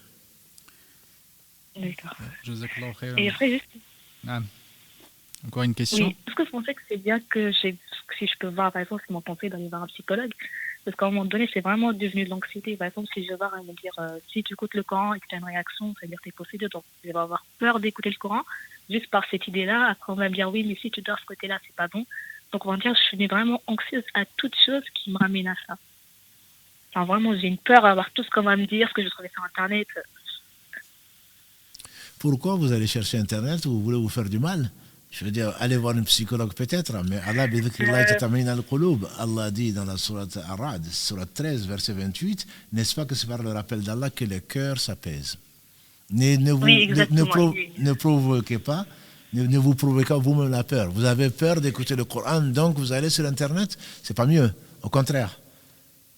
D'accord. Jazakallahu khairan. Et après, juste... Encore une question? Oui, parce que je pensais que c'est bien que si je peux voir, par exemple, c'est mon conseil d'aller voir un psychologue. Parce qu'à un moment donné, c'est vraiment devenu de l'anxiété. Par exemple, si je vais voir, elle me dire, si tu écoutes le Coran et que tu as une réaction, ça veut dire que tu es possédé. Donc, je vais avoir peur d'écouter le Coran, juste par cette idée-là. Après, on va me dire, oui, mais si tu dors ce côté-là, c'est pas bon. Donc, on va me dire, je suis vraiment anxieuse à toute chose qui me ramène à ça. Enfin, vraiment, j'ai une peur à avoir tout ce qu'on va me dire, ce que je trouvais sur Internet. Pourquoi vous allez chercher Internet ou vous voulez vous faire du mal? Je veux dire, allez voir un psychologue peut-être, mais Allah dit dans la sourate Ar-Ra'd, sourate 13, verset 28, n'est-ce pas que c'est par le rappel d'Allah que le cœur s'apaise? Ne provoquez pas, ne vous provoquez pas vous-même la peur. Vous avez peur d'écouter le Coran, donc vous allez sur Internet, c'est pas mieux, au contraire.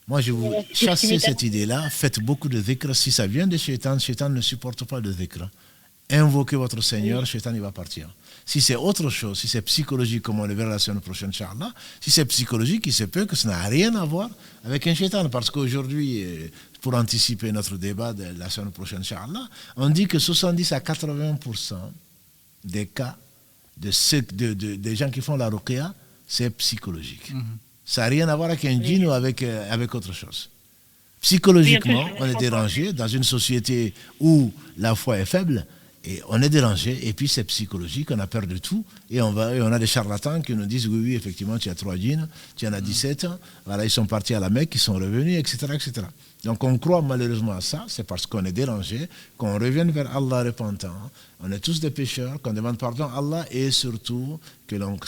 Moi, je vous chasse cette idée-là, faites beaucoup de dhikr. Si ça vient de Shaitan ne supporte pas de dhikr. Invoquez votre Seigneur, Shaitan il va partir. Si c'est autre chose, si c'est psychologique, comme on le verra la semaine prochaine, Inch'Allah, si c'est psychologique, il se peut que ça n'a rien à voir avec un Shaitan. Parce qu'aujourd'hui, pour anticiper notre débat de la semaine prochaine, Inch'Allah, on dit que 70 à 80% des cas des gens qui font la ruqya, c'est psychologique. Ça n'a rien à voir avec un djinn ou avec autre chose. Psychologiquement, on est dérangé dans une société où la foi est faible. Et on est dérangé, et puis c'est psychologique, on a peur de tout, et on a des charlatans qui nous disent oui, effectivement, tu as 3 djinns, tu en as 17, voilà, ils sont partis à la Mecque, ils sont revenus, etc., etc. Donc on croit malheureusement à ça, c'est parce qu'on est dérangé, qu'on revienne vers Allah repentant. On est tous des pécheurs, qu'on demande pardon à Allah, et surtout que l'on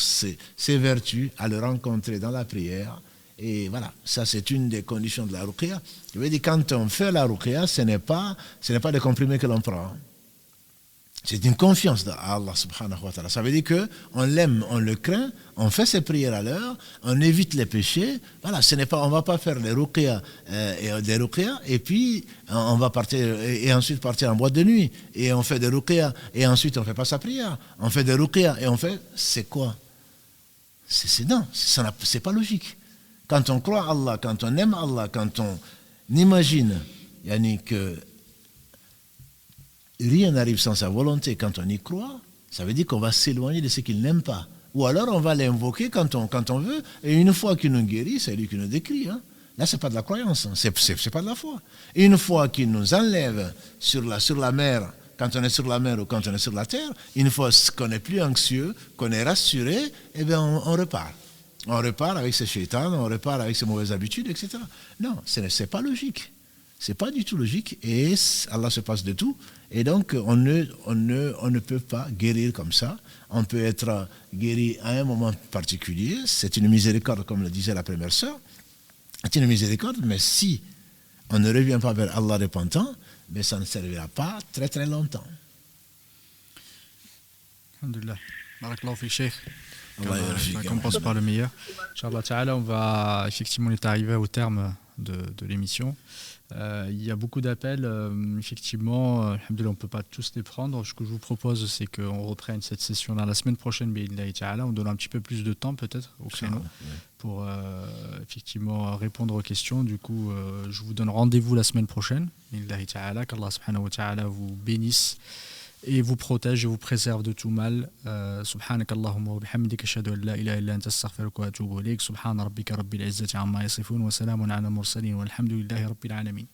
s'évertue à le rencontrer dans la prière. Et voilà, ça c'est une des conditions de la ruqya. Je veux dire, quand on fait la ruqya, ce n'est pas des comprimés que l'on prend. C'est une confiance à Allah subhanahu wa ta'ala. Ça veut dire qu'on l'aime, on le craint, on fait ses prières à l'heure, on évite les péchés. Voilà, on ne va pas faire des ruqya et puis on va partir et ensuite partir en boîte de nuit. Et on fait des ruqya et ensuite on ne fait pas sa prière. On fait des ruqya et on fait, c'est quoi? Non, c'est pas logique. Quand on croit à Allah, quand on aime Allah, quand on imagine que rien n'arrive sans sa volonté, quand on y croit, ça veut dire qu'on va s'éloigner de ce qu'il n'aime pas. Ou alors on va l'invoquer quand on veut, et une fois qu'il nous guérit, c'est lui qui nous décrit. Là, ce n'est pas de la croyance, c'est pas de la foi. Et une fois qu'il nous enlève sur la mer, quand on est sur la mer ou quand on est sur la terre, une fois qu'on n'est plus anxieux, qu'on est rassuré, eh bien on repart. On repart avec ses shaytans, on repart avec ses mauvaises habitudes, etc. Non, ce n'est pas logique. C'est pas du tout logique, et Allah se passe de tout. Et donc, on ne peut pas guérir comme ça. On peut être guéri à un moment particulier. C'est une miséricorde, comme le disait la première sœur. C'est une miséricorde, mais si on ne revient pas vers Allah repentant, mais ça ne servira pas très très longtemps. Alhamdulillah. Barakallahu fi Cheikh. On pense par le meilleur. Inch'Allah ta'ala, on est arrivé au terme de l'émission. Il y a beaucoup d'appels, effectivement, alhamdoulilah, on ne peut pas tous les prendre. Ce que je vous propose, c'est qu'on reprenne cette session-là la semaine prochaine, on donne un petit peu plus de temps peut-être au créneau pour effectivement répondre aux questions. Du coup, je vous donne rendez-vous la semaine prochaine. Qu'Allah subhanahu wa ta'ala vous bénisse et vous protège et vous préserve de tout mal. Subhanak Allahumma wa bihamdika ashhadu an la ilaha illa anta astaghfiruka wa atubu ilayk. Subhana rabbika rabbil izzati amma yasifun wa salamun ala al mursalin walhamdulillahi rabbil alamin.